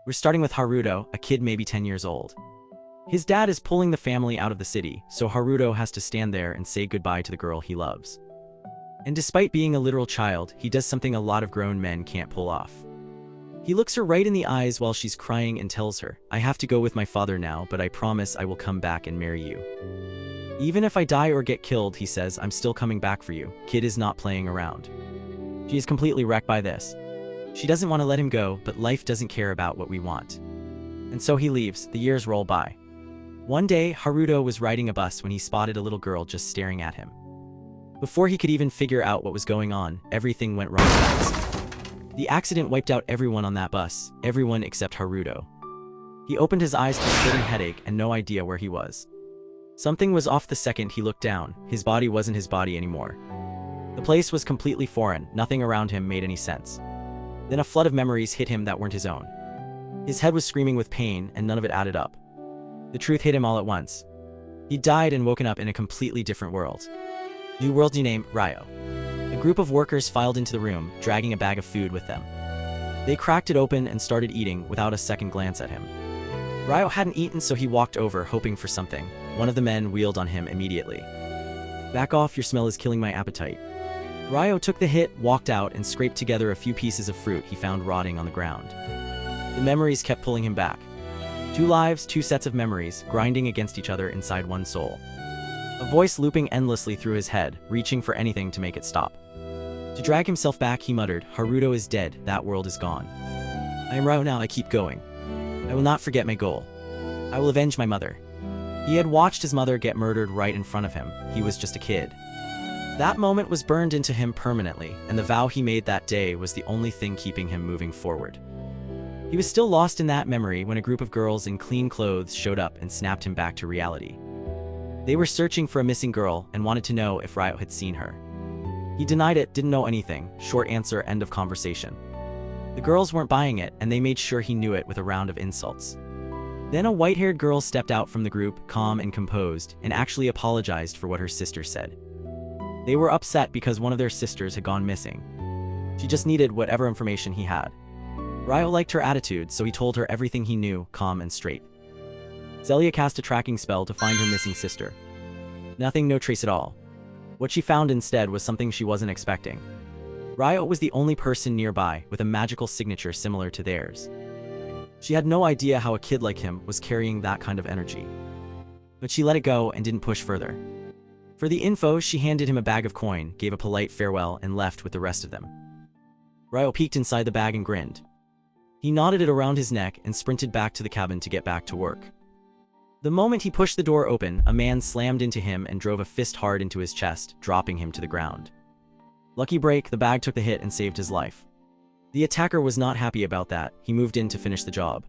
We're starting with Haruto, a kid maybe 10 years old. His dad is pulling the family out of the city, so Haruto has to stand there and say goodbye to the girl he loves. And despite being a literal child, he does something a lot of grown men can't pull off. He looks her right in the eyes while she's crying and tells her, "I have to go with my father now, but I promise I will come back and marry you. Even if I die or get killed," he says, "I'm still coming back for you." Kid is not playing around. She is completely wrecked by this. She doesn't want to let him go, but life doesn't care about what we want. And so he leaves. The years roll by. One day, Haruto was riding a bus when he spotted a little girl just staring at him. Before he could even figure out what was going on, everything went wrong fast. The accident wiped out everyone on that bus, everyone except Haruto. He opened his eyes to a splitting headache and no idea where he was. Something was off the second he looked down. His body wasn't his body anymore. The place was completely foreign, nothing around him made any sense. Then a flood of memories hit him that weren't his own. His head was screaming with pain, and none of it added up. The truth hit him all at once. He died and woken up in a completely different world. New world name, Ryo. A group of workers filed into the room, dragging a bag of food with them. They cracked it open and started eating without a second glance at him. Ryo hadn't eaten, so he walked over, hoping for something. One of the men wheeled on him immediately. "Back off, your smell is killing my appetite." Ryo took the hit, walked out, and scraped together a few pieces of fruit he found rotting on the ground. The memories kept pulling him back. 2 lives, 2 sets of memories, grinding against each other inside one soul. A voice looping endlessly through his head, reaching for anything to make it stop. To drag himself back, he muttered, "Haruto is dead, that world is gone. I am Ryo now, I keep going. I will not forget my goal. I will avenge my mother." He had watched his mother get murdered right in front of him. He was just a kid. That moment was burned into him permanently, and the vow he made that day was the only thing keeping him moving forward. He was still lost in that memory when a group of girls in clean clothes showed up and snapped him back to reality. They were searching for a missing girl and wanted to know if Ryo had seen her. He denied it, didn't know anything. Short answer, end of conversation. The girls weren't buying it, and they made sure he knew it with a round of insults. Then a white-haired girl stepped out from the group, calm and composed, and actually apologized for what her sister said. They were upset because one of their sisters had gone missing. She just needed whatever information he had. Ryo liked her attitude, so he told her everything he knew, calm and straight. Zelia cast a tracking spell to find her missing sister. Nothing, no trace at all. What she found instead was something she wasn't expecting. Ryo was the only person nearby with a magical signature similar to theirs. She had no idea how a kid like him was carrying that kind of energy. But she let it go and didn't push further. For the info, she handed him a bag of coin, gave a polite farewell, and left with the rest of them. Ryo peeked inside the bag and grinned. He knotted it around his neck and sprinted back to the cabin to get back to work. The moment he pushed the door open, a man slammed into him and drove a fist hard into his chest, dropping him to the ground. Lucky break, the bag took the hit and saved his life. The attacker was not happy about that. He moved in to finish the job.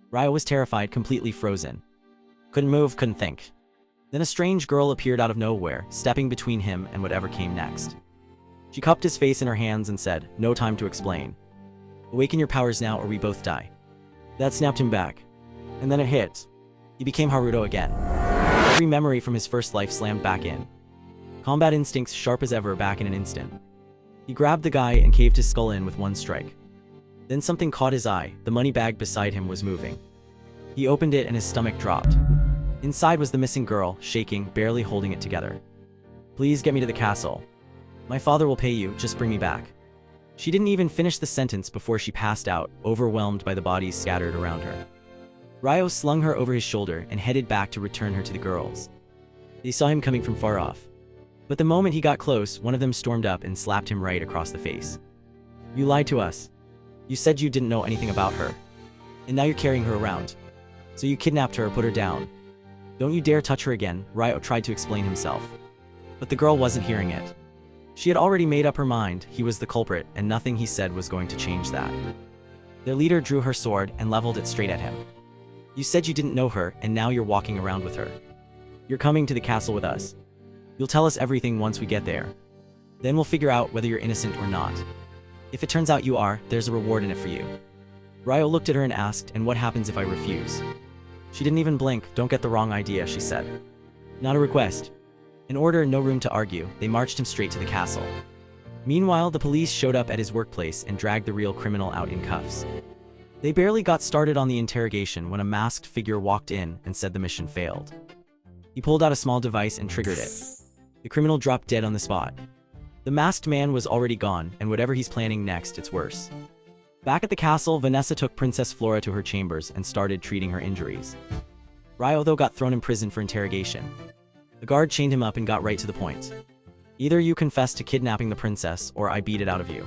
Ryo was terrified, completely frozen. Couldn't move, couldn't think. Then a strange girl appeared out of nowhere, stepping between him and whatever came next. She cupped his face in her hands and said, "No time to explain. Awaken your powers now or we both die." That snapped him back. And then it hit. He became Haruto again. Every memory from his first life slammed back in. Combat instincts sharp as ever back in an instant. He grabbed the guy and caved his skull in with one strike. Then something caught his eye. The money bag beside him was moving. He opened it and his stomach dropped. Inside was the missing girl, shaking, barely holding it together. "Please get me to the castle. My father will pay you, just bring me back." She didn't even finish the sentence before she passed out, overwhelmed by the bodies scattered around her. Ryo slung her over his shoulder and headed back to return her to the girls. They saw him coming from far off. But the moment he got close, one of them stormed up and slapped him right across the face. "You lied to us. You said you didn't know anything about her. And now you're carrying her around. So you kidnapped her, put her down. Don't you dare touch her again," Ryo tried to explain himself. But the girl wasn't hearing it. She had already made up her mind. He was the culprit, and nothing he said was going to change that. Their leader drew her sword and leveled it straight at him. "You said you didn't know her, and now you're walking around with her. You're coming to the castle with us. You'll tell us everything once we get there. Then we'll figure out whether you're innocent or not. If it turns out you are, there's a reward in it for you." Ryo looked at her and asked, "And what happens if I refuse?" She didn't even blink. "Don't get the wrong idea," she said. "Not a request. An order, no room to argue." They marched him straight to the castle. Meanwhile, the police showed up at his workplace and dragged the real criminal out in cuffs. They barely got started on the interrogation when a masked figure walked in and said the mission failed. He pulled out a small device and triggered it. The criminal dropped dead on the spot. The masked man was already gone, and whatever he's planning next, it's worse. Back at the castle, Vanessa took Princess Flora to her chambers and started treating her injuries. Ryo, though, got thrown in prison for interrogation. The guard chained him up and got right to the point. Either you confess to kidnapping the princess, or I beat it out of you.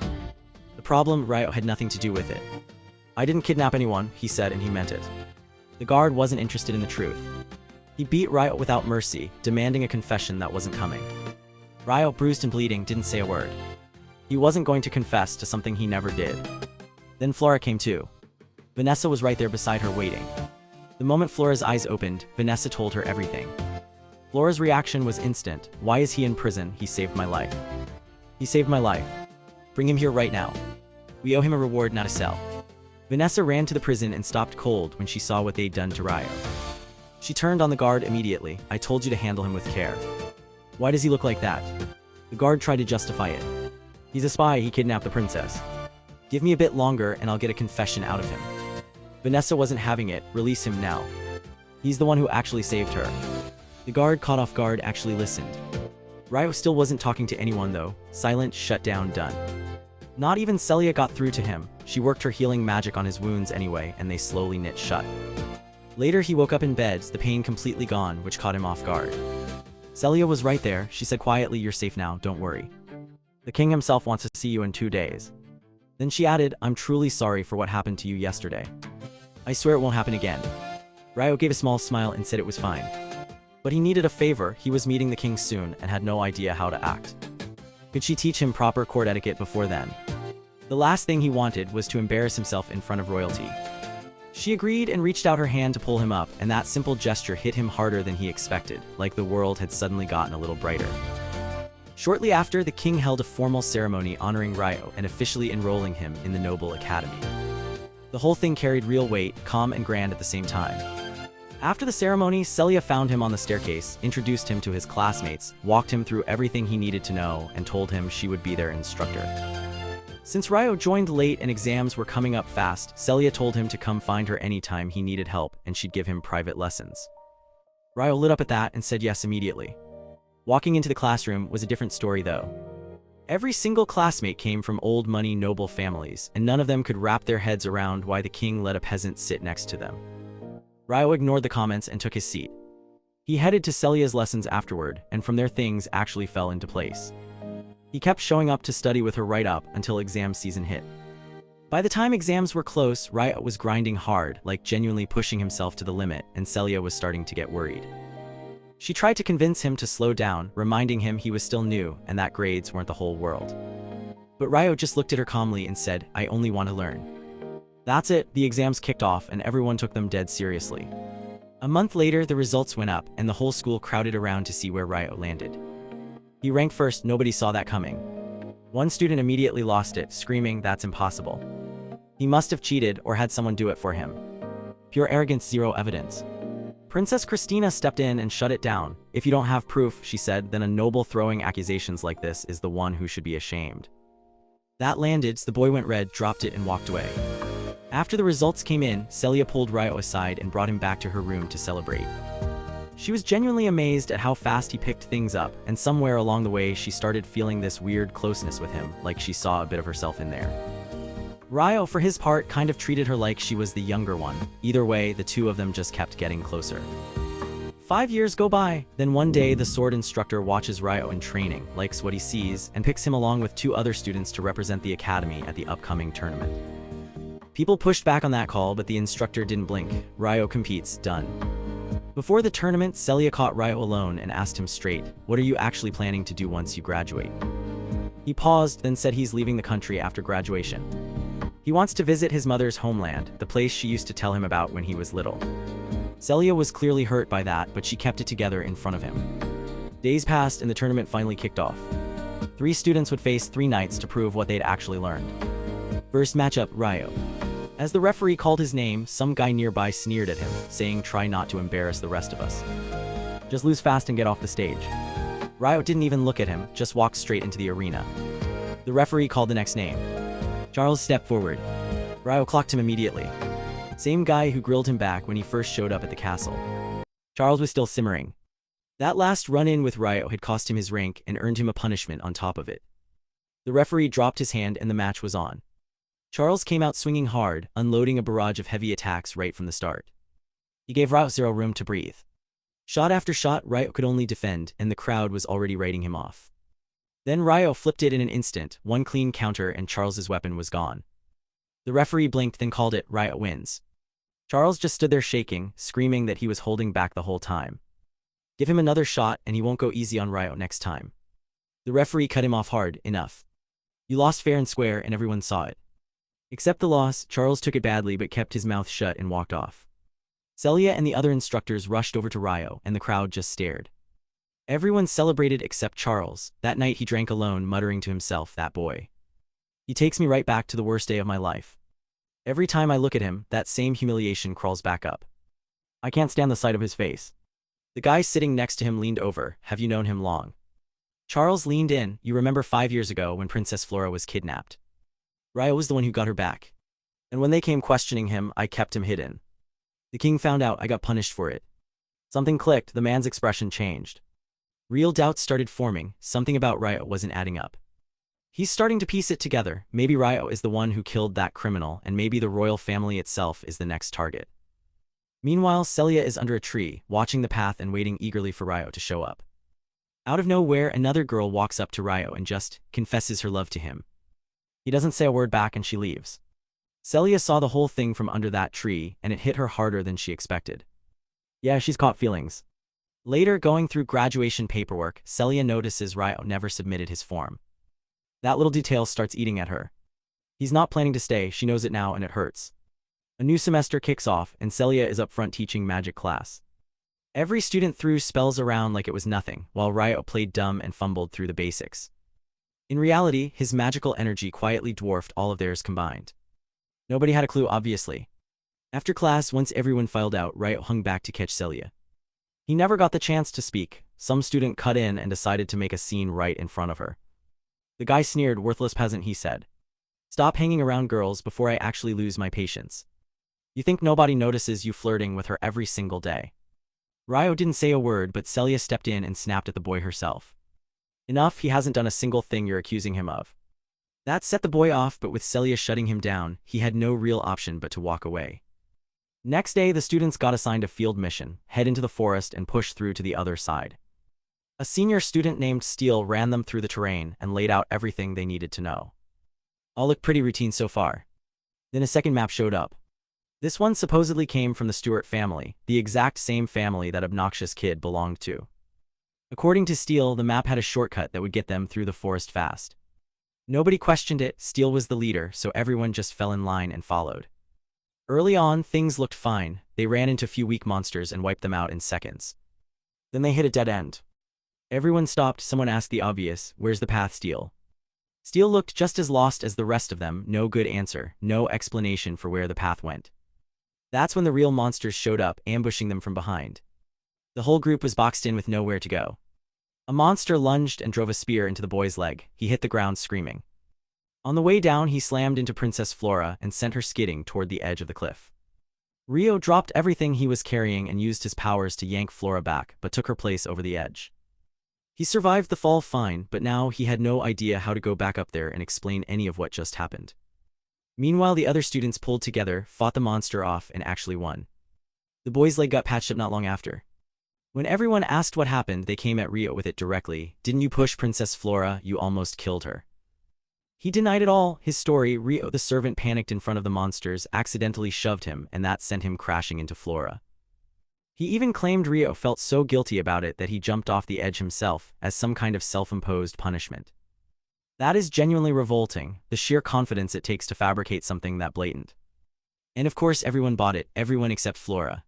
The problem, Ryo had nothing to do with it. I didn't kidnap anyone, he said, and he meant it. The guard wasn't interested in the truth. He beat Ryo without mercy, demanding a confession that wasn't coming. Ryo, bruised and bleeding, didn't say a word. He wasn't going to confess to something he never did. Then Flora came to. Vanessa was right there beside her waiting. The moment Flora's eyes opened, Vanessa told her everything. Flora's reaction was instant. Why is he in prison? He saved my life. He saved my life. Bring him here right now. We owe him a reward, not a cell. Vanessa ran to the prison and stopped cold when she saw what they'd done to Ryo. She turned on the guard immediately. I told you to handle him with care. Why does he look like that? The guard tried to justify it. He's a spy, he kidnapped the princess. Give me a bit longer and I'll get a confession out of him. Vanessa wasn't having it. Release him now. He's the one who actually saved her. The guard, caught off guard, actually listened. Ryo still wasn't talking to anyone though. Silent, shut down, done. Not even Celia got through to him. She worked her healing magic on his wounds anyway, and they slowly knit shut. Later he woke up in bed, the pain completely gone, which caught him off guard. Celia was right there. She said quietly, you're safe now, don't worry. The king himself wants to see you in 2 days. Then she added, I'm truly sorry for what happened to you yesterday. I swear it won't happen again. Ryo gave a small smile and said it was fine. But he needed a favor. He was meeting the king soon and had no idea how to act. Could she teach him proper court etiquette before then? The last thing he wanted was to embarrass himself in front of royalty. She agreed and reached out her hand to pull him up, and that simple gesture hit him harder than he expected, like the world had suddenly gotten a little brighter. Shortly after, the king held a formal ceremony honoring Ryo and officially enrolling him in the Noble Academy. The whole thing carried real weight, calm and grand at the same time. After the ceremony, Celia found him on the staircase, introduced him to his classmates, walked him through everything he needed to know, and told him she would be their instructor. Since Ryo joined late and exams were coming up fast, Celia told him to come find her anytime he needed help and she'd give him private lessons. Ryo lit up at that and said yes immediately. Walking into the classroom was a different story though. Every single classmate came from old money noble families, and none of them could wrap their heads around why the king let a peasant sit next to them. Ryo ignored the comments and took his seat. He headed to Celia's lessons afterward, and from there things actually fell into place. He kept showing up to study with her right up until exam season hit. By the time exams were close, Ryo was grinding hard, like genuinely pushing himself to the limit, and Celia was starting to get worried. She tried to convince him to slow down, reminding him he was still new and that grades weren't the whole world. But Ryo just looked at her calmly and said, I only want to learn. That's it, the exams kicked off and everyone took them dead seriously. A month later, the results went up and the whole school crowded around to see where Ryo landed. He ranked first, nobody saw that coming. One student immediately lost it, screaming, that's impossible. He must have cheated or had someone do it for him. Pure arrogance, zero evidence. Princess Christina stepped in and shut it down. If you don't have proof, she said, then a noble throwing accusations like this is the one who should be ashamed. That landed, the boy went red, dropped it and walked away. After the results came in, Celia pulled Ryo aside and brought him back to her room to celebrate. She was genuinely amazed at how fast he picked things up, and somewhere along the way she started feeling this weird closeness with him, like she saw a bit of herself in there. Ryo, for his part, kind of treated her like she was the younger one. Either way, the two of them just kept getting closer. 5 years go by, then one day the sword instructor watches Ryo in training, likes what he sees, and picks him along with 2 other students to represent the academy at the upcoming tournament. People pushed back on that call, but the instructor didn't blink. Ryo competes, done. Before the tournament, Celia caught Ryo alone and asked him straight, what are you actually planning to do once you graduate? He paused, then said he's leaving the country after graduation. He wants to visit his mother's homeland, the place she used to tell him about when he was little. Celia was clearly hurt by that, but she kept it together in front of him. Days passed and the tournament finally kicked off. 3 students would face 3 nights to prove what they'd actually learned. First matchup, Ryo. As the referee called his name, some guy nearby sneered at him, saying, try not to embarrass the rest of us. Just lose fast and get off the stage. Ryo didn't even look at him, just walked straight into the arena. The referee called the next name. Charles stepped forward. Ryo clocked him immediately. Same guy who grilled him back when he first showed up at the castle. Charles was still simmering. That last run-in with Ryo had cost him his rank and earned him a punishment on top of it. The referee dropped his hand and the match was on. Charles came out swinging hard, unloading a barrage of heavy attacks right from the start. He gave Ryo zero room to breathe. Shot after shot, Ryo could only defend, and the crowd was already writing him off. Then Ryo flipped it in an instant, one clean counter and Charles's weapon was gone. The referee blinked then called it, Ryo wins. Charles just stood there shaking, screaming that he was holding back the whole time. Give him another shot and he won't go easy on Ryo next time. The referee cut him off hard, enough. You lost fair and square and everyone saw it. Except the loss, Charles took it badly but kept his mouth shut and walked off. Celia and the other instructors rushed over to Ryo and the crowd just stared. Everyone celebrated except Charles. That night he drank alone, muttering to himself, that boy. He takes me right back to the worst day of my life. Every time I look at him, that same humiliation crawls back up. I can't stand the sight of his face. The guy sitting next to him leaned over. Have you known him long? Charles leaned in. You remember 5 years ago when Princess Flora was kidnapped? Ryo was the one who got her back. And when they came questioning him, I kept him hidden. The king found out, I got punished for it. Something clicked, the man's expression changed. Real doubts started forming, something about Ryo wasn't adding up. He's starting to piece it together. Maybe Ryo is the one who killed that criminal, and maybe the royal family itself is the next target. Meanwhile, Celia is under a tree, watching the path and waiting eagerly for Ryo to show up. Out of nowhere, another girl walks up to Ryo and just confesses her love to him. He doesn't say a word back and she leaves. Celia saw the whole thing from under that tree, and it hit her harder than she expected. Yeah, she's caught feelings. Later, going through graduation paperwork, Celia notices Ryo never submitted his form. That little detail starts eating at her. He's not planning to stay, she knows it now and it hurts. A new semester kicks off and Celia is up front teaching magic class. Every student threw spells around like it was nothing, while Ryo played dumb and fumbled through the basics. In reality, his magical energy quietly dwarfed all of theirs combined. Nobody had a clue, obviously. After class, once everyone filed out, Ryo hung back to catch Celia. He never got the chance to speak. Some student cut in and decided to make a scene right in front of her. The guy sneered, worthless peasant, he said. Stop hanging around girls before I actually lose my patience. You think nobody notices you flirting with her every single day? Ryo didn't say a word, but Celia stepped in and snapped at the boy herself. Enough, he hasn't done a single thing you're accusing him of. That set the boy off, but with Celia shutting him down, he had no real option but to walk away. Next day, the students got assigned a field mission, head into the forest and push through to the other side. A senior student named Steele ran them through the terrain and laid out everything they needed to know. All looked pretty routine so far. Then a second map showed up. This one supposedly came from the Stewart family, the exact same family that obnoxious kid belonged to. According to Steele, the map had a shortcut that would get them through the forest fast. Nobody questioned it, Steele was the leader, so everyone just fell in line and followed. Early on, things looked fine. They ran into a few weak monsters and wiped them out in seconds. Then they hit a dead end. Everyone stopped. Someone asked the obvious, where's the path, Steele? Steele looked just as lost as the rest of them, no good answer, no explanation for where the path went. That's when the real monsters showed up, ambushing them from behind. The whole group was boxed in with nowhere to go. A monster lunged and drove a spear into the boy's leg. He hit the ground screaming. On the way down, he slammed into Princess Flora and sent her skidding toward the edge of the cliff. Ryo dropped everything he was carrying and used his powers to yank Flora back, but took her place over the edge. He survived the fall fine, but now he had no idea how to go back up there and explain any of what just happened. Meanwhile, the other students pulled together, fought the monster off, and actually won. The boy's leg got patched up not long after. When everyone asked what happened, they came at Ryo with it directly. Didn't you push Princess Flora? You almost killed her. He denied it all. His story, Ryo the servant panicked in front of the monsters, accidentally shoved him, and that sent him crashing into Flora. He even claimed Ryo felt so guilty about it that he jumped off the edge himself, as some kind of self-imposed punishment. That is genuinely revolting, the sheer confidence it takes to fabricate something that blatant. And of course everyone bought it, everyone except Flora.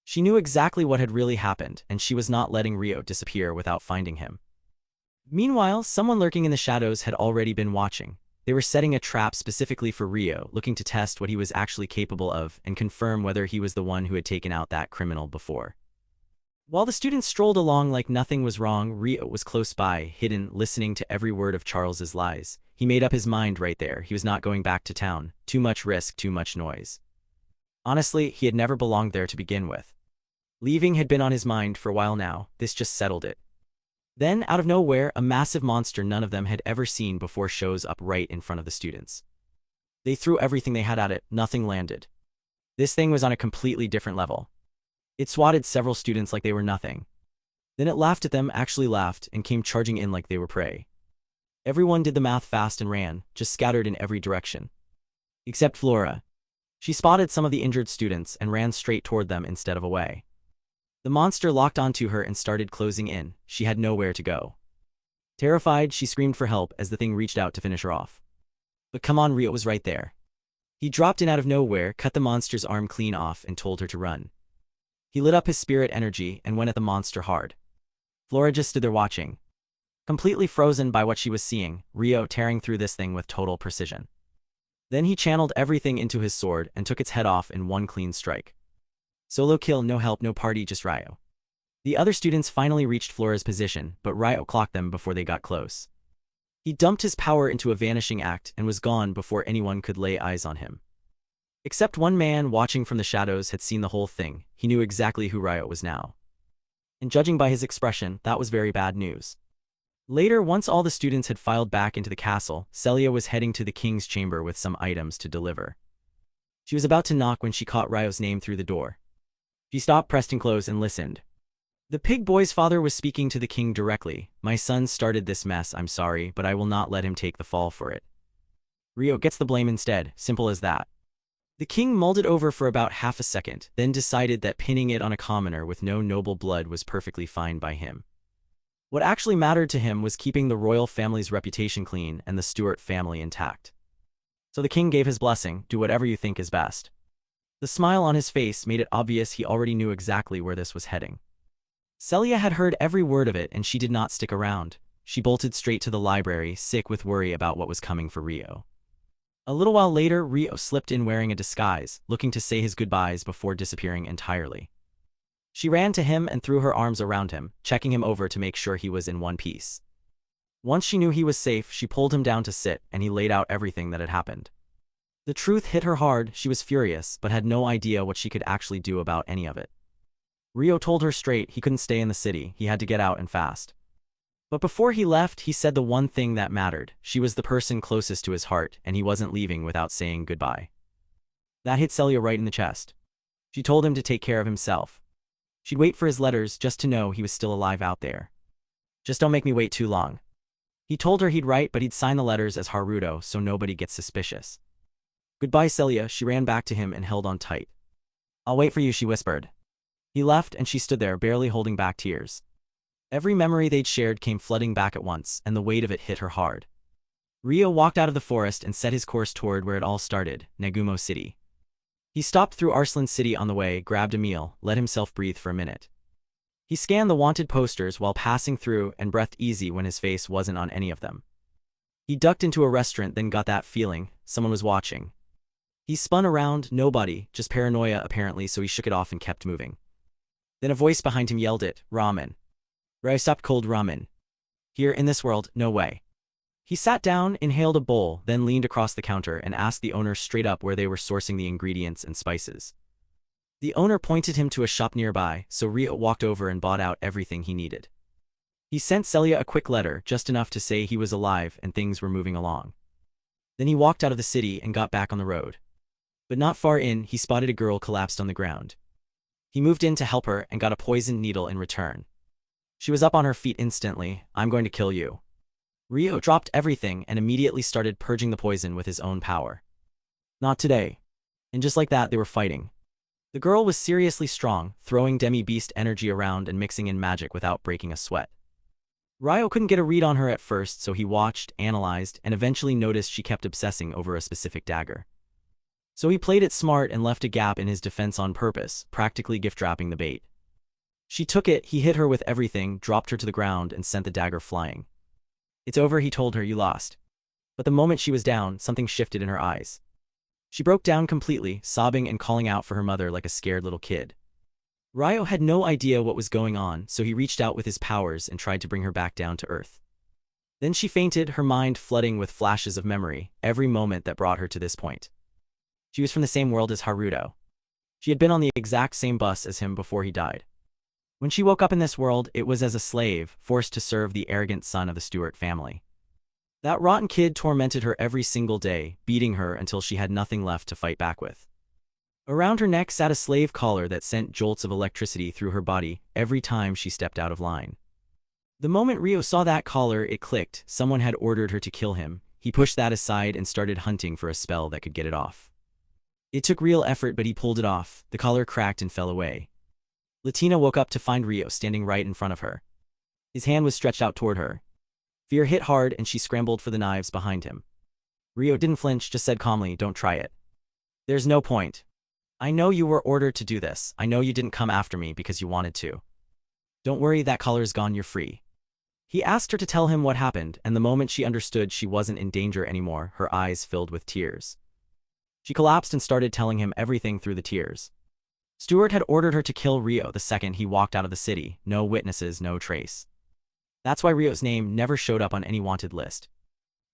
She knew exactly what had really happened, and she was not letting Ryo disappear without finding him. Meanwhile, someone lurking in the shadows had already been watching. They were setting a trap specifically for Ryo, looking to test what he was actually capable of and confirm whether he was the one who had taken out that criminal before. While the students strolled along like nothing was wrong, Ryo was close by, hidden, listening to every word of Charles's lies. He made up his mind right there. He was not going back to town. Too much risk, too much noise. Honestly, he had never belonged there to begin with. Leaving had been on his mind for a while now, this just settled it. Then, out of nowhere, a massive monster none of them had ever seen before shows up right in front of the students. They threw everything they had at it, nothing landed. This thing was on a completely different level. It swatted several students like they were nothing. Then it laughed at them, actually laughed, and came charging in like they were prey. Everyone did the math fast and ran, just scattered in every direction. Except Flora. She spotted some of the injured students and ran straight toward them instead of away. The monster locked onto her and started closing in. She had nowhere to go. Terrified, she screamed for help as the thing reached out to finish her off. But come on, Ryo was right there. He dropped in out of nowhere, cut the monster's arm clean off, and told her to run. He lit up his spirit energy and went at the monster hard. Flora just stood there watching. Completely frozen by what she was seeing, Ryo tearing through this thing with total precision. Then he channeled everything into his sword and took its head off in one clean strike. Solo kill, no help, no party, just Ryo. The other students finally reached Flora's position, but Ryo clocked them before they got close. He dumped his power into a vanishing act and was gone before anyone could lay eyes on him. Except one man watching from the shadows had seen the whole thing. He knew exactly who Ryo was now. And judging by his expression, that was very bad news. Later, once all the students had filed back into the castle, Celia was heading to the king's chamber with some items to deliver. She was about to knock when she caught Ryo's name through the door. She stopped, pressed in close, and listened. The pig boy's father was speaking to the king directly. "My son started this mess, I'm sorry, but I will not let him take the fall for it. Ryo gets the blame instead, simple as that." The king mulled it over for about half a second, then decided that pinning it on a commoner with no noble blood was perfectly fine by him. What actually mattered to him was keeping the royal family's reputation clean and the Stuart family intact. So the king gave his blessing, "Do whatever you think is best." The smile on his face made it obvious he already knew exactly where this was heading. Celia had heard every word of it and she did not stick around. She bolted straight to the library, sick with worry about what was coming for Ryo. A little while later, Ryo slipped in wearing a disguise, looking to say his goodbyes before disappearing entirely. She ran to him and threw her arms around him, checking him over to make sure he was in one piece. Once she knew he was safe, she pulled him down to sit, and he laid out everything that had happened. The truth hit her hard. She was furious, but had no idea what she could actually do about any of it. Ryo told her straight he couldn't stay in the city, he had to get out and fast. But before he left, he said the one thing that mattered. She was the person closest to his heart, and he wasn't leaving without saying goodbye. That hit Celia right in the chest. She told him to take care of himself. She'd wait for his letters just to know he was still alive out there. "Just don't make me wait too long." He told her he'd write, but he'd sign the letters as Haruto so nobody gets suspicious. "Goodbye, Celia." She ran back to him and held on tight. "I'll wait for you," she whispered. He left and she stood there, barely holding back tears. Every memory they'd shared came flooding back at once, and the weight of it hit her hard. Ryo walked out of the forest and set his course toward where it all started, Nagumo City. He stopped through Arslan City on the way, grabbed a meal, let himself breathe for a minute. He scanned the wanted posters while passing through and breathed easy when his face wasn't on any of them. He ducked into a restaurant, then got that feeling someone was watching. He spun around, nobody, just paranoia apparently, so he shook it off and kept moving. Then a voice behind him yelled it, "Ramen." Ryo stopped cold. "Ramen? Here in this world, no way." He sat down, inhaled a bowl, then leaned across the counter and asked the owner straight up where they were sourcing the ingredients and spices. The owner pointed him to a shop nearby, so Ryo walked over and bought out everything he needed. He sent Celia a quick letter, just enough to say he was alive and things were moving along. Then he walked out of the city and got back on the road. But not far in, he spotted a girl collapsed on the ground. He moved in to help her and got a poisoned needle in return. She was up on her feet instantly. "I'm going to kill you." Ryo dropped everything and immediately started purging the poison with his own power. "Not today." And just like that, they were fighting. The girl was seriously strong, throwing demi-beast energy around and mixing in magic without breaking a sweat. Ryo couldn't get a read on her at first, so he watched, analyzed, and eventually noticed she kept obsessing over a specific dagger. So he played it smart and left a gap in his defense on purpose, practically gift-wrapping the bait. She took it, he hit her with everything, dropped her to the ground, and sent the dagger flying. "It's over," he told her, "you lost." But the moment she was down, something shifted in her eyes. She broke down completely, sobbing and calling out for her mother like a scared little kid. Ryo had no idea what was going on, so he reached out with his powers and tried to bring her back down to earth. Then she fainted, her mind flooding with flashes of memory, every moment that brought her to this point. She was from the same world as Haruto. She had been on the exact same bus as him before he died. When she woke up in this world, it was as a slave, forced to serve the arrogant son of the Stewart family. That rotten kid tormented her every single day, beating her until she had nothing left to fight back with. Around her neck sat a slave collar that sent jolts of electricity through her body every time she stepped out of line. The moment Ryo saw that collar, it clicked. Someone had ordered her to kill him. He pushed that aside and started hunting for a spell that could get it off. It took real effort, but he pulled it off. The collar cracked and fell away. Latina woke up to find Ryo standing right in front of her. His hand was stretched out toward her. Fear hit hard and she scrambled for the knives behind him. Ryo didn't flinch, just said calmly, "Don't try it. There's no point. I know you were ordered to do this. I know you didn't come after me because you wanted to. Don't worry, that collar's gone, you're free." He asked her to tell him what happened, and the moment she understood she wasn't in danger anymore, her eyes filled with tears. She collapsed and started telling him everything through the tears. Stewart had ordered her to kill Ryo the second he walked out of the city. No witnesses, no trace. That's why Ryo's name never showed up on any wanted list.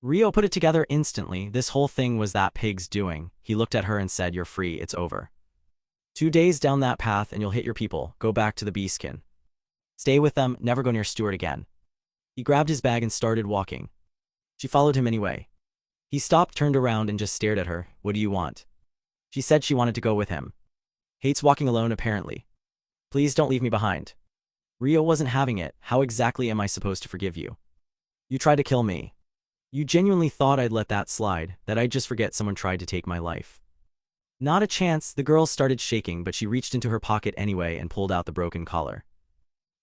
Ryo put it together instantly. This whole thing was that pig's doing. He looked at her and said, "You're free, it's over. 2 days down that path and you'll hit your people. Go back to the beastkin. Stay with them, never go near Stewart again." He grabbed his bag and started walking. She followed him anyway. He stopped, turned around and just stared at her. "What do you want?" She said she wanted to go with him. Hates walking alone apparently. "Please don't leave me behind." Ryo wasn't having it. "How exactly am I supposed to forgive you? You tried to kill me. You genuinely thought I'd let that slide, that I'd just forget someone tried to take my life?" "Not a chance." The girl started shaking, but she reached into her pocket anyway and pulled out the broken collar.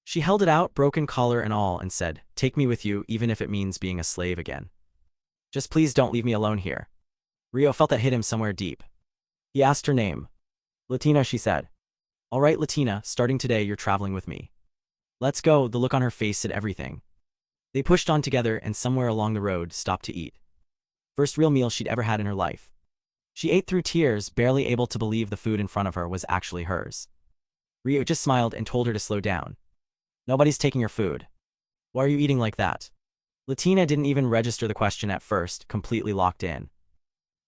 She held it out, broken collar and all, and said, "Take me with you, even if it means being a slave again. Just please don't leave me alone here." Ryo felt that hit him somewhere deep. He asked her name. "Latina," she said. "All right, Latina, starting today you're traveling with me. Let's go." The look on her face said everything. They pushed on together and somewhere along the road stopped to eat. First real meal she'd ever had in her life. She ate through tears, barely able to believe the food in front of her was actually hers. Ryo just smiled and told her to slow down. "Nobody's taking your food. Why are you eating like that?" Latina didn't even register the question at first, completely locked in.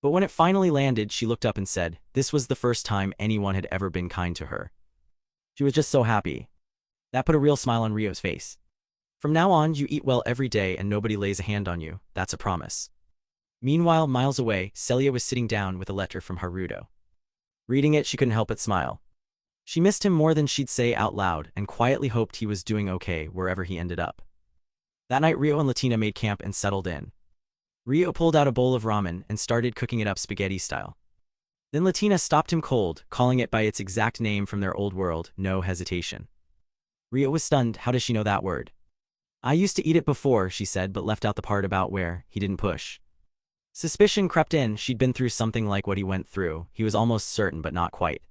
But when it finally landed, she looked up and said, this was the first time anyone had ever been kind to her. She was just so happy. That put a real smile on Ryo's face. "From now on, you eat well every day and nobody lays a hand on you, that's a promise." Meanwhile, miles away, Celia was sitting down with a letter from Haruto. Reading it, she couldn't help but smile. She missed him more than she'd say out loud and quietly hoped he was doing okay wherever he ended up. That night, Ryo and Latina made camp and settled in. Ryo pulled out a bowl of ramen and started cooking it up spaghetti style. Then Latina stopped him cold, calling it by its exact name from their old world, no hesitation. Ryo was stunned. How does she know that word? "I used to eat it before," she said, but left out the part about where he didn't push. Suspicion crept in. She'd been through something like what he went through. He was almost certain, but not quite.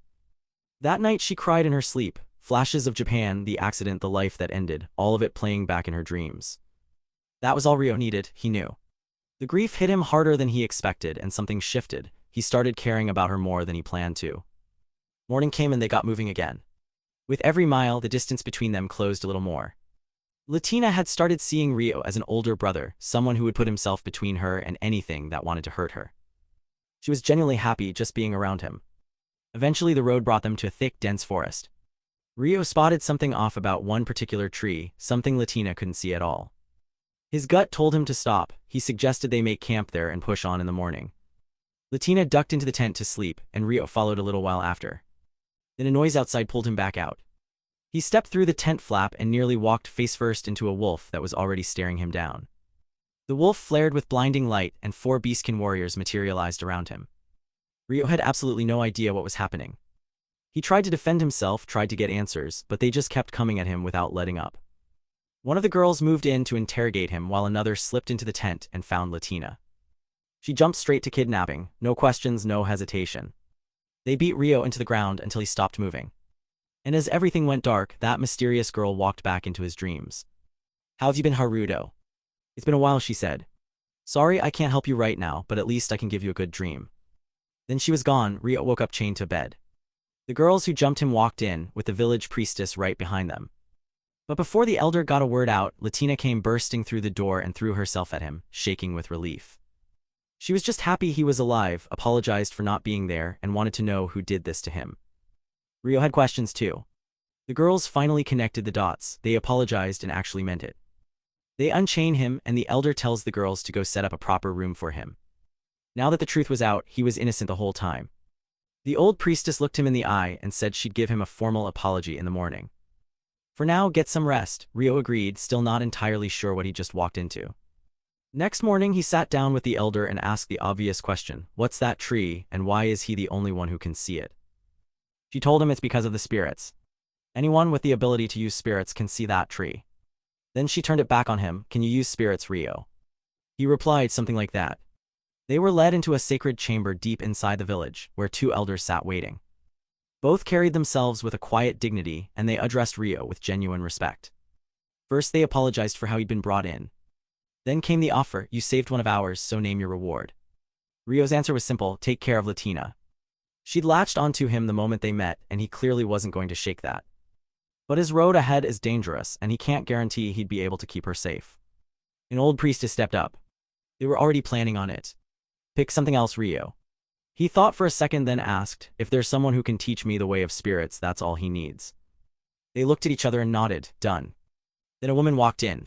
That night she cried in her sleep. Flashes of Japan, the accident, the life that ended, all of it playing back in her dreams. That was all Ryo needed, he knew. The grief hit him harder than he expected, and something shifted. He started caring about her more than he planned to. Morning came and they got moving again. With every mile, the distance between them closed a little more. Latina had started seeing Ryo as an older brother, someone who would put himself between her and anything that wanted to hurt her. She was genuinely happy just being around him. Eventually the road brought them to a thick, dense forest. Ryo spotted something off about one particular tree, something Latina couldn't see at all. His gut told him to stop. He suggested they make camp there and push on in the morning. Latina ducked into the tent to sleep, and Ryo followed a little while after. Then a noise outside pulled him back out. He stepped through the tent flap and nearly walked face first into a wolf that was already staring him down. The wolf flared with blinding light, and 4 beastkin warriors materialized around him. Ryo had absolutely no idea what was happening. He tried to defend himself, tried to get answers, but they just kept coming at him without letting up. One of the girls moved in to interrogate him while another slipped into the tent and found Latina. She jumped straight to kidnapping, no questions, no hesitation. They beat Ryo into the ground until he stopped moving. And as everything went dark, that mysterious girl walked back into his dreams. "How have you been, Haruto?" "It's been a while," she said. "Sorry I can't help you right now, but at least I can give you a good dream." Then she was gone. Ryo woke up chained to bed. The girls who jumped him walked in, with the village priestess right behind them. But before the elder got a word out, Latina came bursting through the door and threw herself at him, shaking with relief. She was just happy he was alive, apologized for not being there, and wanted to know who did this to him. Ryo had questions too. The girls finally connected the dots. They apologized and actually meant it. They unchain him, and the elder tells the girls to go set up a proper room for him. Now that the truth was out, he was innocent the whole time. The old priestess looked him in the eye and said she'd give him a formal apology in the morning. For now, get some rest, Ryo agreed, still not entirely sure what he just walked into. Next morning, he sat down with the elder and asked the obvious question, what's that tree, and why is he the only one who can see it? She told him it's because of the spirits. Anyone with the ability to use spirits can see that tree. Then she turned it back on him, can you use spirits, Ryo? He replied something like that. They were led into a sacred chamber deep inside the village, where two elders sat waiting. Both carried themselves with a quiet dignity, and they addressed Ryo with genuine respect. First, they apologized for how he'd been brought in. Then came the offer, you saved one of ours, so name your reward. Ryo's answer was simple, take care of Latina. She'd latched onto him the moment they met, and he clearly wasn't going to shake that. But his road ahead is dangerous, and he can't guarantee he'd be able to keep her safe. An old priestess stepped up. They were already planning on it. Pick something else, Ryo. He thought for a second, then asked, if there's someone who can teach me the way of spirits, that's all he needs. They looked at each other and nodded, done. Then a woman walked in.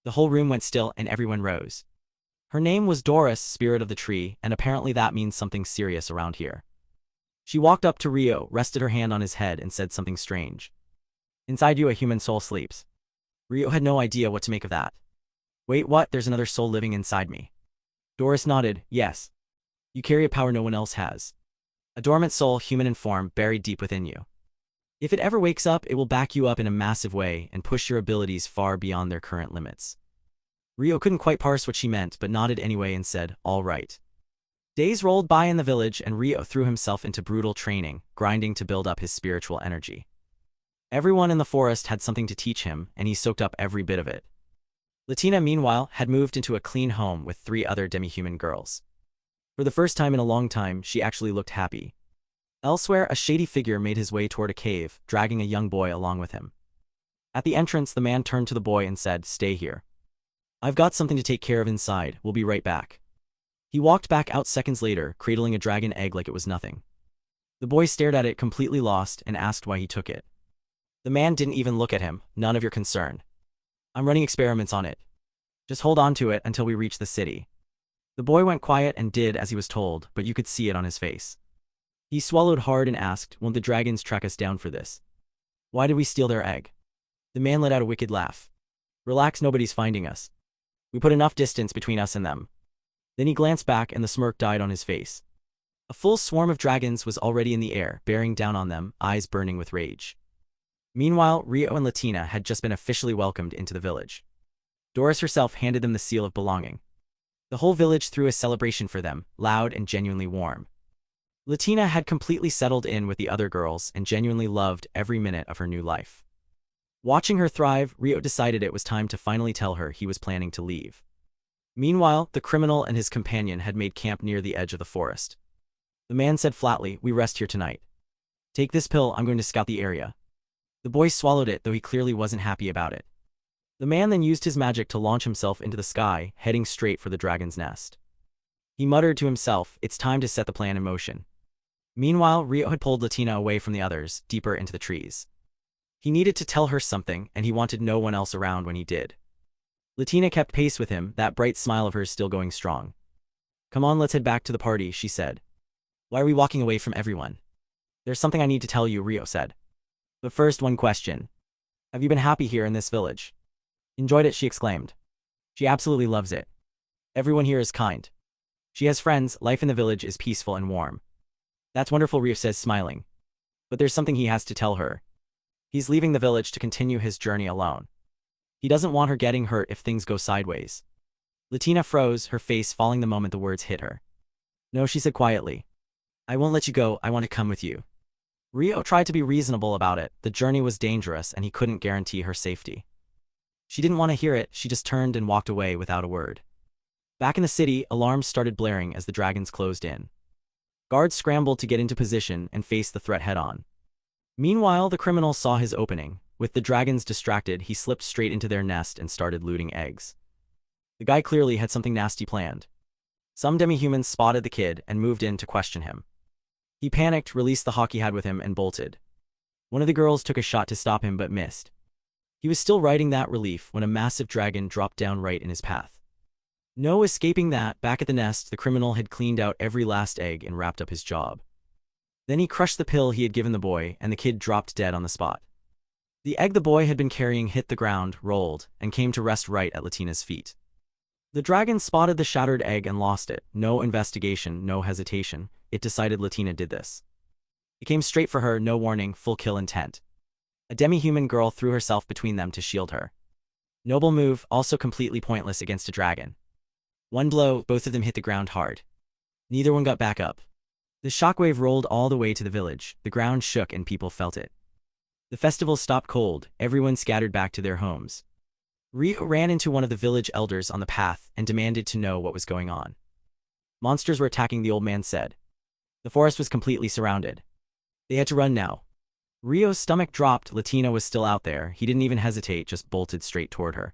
The whole room went still and everyone rose. Her name was Doris, spirit of the tree, and apparently that means something serious around here. She walked up to Ryo, rested her hand on his head and said something strange. Inside you a human soul sleeps. Ryo had no idea what to make of that. Wait, what? There's another soul living inside me. Doris nodded, yes. You carry a power no one else has. A dormant soul, human in form, buried deep within you. If it ever wakes up, it will back you up in a massive way and push your abilities far beyond their current limits. Ryo couldn't quite parse what she meant, but nodded anyway and said, all right. Days rolled by in the village, and Ryo threw himself into brutal training, grinding to build up his spiritual energy. Everyone in the forest had something to teach him, and he soaked up every bit of it. Latina, meanwhile, had moved into a clean home with 3 other demi-human girls. For the first time in a long time, she actually looked happy. Elsewhere, a shady figure made his way toward a cave, dragging a young boy along with him. At the entrance, the man turned to the boy and said, stay here. I've got something to take care of inside, we'll be right back. He walked back out seconds later, cradling a dragon egg like it was nothing. The boy stared at it completely lost and asked why he took it. The man didn't even look at him, none of your concern. I'm running experiments on it. Just hold on to it until we reach the city. The boy went quiet and did as he was told, but you could see it on his face. He swallowed hard and asked, won't the dragons track us down for this? Why did we steal their egg? The man let out a wicked laugh. Relax, nobody's finding us. We put enough distance between us and them. Then he glanced back and the smirk died on his face. A full swarm of dragons was already in the air, bearing down on them, eyes burning with rage. Meanwhile, Ryo and Latina had just been officially welcomed into the village. Doris herself handed them the seal of belonging. The whole village threw a celebration for them, loud and genuinely warm. Latina had completely settled in with the other girls and genuinely loved every minute of her new life. Watching her thrive, Ryo decided it was time to finally tell her he was planning to leave. Meanwhile, the criminal and his companion had made camp near the edge of the forest. The man said flatly, we rest here tonight. Take this pill, I'm going to scout the area. The boy swallowed it, though he clearly wasn't happy about it. The man then used his magic to launch himself into the sky, heading straight for the dragon's nest. He muttered to himself, it's time to set the plan in motion. Meanwhile, Ryo had pulled Latina away from the others, deeper into the trees. He needed to tell her something, and he wanted no one else around when he did. Latina kept pace with him, that bright smile of hers still going strong. Come on, let's head back to the party, she said. Why are we walking away from everyone? There's something I need to tell you, Ryo said. But first, one question. Have you been happy here in this village? Enjoyed it, she exclaimed. She absolutely loves it. Everyone here is kind. She has friends, life in the village is peaceful and warm. That's wonderful, Ryo says, smiling. But there's something he has to tell her. He's leaving the village to continue his journey alone. He doesn't want her getting hurt if things go sideways. Latina froze, her face falling the moment the words hit her. No, she said quietly. I won't let you go, I want to come with you. Ryo tried to be reasonable about it, the journey was dangerous and he couldn't guarantee her safety. She didn't want to hear it, she just turned and walked away without a word. Back in the city, alarms started blaring as the dragons closed in. Guards scrambled to get into position and face the threat head-on. Meanwhile, the criminal saw his opening. With the dragons distracted, he slipped straight into their nest and started looting eggs. The guy clearly had something nasty planned. Some demi-humans spotted the kid and moved in to question him. He panicked, released the hawk he had with him, and bolted. One of the girls took a shot to stop him but missed. He was still riding that relief when a massive dragon dropped down right in his path. No escaping that. Back at the nest, the criminal had cleaned out every last egg and wrapped up his job. Then he crushed the pill he had given the boy, and the kid dropped dead on the spot. The egg the boy had been carrying hit the ground, rolled, and came to rest right at Latina's feet. The dragon spotted the shattered egg and lost it. No investigation, no hesitation. It decided Latina did this. It came straight for her, no warning, full kill intent. A demi-human girl threw herself between them to shield her. Noble move, also completely pointless against a dragon. One blow, both of them hit the ground hard. Neither one got back up. The shockwave rolled all the way to the village. The ground shook and people felt it. The festival stopped cold. Everyone scattered back to their homes. Ryo ran into one of the village elders on the path and demanded to know what was going on. Monsters were attacking, the old man said. The forest was completely surrounded. They had to run now. Ryo's stomach dropped. Latina was still out there. He didn't even hesitate, just bolted straight toward her.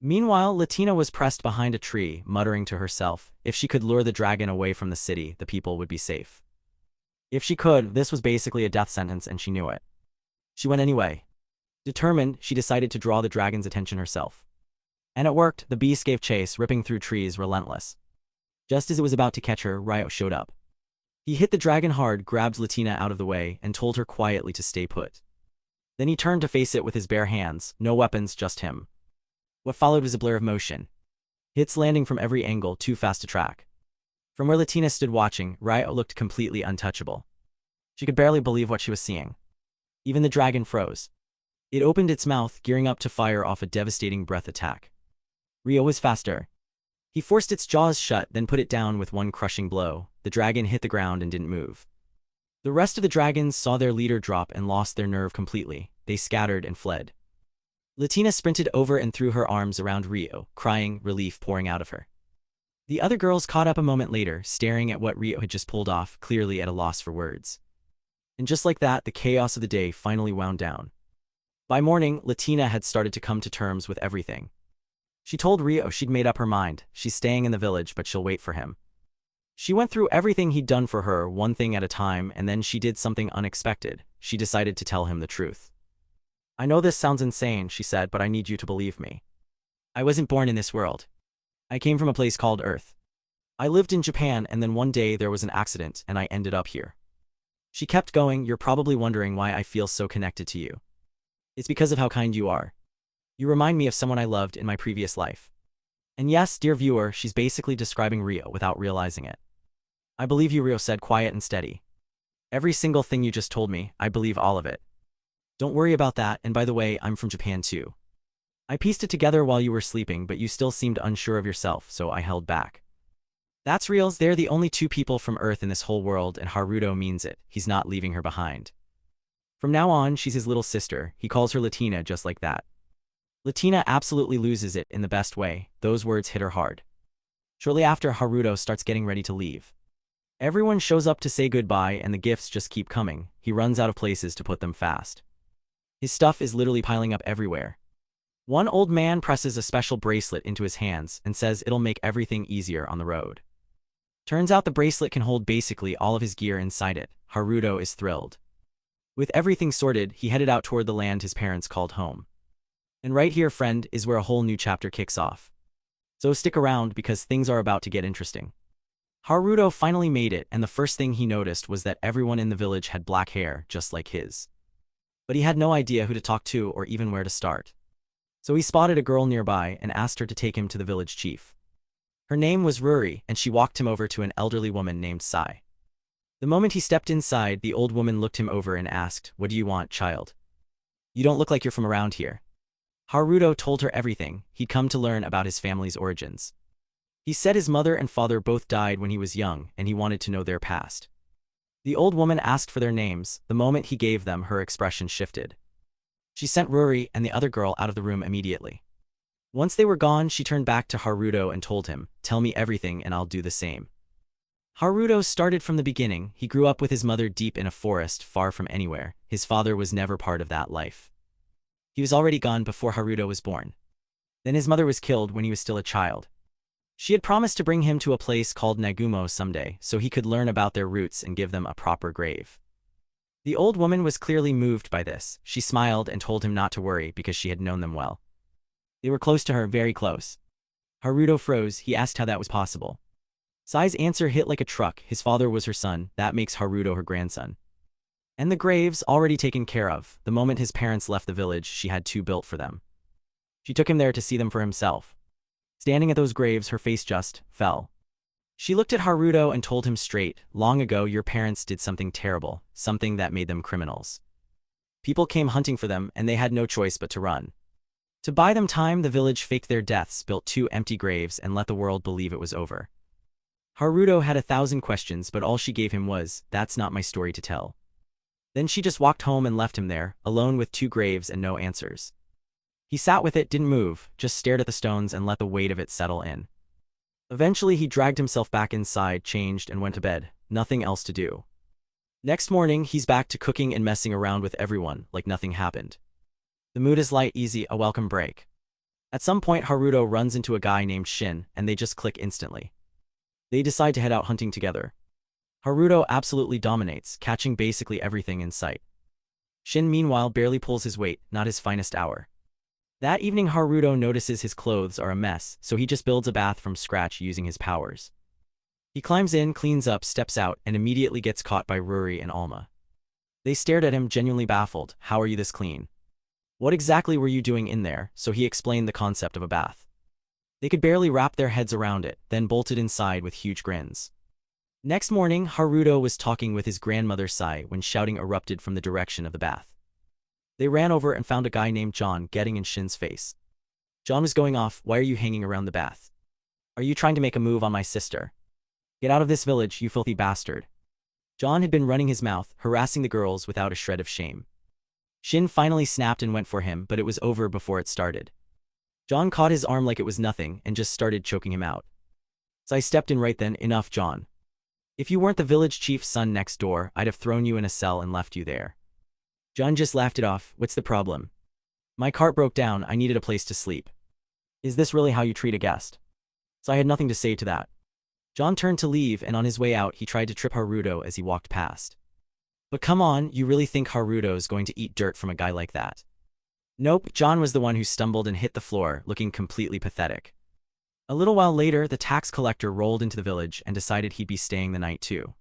Meanwhile, Latina was pressed behind a tree, muttering to herself, if she could lure the dragon away from the city, the people would be safe. If she could, this was basically a death sentence and she knew it. She went anyway. Determined, she decided to draw the dragon's attention herself. And it worked. The beast gave chase, ripping through trees, relentless. Just as it was about to catch her, Ryo showed up. He hit the dragon hard, grabbed Latina out of the way, and told her quietly to stay put. Then he turned to face it with his bare hands, no weapons, just him. What followed was a blur of motion. Hits landing from every angle, too fast to track. From where Latina stood watching, Ryo looked completely untouchable. She could barely believe what she was seeing. Even the dragon froze. It opened its mouth, gearing up to fire off a devastating breath attack. Ryo was faster. He forced its jaws shut, then put it down with one crushing blow. The dragon hit the ground and didn't move. The rest of the dragons saw their leader drop and lost their nerve completely. They scattered and fled. Latina sprinted over and threw her arms around Ryo, crying, relief pouring out of her. The other girls caught up a moment later, staring at what Ryo had just pulled off, clearly at a loss for words. And just like that, the chaos of the day finally wound down. By morning, Latina had started to come to terms with everything. She told Ryo she'd made up her mind. She's staying in the village, but she'll wait for him. She went through everything he'd done for her, one thing at a time, and then she did something unexpected. She decided to tell him the truth. I know this sounds insane, she said, but I need you to believe me. I wasn't born in this world. I came from a place called Earth. I lived in Japan, and then one day there was an accident, and I ended up here. She kept going. You're probably wondering why I feel so connected to you. It's because of how kind you are. You remind me of someone I loved in my previous life. And yes, dear viewer, she's basically describing Ryo without realizing it. I believe you, Ryo said, quiet and steady. Every single thing you just told me, I believe all of it. Don't worry about that, and by the way, I'm from Japan too. I pieced it together while you were sleeping, but you still seemed unsure of yourself, so I held back. That's real. They're the only two people from Earth in this whole world, and Haruto means it. He's not leaving her behind. From now on, she's his little sister. He calls her Latina just like that. Latina absolutely loses it in the best way. Those words hit her hard. Shortly after, Haruto starts getting ready to leave. Everyone shows up to say goodbye, and the gifts just keep coming. He runs out of places to put them fast. His stuff is literally piling up everywhere. One old man presses a special bracelet into his hands and says it'll make everything easier on the road. Turns out the bracelet can hold basically all of his gear inside it. Haruto is thrilled. With everything sorted, he headed out toward the land his parents called home. And right here, friend, is where a whole new chapter kicks off. So stick around because things are about to get interesting. Haruto finally made it, and the first thing he noticed was that everyone in the village had black hair, just like his. But he had no idea who to talk to or even where to start. So he spotted a girl nearby and asked her to take him to the village chief. Her name was Ruri, and she walked him over to an elderly woman named Sai. The moment he stepped inside, the old woman looked him over and asked, "What do you want, child? You don't look like you're from around here." Haruto told her everything. He'd come to learn about his family's origins. He said his mother and father both died when he was young, and he wanted to know their past. The old woman asked for their names. The moment he gave them, her expression shifted. She sent Ruri and the other girl out of the room immediately. Once they were gone, she turned back to Haruto and told him, "Tell me everything and I'll do the same." Haruto started from the beginning. He grew up with his mother deep in a forest, far from anywhere. His father was never part of that life. He was already gone before Haruto was born. Then his mother was killed when he was still a child. She had promised to bring him to a place called Nagumo someday, so he could learn about their roots and give them a proper grave. The old woman was clearly moved by this. She smiled and told him not to worry because she had known them well. They were close to her, very close. Haruto froze. He asked how that was possible. Sai's answer hit like a truck. His father was her son. That makes Haruto her grandson. And the graves, already taken care of. The moment his parents left the village, she had two built for them. She took him there to see them for himself. Standing at those graves, her face just fell. She looked at Haruto and told him straight, long ago your parents did something terrible, something that made them criminals. People came hunting for them, and they had no choice but to run. To buy them time, the village faked their deaths, built two empty graves, and let the world believe it was over. Haruto had 1,000 questions, but all she gave him was, "That's not my story to tell." Then she just walked home and left him there, alone with two graves and no answers. He sat with it, didn't move, just stared at the stones and let the weight of it settle in. Eventually he dragged himself back inside, changed, and went to bed. Nothing else to do. Next morning, he's back to cooking and messing around with everyone, like nothing happened. The mood is light, easy, a welcome break. At some point, Haruto runs into a guy named Shin, and they just click instantly. They decide to head out hunting together. Haruto absolutely dominates, catching basically everything in sight. Shin meanwhile barely pulls his weight, not his finest hour. That evening Haruto notices his clothes are a mess, so he just builds a bath from scratch using his powers. He climbs in, cleans up, steps out, and immediately gets caught by Ryo and Alma. They stared at him, genuinely baffled. "How are you this clean? What exactly were you doing in there?" So he explained the concept of a bath. They could barely wrap their heads around it, then bolted inside with huge grins. Next morning, Haruto was talking with his grandmother Sai when shouting erupted from the direction of the bath. They ran over and found a guy named John getting in Shin's face. John was going off. "Why are you hanging around the bath? Are you trying to make a move on my sister? Get out of this village, you filthy bastard." John had been running his mouth, harassing the girls without a shred of shame. Shin finally snapped and went for him, but it was over before it started. John caught his arm like it was nothing and just started choking him out. Sai stepped in right then. "Enough, John. If you weren't the village chief's son next door, I'd have thrown you in a cell and left you there." John just laughed it off. "What's the problem? My cart broke down, I needed a place to sleep. Is this really how you treat a guest?" Sai had nothing to say to that. John turned to leave, and on his way out he tried to trip Haruto as he walked past. "But come on, you really think Haruto's going to eat dirt from a guy like that?" Nope, John was the one who stumbled and hit the floor, looking completely pathetic. A little while later, the tax collector rolled into the village and decided he'd be staying the night too.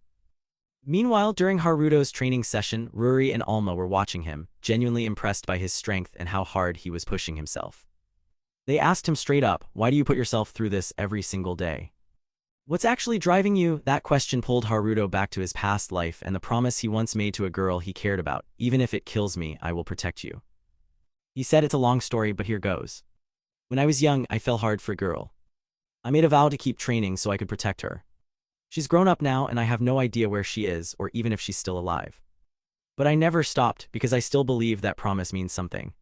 Meanwhile, during Haruto's training session, Ryo and Alma were watching him, genuinely impressed by his strength and how hard he was pushing himself. They asked him straight up, "Why do you put yourself through this every single day? What's actually driving you?" That question pulled Haruto back to his past life and the promise he once made to a girl he cared about, "Even if it kills me, I will protect you." He said, "It's a long story, but here goes. When I was young, I fell hard for a girl. I made a vow to keep training so I could protect her. She's grown up now and I have no idea where she is or even if she's still alive. But I never stopped because I still believe that promise means something.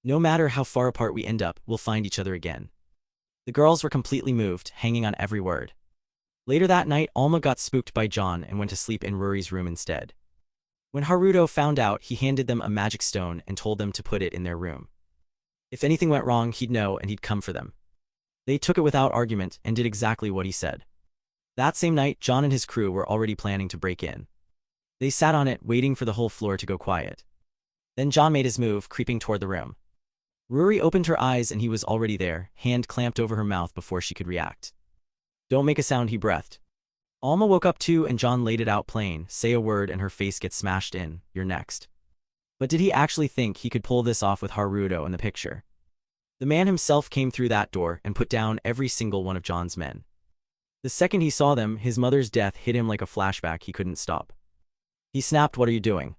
No matter how far apart we end up, we'll find each other again." The girls were completely moved, hanging on every word. Later that night, Alma got spooked by John and went to sleep in Ruri's room instead. When Haruto found out, he handed them a magic stone and told them to put it in their room. If anything went wrong, he'd know and he'd come for them. They took it without argument and did exactly what he said. That same night, John and his crew were already planning to break in. They sat on it, waiting for the whole floor to go quiet. Then John made his move, creeping toward the room. Ruri opened her eyes and he was already there, hand clamped over her mouth before she could react. "Don't make a sound," he breathed. Alma woke up too and John laid it out plain, "Say a word and her face gets smashed in, you're next." But did he actually think he could pull this off with Haruto in the picture? The man himself came through that door and put down every single one of John's men. The second he saw them, his mother's death hit him like a flashback he couldn't stop. He snapped, "What are you doing?"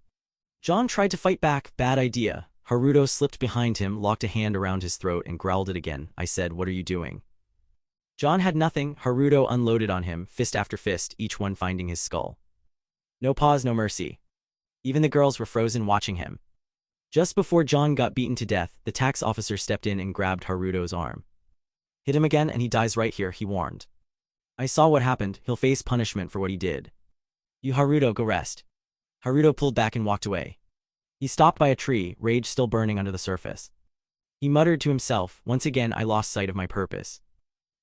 John tried to fight back, "Bad idea." Haruto slipped behind him, locked a hand around his throat and growled it again. "I said, what are you doing?" John had nothing. Haruto unloaded on him, fist after fist, each one finding his skull. No pause, no mercy. Even the girls were frozen watching him. Just before John got beaten to death, the tax officer stepped in and grabbed Haruto's arm. "Hit him again and he dies right here," he warned. "I saw what happened. He'll face punishment for what he did. You Haruto, go rest." Haruto pulled back and walked away. He stopped by a tree, rage still burning under the surface. He muttered to himself, "Once again I lost sight of my purpose.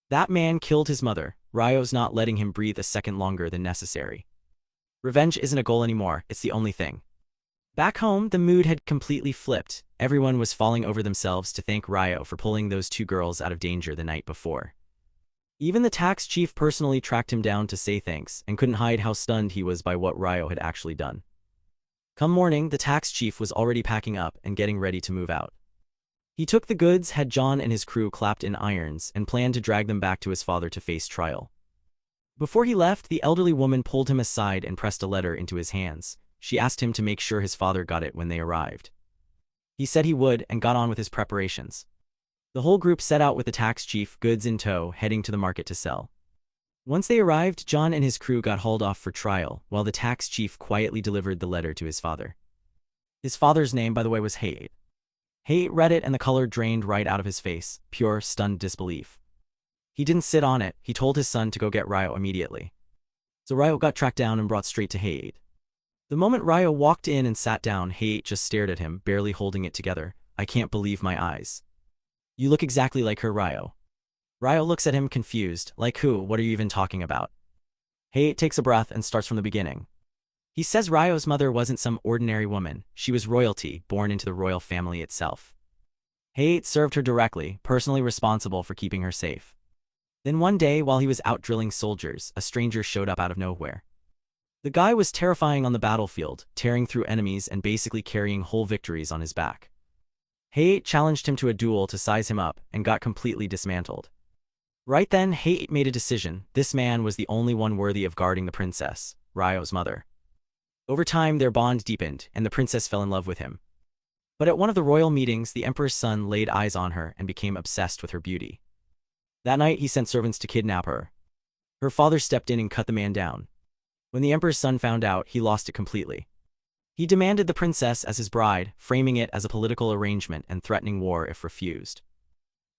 That man killed his mother. Ryo's not letting him breathe a second longer than necessary. Revenge isn't a goal anymore, it's the only thing." Back home, the mood had completely flipped. Everyone was falling over themselves to thank Ryo for pulling those two girls out of danger the night before. Even the tax chief personally tracked him down to say thanks and couldn't hide how stunned he was by what Ryo had actually done. Come morning, the tax chief was already packing up and getting ready to move out. He took the goods, had John and his crew clapped in irons, and planned to drag them back to his father to face trial. Before he left, the elderly woman pulled him aside and pressed a letter into his hands. She asked him to make sure his father got it when they arrived. He said he would and got on with his preparations. The whole group set out with the tax chief, goods in tow, heading to the market to sell. Once they arrived, John and his crew got hauled off for trial, while the tax chief quietly delivered the letter to his father. His father's name, by the way, was Haruto. Haruto read it and the color drained right out of his face, pure, stunned disbelief. He didn't sit on it, he told his son to go get Ryo immediately. So Ryo got tracked down and brought straight to Haruto. The moment Ryo walked in and sat down, Haruto just stared at him, barely holding it together. I can't believe my eyes. You look exactly like her, Ryo. Ryo looks at him confused, like who, what are you even talking about? Haruto takes a breath and starts from the beginning. He says Ryo's mother wasn't some ordinary woman, she was royalty, born into the royal family itself. Haruto served her directly, personally responsible for keeping her safe. Then one day, while he was out drilling soldiers, a stranger showed up out of nowhere. The guy was terrifying on the battlefield, tearing through enemies and basically carrying whole victories on his back. Haruto challenged him to a duel to size him up and got completely dismantled. Right then, Haruto made a decision. This man was the only one worthy of guarding the princess, Ryo's mother. Over time, their bond deepened, and the princess fell in love with him. But at one of the royal meetings, the emperor's son laid eyes on her and became obsessed with her beauty. That night, he sent servants to kidnap her. Her father stepped in and cut the man down. When the emperor's son found out, he lost it completely. He demanded the princess as his bride, framing it as a political arrangement and threatening war if refused.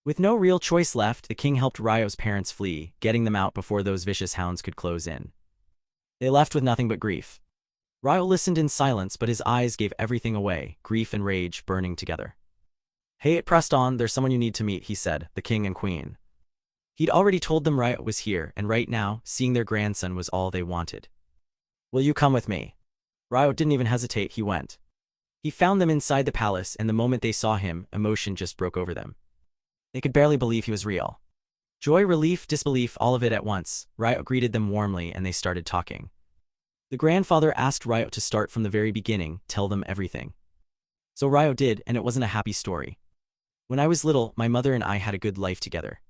With no real choice left, the king helped Ryo's parents flee, getting them out before those vicious hounds could close in. They left with nothing but grief. Ryo listened in silence, but his eyes gave everything away, grief and rage burning together. Haruto pressed on, there's someone you need to meet, he said, the king and queen. He'd already told them Ryo was here, and right now, seeing their grandson was all they wanted. Will you come with me? Ryo didn't even hesitate, he went. He found them inside the palace, and the moment they saw him, emotion just broke over them. They could barely believe he was real. Joy, relief, disbelief, all of it at once. Ryo greeted them warmly and they started talking. The grandfather asked Ryo to start from the very beginning, tell them everything. So Ryo did, and it wasn't a happy story. When I was little, my mother and I had a good life together.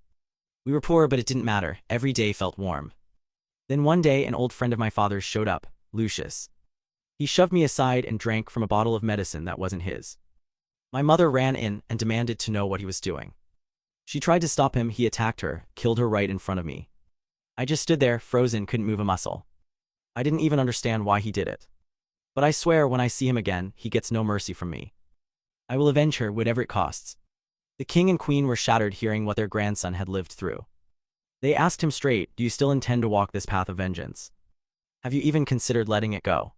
We were poor, but it didn't matter, every day felt warm. Then one day an old friend of my father's showed up, Lucius. He shoved me aside and drank from a bottle of medicine that wasn't his. My mother ran in and demanded to know what he was doing. She tried to stop him, he attacked her, killed her right in front of me. I just stood there, frozen, couldn't move a muscle. I didn't even understand why he did it. But I swear when I see him again, he gets no mercy from me. I will avenge her, whatever it costs. The king and queen were shattered hearing what their grandson had lived through. They asked him straight, do you still intend to walk this path of vengeance? Have you even considered letting it go?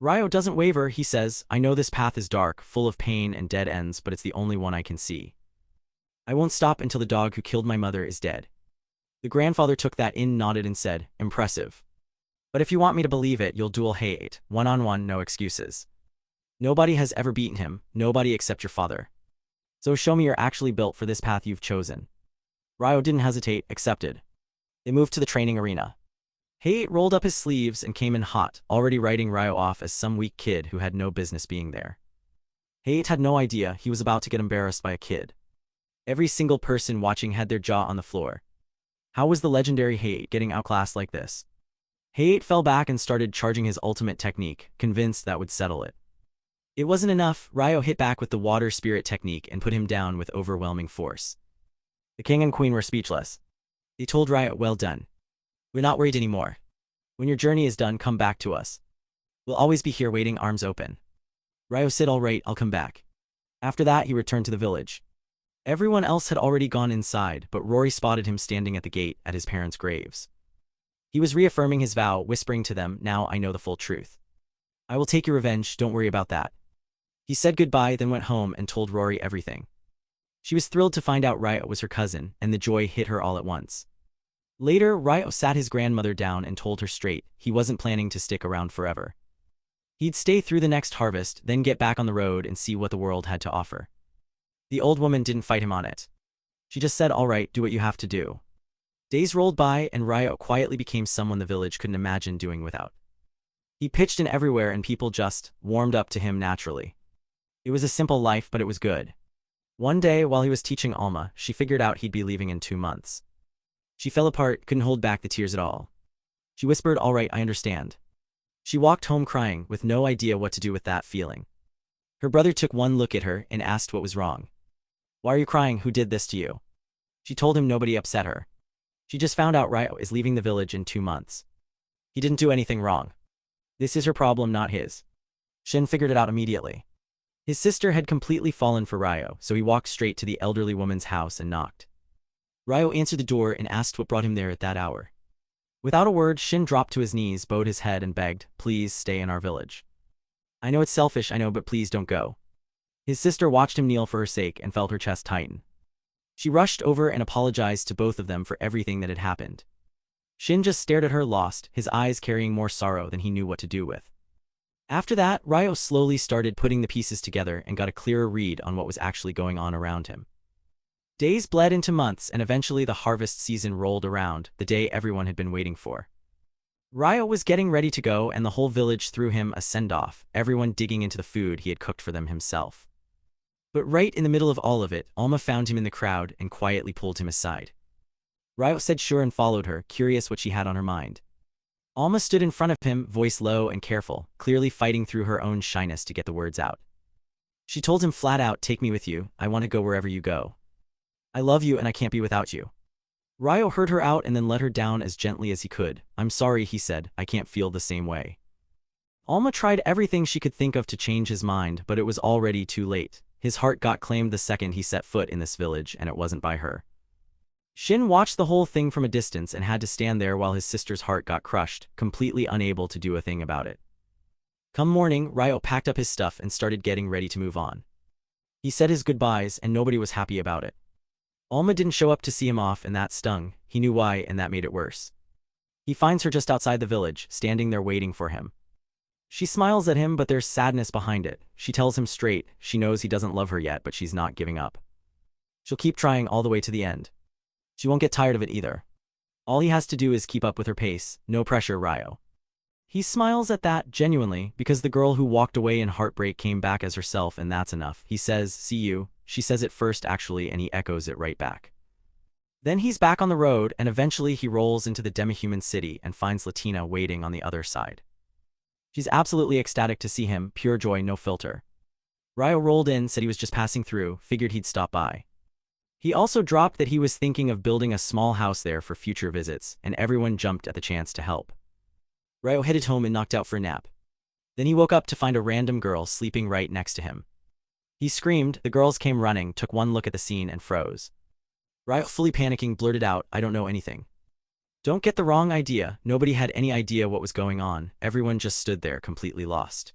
Ryo doesn't waver, he says, I know this path is dark, full of pain and dead ends, but it's the only one I can see. I won't stop until the dog who killed my mother is dead. The grandfather took that in, nodded and said, impressive. But if you want me to believe it, you'll duel Haruto, one-on-one, no excuses. Nobody has ever beaten him, nobody except your father. So show me you're actually built for this path you've chosen. Ryo didn't hesitate, accepted. They moved to the training arena. Haruto rolled up his sleeves and came in hot, already writing Ryo off as some weak kid who had no business being there. Haruto had no idea he was about to get embarrassed by a kid. Every single person watching had their jaw on the floor. How was the legendary Haruto getting outclassed like this? Haruto fell back and started charging his ultimate technique, convinced that would settle it. It wasn't enough, Ryo hit back with the water spirit technique and put him down with overwhelming force. The king and queen were speechless. They told Ryo, well done. We're not worried anymore. When your journey is done, come back to us. We'll always be here waiting, arms open. Ryo said, all right, I'll come back. After that, he returned to the village. Everyone else had already gone inside, but Rory spotted him standing at the gate at his parents' graves. He was reaffirming his vow, whispering to them, now I know the full truth. I will take your revenge, don't worry about that. He said goodbye, then went home and told Rory everything. She was thrilled to find out Ryo was her cousin, and the joy hit her all at once. Later, Ryo sat his grandmother down and told her straight, he wasn't planning to stick around forever. He'd stay through the next harvest, then get back on the road and see what the world had to offer. The old woman didn't fight him on it. She just said, all right, do what you have to do. Days rolled by and Ryo quietly became someone the village couldn't imagine doing without. He pitched in everywhere and people just warmed up to him naturally. It was a simple life, but it was good. One day, while he was teaching Alma, she figured out he'd be leaving in 2 months. She fell apart, couldn't hold back the tears at all. She whispered, all right, I understand. She walked home crying, with no idea what to do with that feeling. Her brother took one look at her and asked what was wrong. Why are you crying? Who did this to you? She told him nobody upset her. She just found out Ryo is leaving the village in 2 months. He didn't do anything wrong. This is her problem, not his. Shin figured it out immediately. His sister had completely fallen for Ryo, so he walked straight to the elderly woman's house and knocked. Ryo answered the door and asked what brought him there at that hour. Without a word, Shin dropped to his knees, bowed his head and begged, please stay in our village. I know it's selfish, I know, but please don't go. His sister watched him kneel for her sake and felt her chest tighten. She rushed over and apologized to both of them for everything that had happened. Shin just stared at her, lost, his eyes carrying more sorrow than he knew what to do with. After that, Ryo slowly started putting the pieces together and got a clearer read on what was actually going on around him. Days bled into months and eventually the harvest season rolled around, the day everyone had been waiting for. Ryo was getting ready to go and the whole village threw him a send-off, everyone digging into the food he had cooked for them himself. But right in the middle of all of it, Alma found him in the crowd and quietly pulled him aside. Ryo said sure and followed her, curious what she had on her mind. Alma stood in front of him, voice low and careful, clearly fighting through her own shyness to get the words out. She told him flat out, take me with you, I want to go wherever you go. I love you and I can't be without you. Ryo heard her out and then let her down as gently as he could. I'm sorry, he said, I can't feel the same way. Alma tried everything she could think of to change his mind, but it was already too late. His heart got claimed the second he set foot in this village, and it wasn't by her. Shin watched the whole thing from a distance and had to stand there while his sister's heart got crushed, completely unable to do a thing about it. Come morning, Ryo packed up his stuff and started getting ready to move on. He said his goodbyes and nobody was happy about it. Alma didn't show up to see him off and that stung. He knew why and that made it worse. He finds her just outside the village, standing there waiting for him. She smiles at him, but there's sadness behind it. She tells him straight, she knows he doesn't love her yet, but she's not giving up. She'll keep trying all the way to the end. She won't get tired of it either. All he has to do is keep up with her pace, no pressure, Ryo. He smiles at that, genuinely, because the girl who walked away in heartbreak came back as herself and that's enough. He says, see you. She says it first actually and he echoes it right back. Then he's back on the road and eventually he rolls into the demi-human city and finds Latina waiting on the other side. She's absolutely ecstatic to see him, pure joy, no filter. Ryo rolled in, said he was just passing through, figured he'd stop by. He also dropped that he was thinking of building a small house there for future visits, and everyone jumped at the chance to help. Ryo headed home and knocked out for a nap. Then he woke up to find a random girl sleeping right next to him. He screamed, the girls came running, took one look at the scene and froze. Ryo, fully panicking, blurted out, I don't know anything. Don't get the wrong idea, nobody had any idea what was going on, everyone just stood there completely lost.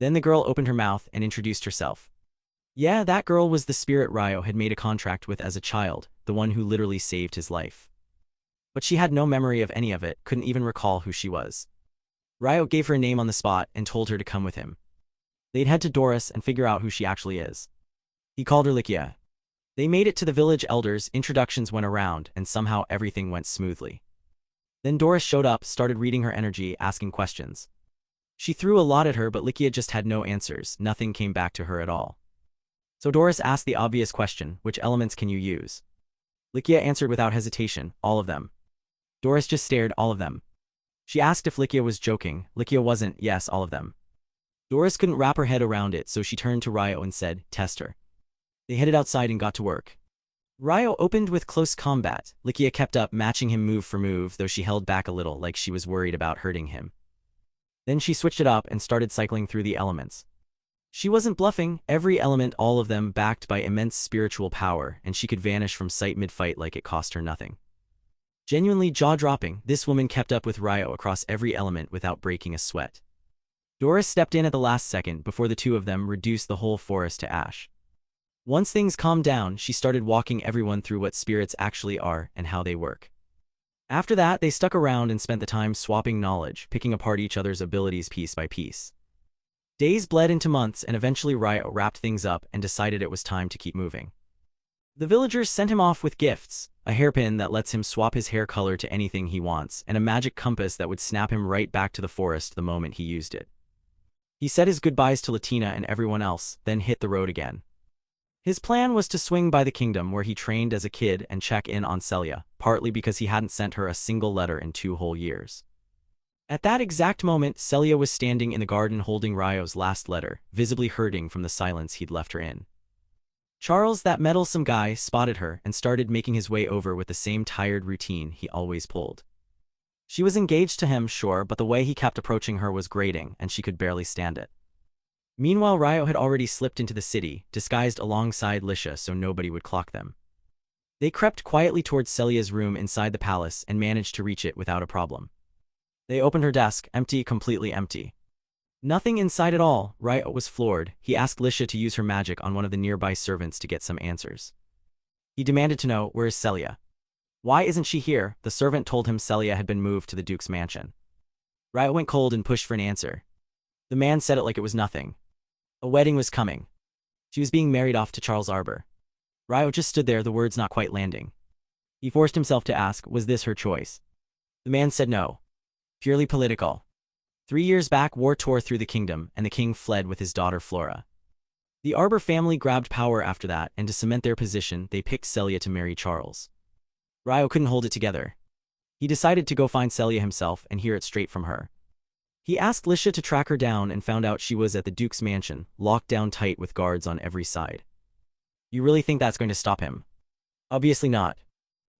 Then the girl opened her mouth and introduced herself. Yeah, that girl was the spirit Ryo had made a contract with as a child, the one who literally saved his life. But she had no memory of any of it, couldn't even recall who she was. Ryo gave her a name on the spot and told her to come with him. They'd head to Doris and figure out who she actually is. He called her Likia. They made it to the village elders, introductions went around, and somehow everything went smoothly. Then Doris showed up, started reading her energy, asking questions. She threw a lot at her, but Likia just had no answers, nothing came back to her at all. So Doris asked the obvious question, which elements can you use? Likia answered without hesitation, all of them. Doris just stared, all of them. She asked if Likia was joking, Likia wasn't, yes, all of them. Doris couldn't wrap her head around it, so she turned to Ryo and said, test her. They headed outside and got to work. Ryo opened with close combat, Likia kept up, matching him move for move, though she held back a little like she was worried about hurting him. Then she switched it up and started cycling through the elements. She wasn't bluffing, every element, all of them backed by immense spiritual power, and she could vanish from sight mid-fight like it cost her nothing. Genuinely jaw-dropping, this woman kept up with Ryo across every element without breaking a sweat. Doris stepped in at the last second before the two of them reduced the whole forest to ash. Once things calmed down, she started walking everyone through what spirits actually are and how they work. After that, they stuck around and spent the time swapping knowledge, picking apart each other's abilities piece by piece. Days bled into months and eventually Ryo wrapped things up and decided it was time to keep moving. The villagers sent him off with gifts, a hairpin that lets him swap his hair color to anything he wants, and a magic compass that would snap him right back to the forest the moment he used it. He said his goodbyes to Latina and everyone else, then hit the road again. His plan was to swing by the kingdom where he trained as a kid and check in on Celia, partly because he hadn't sent her a single letter in 2 whole years. At that exact moment, Celia was standing in the garden holding Ryo's last letter, visibly hurting from the silence he'd left her in. Charles, that meddlesome guy, spotted her and started making his way over with the same tired routine he always pulled. She was engaged to him, sure, but the way he kept approaching her was grating, and she could barely stand it. Meanwhile, Ryo had already slipped into the city, disguised alongside Lisha so nobody would clock them. They crept quietly towards Celia's room inside the palace and managed to reach it without a problem. They opened her desk, empty, completely empty. Nothing inside at all. Ryo was floored. He asked Lisha to use her magic on one of the nearby servants to get some answers. He demanded to know, where is Celia? Why isn't she here? The servant told him Celia had been moved to the Duke's mansion. Ryo went cold and pushed for an answer. The man said it like it was nothing. A wedding was coming. She was being married off to Charles Arbor. Ryo just stood there, the words not quite landing. He forced himself to ask, was this her choice? The man said no. Purely political. 3 years back, war tore through the kingdom, and the king fled with his daughter Flora. The Arbor family grabbed power after that, and to cement their position, they picked Celia to marry Charles. Ryo couldn't hold it together. He decided to go find Celia himself and hear it straight from her. He asked Lisha to track her down and found out she was at the Duke's mansion, locked down tight with guards on every side. You really think that's going to stop him? Obviously not.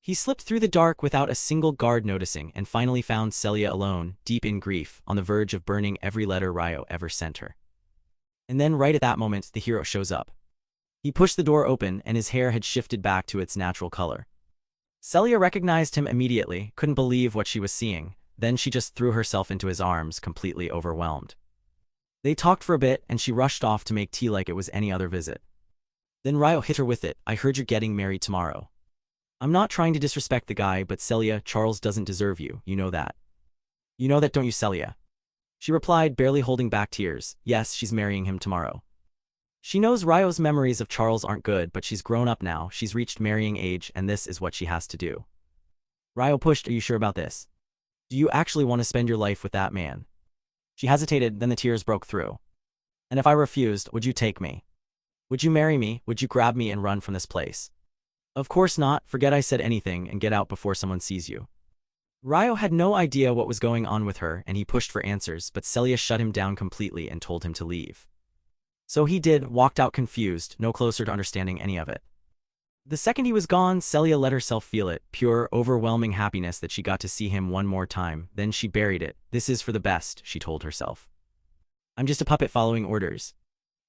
He slipped through the dark without a single guard noticing and finally found Celia alone, deep in grief, on the verge of burning every letter Ryo ever sent her. And then right at that moment, the hero shows up. He pushed the door open and his hair had shifted back to its natural color. Celia recognized him immediately, couldn't believe what she was seeing, then she just threw herself into his arms, completely overwhelmed. They talked for a bit and she rushed off to make tea like it was any other visit. Then Ryo hit her with it, I heard you're getting married tomorrow. I'm not trying to disrespect the guy, but Celia, Charles doesn't deserve you, you know that. You know that, don't you, Celia? She replied, barely holding back tears, yes, she's marrying him tomorrow. She knows Ryo's memories of Charles aren't good, but she's grown up now, she's reached marrying age, and this is what she has to do. Ryo pushed, are you sure about this? Do you actually want to spend your life with that man? She hesitated, then the tears broke through. And if I refused, would you take me? Would you marry me? Would you grab me and run from this place? Of course not, forget I said anything and get out before someone sees you. Ryo had no idea what was going on with her and he pushed for answers, but Celia shut him down completely and told him to leave. So he did, walked out confused, no closer to understanding any of it. The second he was gone, Celia let herself feel it, pure, overwhelming happiness that she got to see him one more time, then she buried it. This is for the best, she told herself. I'm just a puppet following orders.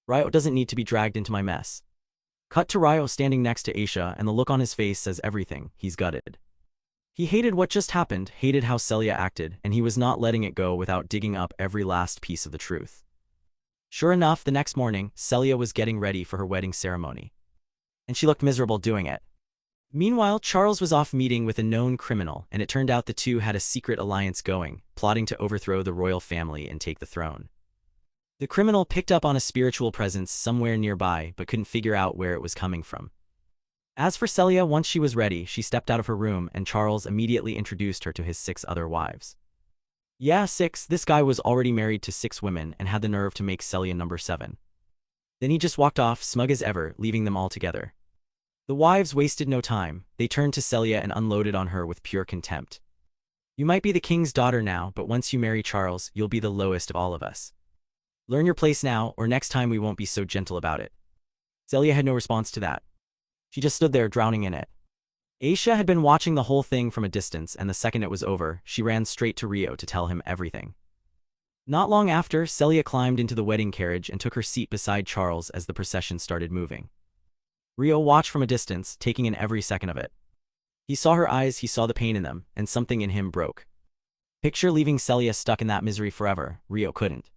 Ryo doesn't need to be dragged into my mess. Cut to Ryo standing next to Aisha and the look on his face says everything, he's gutted. He hated what just happened, hated how Celia acted, and he was not letting it go without digging up every last piece of the truth. Sure enough, the next morning, Celia was getting ready for her wedding ceremony. And she looked miserable doing it. Meanwhile, Charles was off meeting with a known criminal, and it turned out the two had a secret alliance going, plotting to overthrow the royal family and take the throne. The criminal picked up on a spiritual presence somewhere nearby but couldn't figure out where it was coming from. As for Celia, once she was ready, she stepped out of her room and Charles immediately introduced her to his 6 other wives. Yeah, 6, this guy was already married to 6 women and had the nerve to make Celia number 7. Then he just walked off, smug as ever, leaving them all together. The wives wasted no time, they turned to Celia and unloaded on her with pure contempt. You might be the king's daughter now, but once you marry Charles, you'll be the lowest of all of us. Learn your place now, or next time we won't be so gentle about it. Celia had no response to that. She just stood there drowning in it. Aisha had been watching the whole thing from a distance, and the second it was over, she ran straight to Ryo to tell him everything. Not long after, Celia climbed into the wedding carriage and took her seat beside Charles as the procession started moving. Ryo watched from a distance, taking in every second of it. He saw her eyes, he saw the pain in them, and something in him broke. Picture leaving Celia stuck in that misery forever, Ryo couldn't.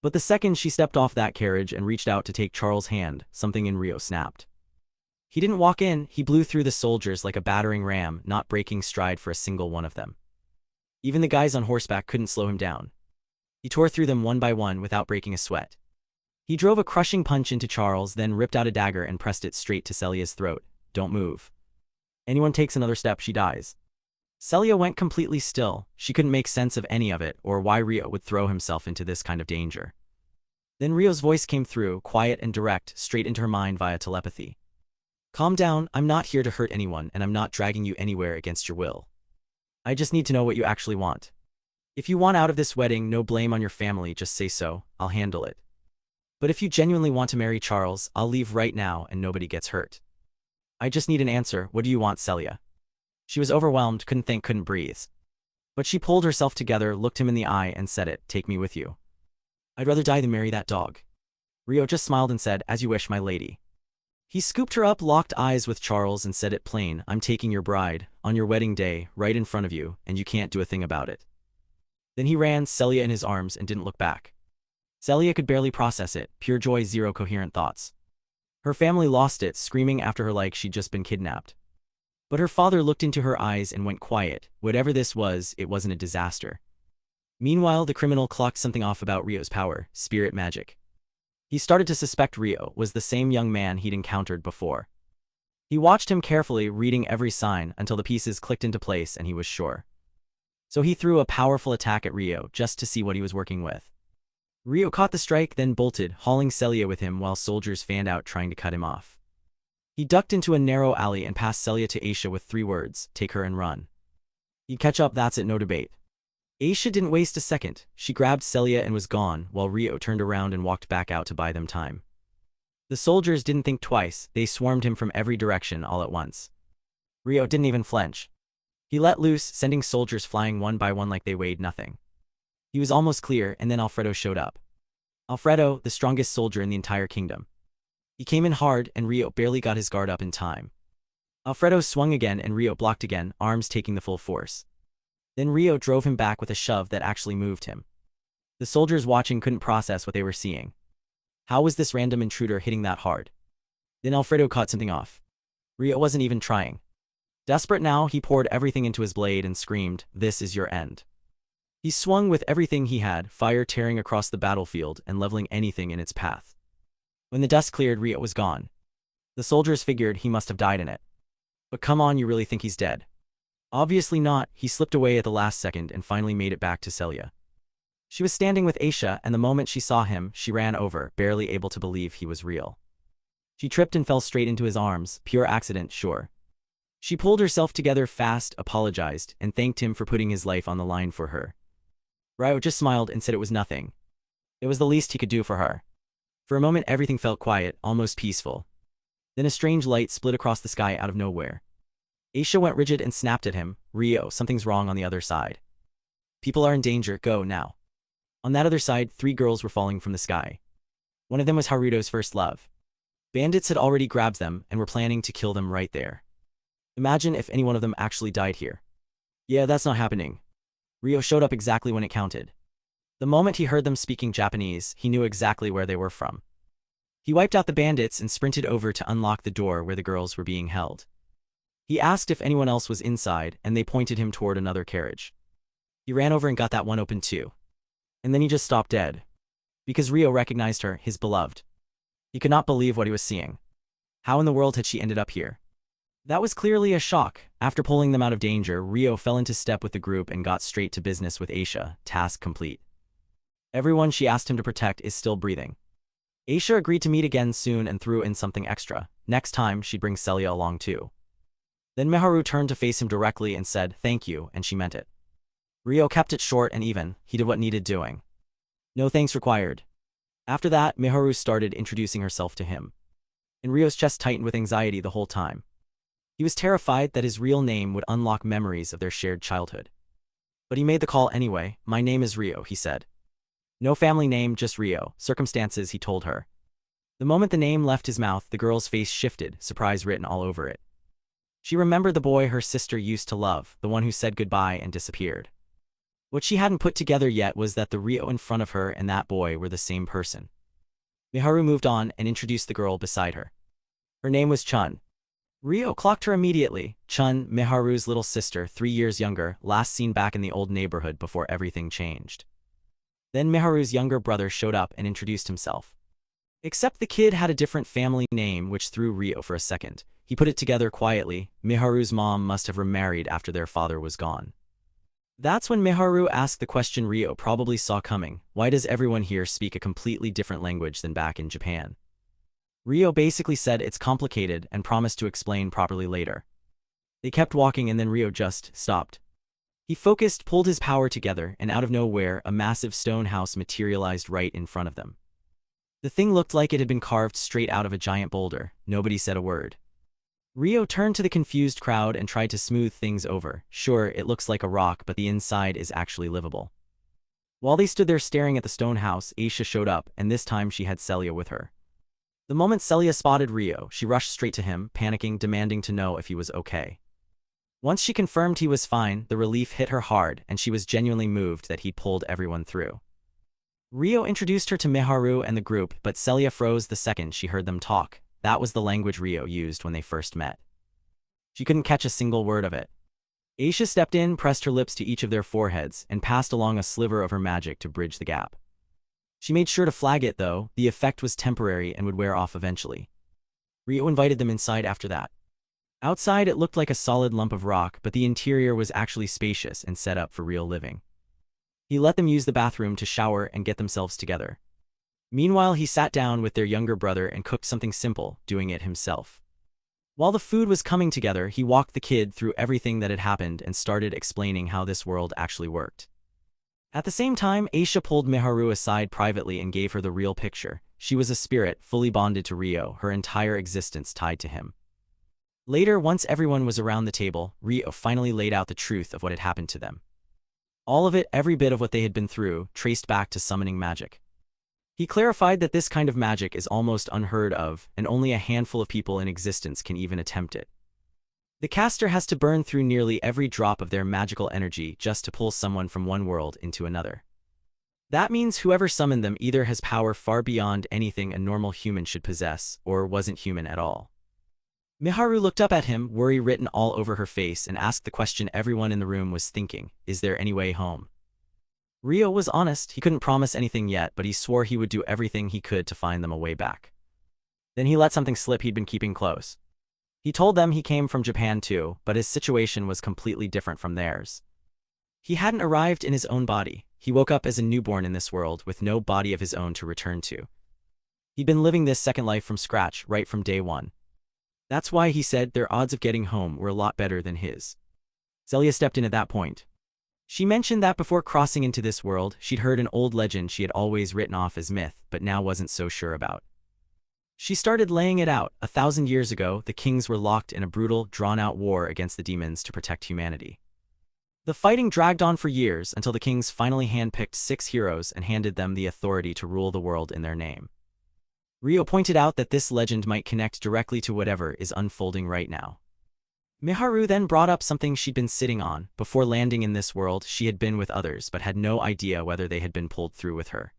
But the second she stepped off that carriage and reached out to take Charles' hand, something in Ryo snapped. He didn't walk in, he blew through the soldiers like a battering ram, not breaking stride for a single one of them. Even the guys on horseback couldn't slow him down. He tore through them one by one without breaking a sweat. He drove a crushing punch into Charles, then ripped out a dagger and pressed it straight to Celia's throat. Don't move. Anyone takes another step, she dies. Celia went completely still. She couldn't make sense of any of it or why Ryo would throw himself into this kind of danger. Then Ryo's voice came through, quiet and direct, straight into her mind via telepathy. Calm down, I'm not here to hurt anyone and I'm not dragging you anywhere against your will. I just need to know what you actually want. If you want out of this wedding, no blame on your family, just say so, I'll handle it. But if you genuinely want to marry Charles, I'll leave right now and nobody gets hurt. I just need an answer, what do you want, Celia? She was overwhelmed, couldn't think, couldn't breathe. But she pulled herself together, looked him in the eye and said it, take me with you. I'd rather die than marry that dog. Ryo just smiled and said, as you wish, my lady. He scooped her up, locked eyes with Charles and said it plain, I'm taking your bride, on your wedding day, right in front of you, and you can't do a thing about it. Then he ran, Celia in his arms, and didn't look back. Celia could barely process it, pure joy, zero coherent thoughts. Her family lost it, screaming after her like she'd just been kidnapped. But her father looked into her eyes and went quiet. Whatever this was, it wasn't a disaster. Meanwhile, the criminal clocked something off about Ryo's power, spirit magic. He started to suspect Ryo was the same young man he'd encountered before. He watched him carefully, reading every sign until the pieces clicked into place and he was sure. So he threw a powerful attack at Ryo just to see what he was working with. Ryo caught the strike, then bolted, hauling Celia with him while soldiers fanned out trying to cut him off. He ducked into a narrow alley and passed Celia to Aisha with 3 words, take her and run. He'd catch up, that's it, no debate. Aisha didn't waste a second. She grabbed Celia and was gone, while Ryo turned around and walked back out to buy them time. The soldiers didn't think twice, they swarmed him from every direction all at once. Ryo didn't even flinch. He let loose, sending soldiers flying one by one like they weighed nothing. He was almost clear, and then Alfredo showed up. Alfredo, the strongest soldier in the entire kingdom. He came in hard, and Ryo barely got his guard up in time. Alfredo swung again and Ryo blocked again, arms taking the full force. Then Ryo drove him back with a shove that actually moved him. The soldiers watching couldn't process what they were seeing. How was this random intruder hitting that hard? Then Alfredo caught something off. Ryo wasn't even trying. Desperate now, he poured everything into his blade and screamed, this is your end. He swung with everything he had, fire tearing across the battlefield and leveling anything in its path. When the dust cleared, Ryo was gone. The soldiers figured he must have died in it. But come on, you really think he's dead? Obviously not, he slipped away at the last second and finally made it back to Celia. She was standing with Aisha, and the moment she saw him, she ran over, barely able to believe he was real. She tripped and fell straight into his arms, pure accident, sure. She pulled herself together fast, apologized, and thanked him for putting his life on the line for her. Ryo just smiled and said it was nothing. It was the least he could do for her. For a moment everything felt quiet, almost peaceful. Then a strange light split across the sky out of nowhere. Aisha went rigid and snapped at him, Ryo, something's wrong on the other side. People are in danger, go now. On that other side, 3 girls were falling from the sky. One of them was Haruto's first love. Bandits had already grabbed them and were planning to kill them right there. Imagine if any one of them actually died here. Yeah, that's not happening. Ryo showed up exactly when it counted. The moment he heard them speaking Japanese, he knew exactly where they were from. He wiped out the bandits and sprinted over to unlock the door where the girls were being held. He asked if anyone else was inside, and they pointed him toward another carriage. He ran over and got that one open too. And then he just stopped dead. Because Ryo recognized her, his beloved. He could not believe what he was seeing. How in the world had she ended up here? That was clearly a shock. After pulling them out of danger, Ryo fell into step with the group and got straight to business with Aisha, task complete. Everyone she asked him to protect is still breathing. Aisha agreed to meet again soon and threw in something extra. Next time, she'd bring Celia along too. Then Miharu turned to face him directly and said, thank you, and she meant it. Ryo kept it short and even, he did what needed doing. No thanks required. After that, Miharu started introducing herself to him. And Ryo's chest tightened with anxiety the whole time. He was terrified that his real name would unlock memories of their shared childhood. But he made the call anyway. My name is Ryo, he said. No family name, just Ryo. Circumstances, he told her. The moment the name left his mouth, the girl's face shifted, surprise written all over it. She remembered the boy her sister used to love, the one who said goodbye and disappeared. What she hadn't put together yet was that the Ryo in front of her and that boy were the same person. Miharu moved on and introduced the girl beside her. Her name was Chun. Ryo clocked her immediately. Chun, Miharu's little sister, 3 years younger, last seen back in the old neighborhood before everything changed. Then Miharu's younger brother showed up and introduced himself. Except the kid had a different family name which threw Ryo for a second. He put it together quietly. Miharu's mom must have remarried after their father was gone. That's when Miharu asked the question Ryo probably saw coming. Why does everyone here speak a completely different language than back in Japan? Ryo basically said it's complicated and promised to explain properly later. They kept walking and then Ryo just stopped. He focused, pulled his power together, and out of nowhere, a massive stone house materialized right in front of them. The thing looked like it had been carved straight out of a giant boulder. Nobody said a word. Ryo turned to the confused crowd and tried to smooth things over. Sure, it looks like a rock, but the inside is actually livable. While they stood there staring at the stone house, Aisha showed up, and this time she had Celia with her. The moment Celia spotted Ryo, she rushed straight to him, panicking, demanding to know if he was okay. Once she confirmed he was fine, the relief hit her hard, and she was genuinely moved that he pulled everyone through. Ryo introduced her to Miharu and the group, but Celia froze the second she heard them talk. That was the language Ryo used when they first met. She couldn't catch a single word of it. Aisha stepped in, pressed her lips to each of their foreheads, and passed along a sliver of her magic to bridge the gap. She made sure to flag it, though. The effect was temporary and would wear off eventually. Ryo invited them inside after that. Outside, it looked like a solid lump of rock, but the interior was actually spacious and set up for real living. He let them use the bathroom to shower and get themselves together. Meanwhile, he sat down with their younger brother and cooked something simple, doing it himself. While the food was coming together, he walked the kid through everything that had happened and started explaining how this world actually worked. At the same time, Aisha pulled Miharu aside privately and gave her the real picture. She was a spirit, fully bonded to Ryo, her entire existence tied to him. Later, once everyone was around the table, Ryo finally laid out the truth of what had happened to them. All of it, every bit of what they had been through, traced back to summoning magic. He clarified that this kind of magic is almost unheard of, and only a handful of people in existence can even attempt it. The caster has to burn through nearly every drop of their magical energy just to pull someone from one world into another. That means whoever summoned them either has power far beyond anything a normal human should possess, or wasn't human at all. Miharu looked up at him, worry written all over her face, and asked the question everyone in the room was thinking: is there any way home? Ryo was honest. He couldn't promise anything yet, but he swore he would do everything he could to find them a way back. Then he let something slip he'd been keeping close. He told them he came from Japan too, but his situation was completely different from theirs. He hadn't arrived in his own body. He woke up as a newborn in this world with no body of his own to return to. He'd been living this second life from scratch, right from day one. That's why he said their odds of getting home were a lot better than his. Celia stepped in at that point. She mentioned that before crossing into this world, she'd heard an old legend she had always written off as myth, but now wasn't so sure about. She started laying it out. 1,000 years ago, the kings were locked in a brutal, drawn-out war against the demons to protect humanity. The fighting dragged on for years until the kings finally handpicked 6 heroes and handed them the authority to rule the world in their name. Ryo pointed out that this legend might connect directly to whatever is unfolding right now. Miharu then brought up something she'd been sitting on. Before landing in this world, she had been with others but had no idea whether they had been pulled through with her.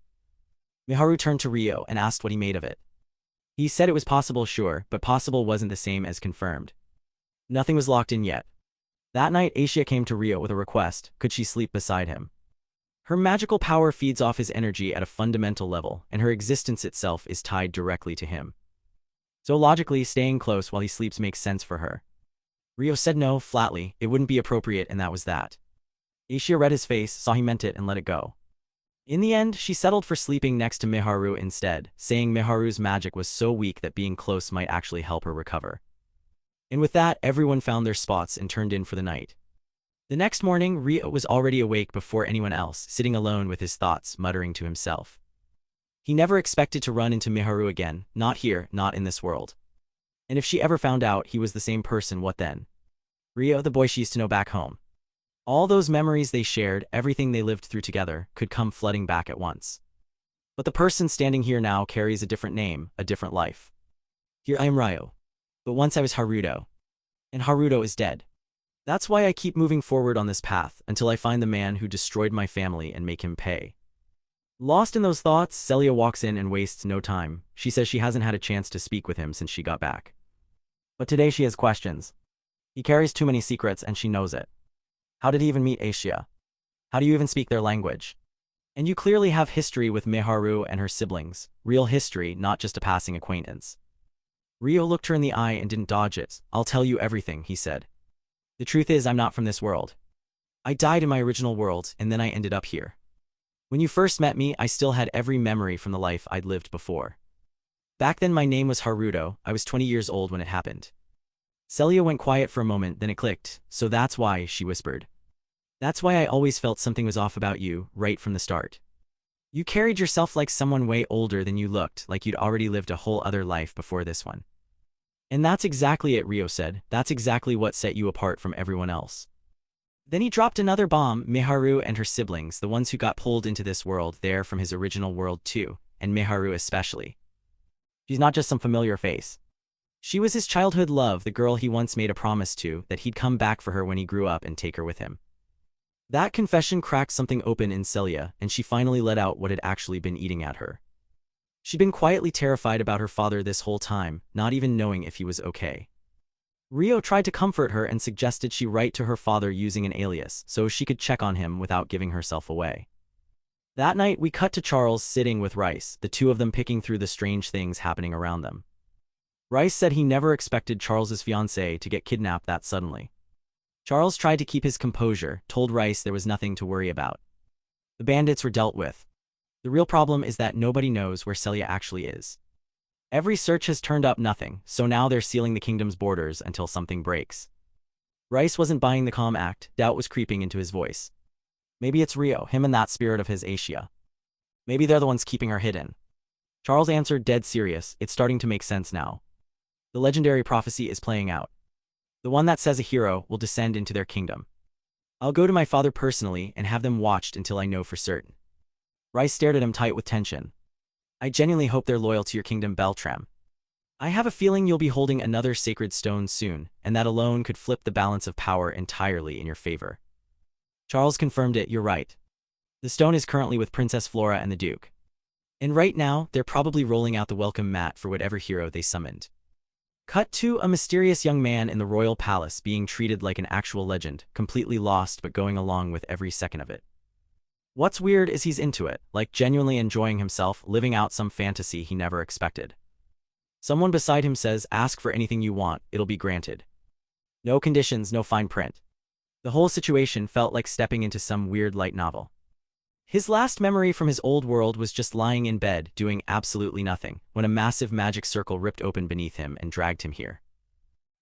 Miharu turned to Ryo and asked what he made of it. He said it was possible, sure, but possible wasn't the same as confirmed. Nothing was locked in yet. That night, Aisha came to Ryo with a request: could she sleep beside him? Her magical power feeds off his energy at a fundamental level, and her existence itself is tied directly to him. So logically, staying close while he sleeps makes sense for her. Ryo said no, flatly. It wouldn't be appropriate, and that was that. Aisha read his face, saw he meant it, and let it go. In the end, she settled for sleeping next to Miharu instead, saying Miharu's magic was so weak that being close might actually help her recover. And with that, everyone found their spots and turned in for the night. The next morning, Ryo was already awake before anyone else, sitting alone with his thoughts, muttering to himself. He never expected to run into Miharu again, not here, not in this world. And if she ever found out he was the same person, what then? Ryo, the boy she used to know back home. All those memories they shared, everything they lived through together, could come flooding back at once. But the person standing here now carries a different name, a different life. Here I am Ryo. But once I was Haruto. And Haruto is dead. That's why I keep moving forward on this path, until I find the man who destroyed my family and make him pay. Lost in those thoughts, Celia walks in and wastes no time. She says she hasn't had a chance to speak with him since she got back. But today she has questions. He carries too many secrets and she knows it. How did he even meet Aisha? How do you even speak their language? And you clearly have history with Miharu and her siblings. Real history, not just a passing acquaintance. Ryo looked her in the eye and didn't dodge it. I'll tell you everything, he said. The truth is I'm not from this world. I died in my original world, and then I ended up here. When you first met me, I still had every memory from the life I'd lived before. Back then my name was Haruto, I was 20 years old when it happened. Celia went quiet for a moment, then it clicked. So that's why, she whispered. That's why I always felt something was off about you, right from the start. You carried yourself like someone way older than you looked, like you'd already lived a whole other life before this one. And that's exactly it, Ryo said. That's exactly what set you apart from everyone else. Then he dropped another bomb. Miharu and her siblings, the ones who got pulled into this world, they're from his original world too, and Miharu especially. She's not just some familiar face. She was his childhood love, the girl he once made a promise to, that he'd come back for her when he grew up and take her with him. That confession cracked something open in Celia, and she finally let out what had actually been eating at her. She'd been quietly terrified about her father this whole time, not even knowing if he was okay. Ryo tried to comfort her and suggested she write to her father using an alias, so she could check on him without giving herself away. That night we cut to Charles sitting with Rice, the two of them picking through the strange things happening around them. Rice said he never expected Charles's fiancée to get kidnapped that suddenly. Charles tried to keep his composure, told Rice there was nothing to worry about. The bandits were dealt with. The real problem is that nobody knows where Celia actually is. Every search has turned up nothing, so now they're sealing the kingdom's borders until something breaks. Rice wasn't buying the calm act, doubt was creeping into his voice. Maybe it's Ryo, him and that spirit of his Asia. Maybe they're the ones keeping her hidden. Charles answered dead serious, it's starting to make sense now. The legendary prophecy is playing out. The one that says a hero will descend into their kingdom. I'll go to my father personally and have them watched until I know for certain. Rice stared at him tight with tension. I genuinely hope they're loyal to your kingdom, Beltram. I have a feeling you'll be holding another sacred stone soon, and that alone could flip the balance of power entirely in your favor. Charles confirmed it, you're right. The stone is currently with Princess Flora and the Duke. And right now, they're probably rolling out the welcome mat for whatever hero they summoned. Cut to a mysterious young man in the royal palace being treated like an actual legend, completely lost but going along with every second of it. What's weird is he's into it, like genuinely enjoying himself, living out some fantasy he never expected. Someone beside him says, ask for anything you want, it'll be granted. No conditions, no fine print. The whole situation felt like stepping into some weird light novel. His last memory from his old world was just lying in bed, doing absolutely nothing, when a massive magic circle ripped open beneath him and dragged him here.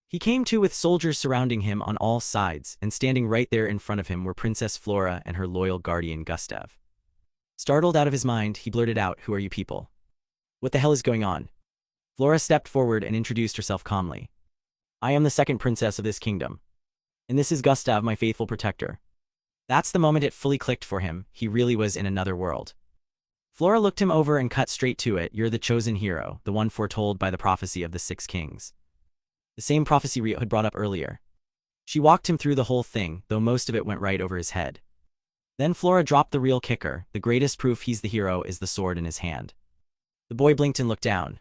He came to with soldiers surrounding him on all sides, and standing right there in front of him were Princess Flora and her loyal guardian Gustav. Startled out of his mind, he blurted out, who are you people? What the hell is going on? Flora stepped forward and introduced herself calmly. I am the second princess of this kingdom. And this is Gustav, my faithful protector. That's the moment it fully clicked for him, he really was in another world. Flora looked him over and cut straight to it, you're the chosen hero, the one foretold by the prophecy of the 6 kings. The same prophecy Ryo had brought up earlier. She walked him through the whole thing, though most of it went right over his head. Then Flora dropped the real kicker, the greatest proof he's the hero is the sword in his hand. The boy blinked and looked down.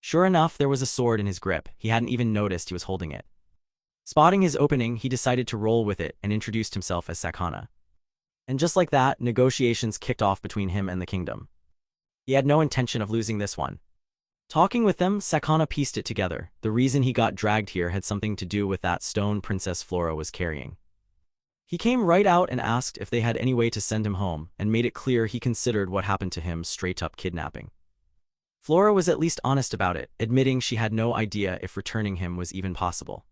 Sure enough, there was a sword in his grip, he hadn't even noticed he was holding it. Spotting his opening, he decided to roll with it and introduced himself as Sakana. And just like that, negotiations kicked off between him and the kingdom. He had no intention of losing this one. Talking with them, Sakana pieced it together. The reason he got dragged here had something to do with that stone Princess Flora was carrying. He came right out and asked if they had any way to send him home, and made it clear he considered what happened to him straight-up kidnapping. Flora was at least honest about it, admitting she had no idea if returning him was even possible.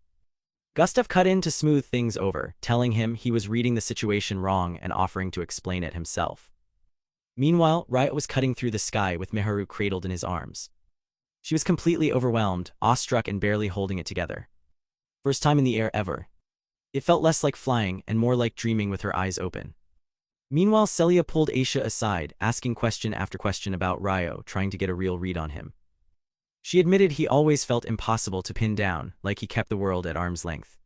Gustav cut in to smooth things over, telling him he was reading the situation wrong and offering to explain it himself. Meanwhile, Ryo was cutting through the sky with Miharu cradled in his arms. She was completely overwhelmed, awestruck and barely holding it together. First time in the air ever. It felt less like flying and more like dreaming with her eyes open. Meanwhile, Celia pulled Aisha aside, asking question after question about Ryo, trying to get a real read on him. She admitted he always felt impossible to pin down, like he kept the world at arm's length.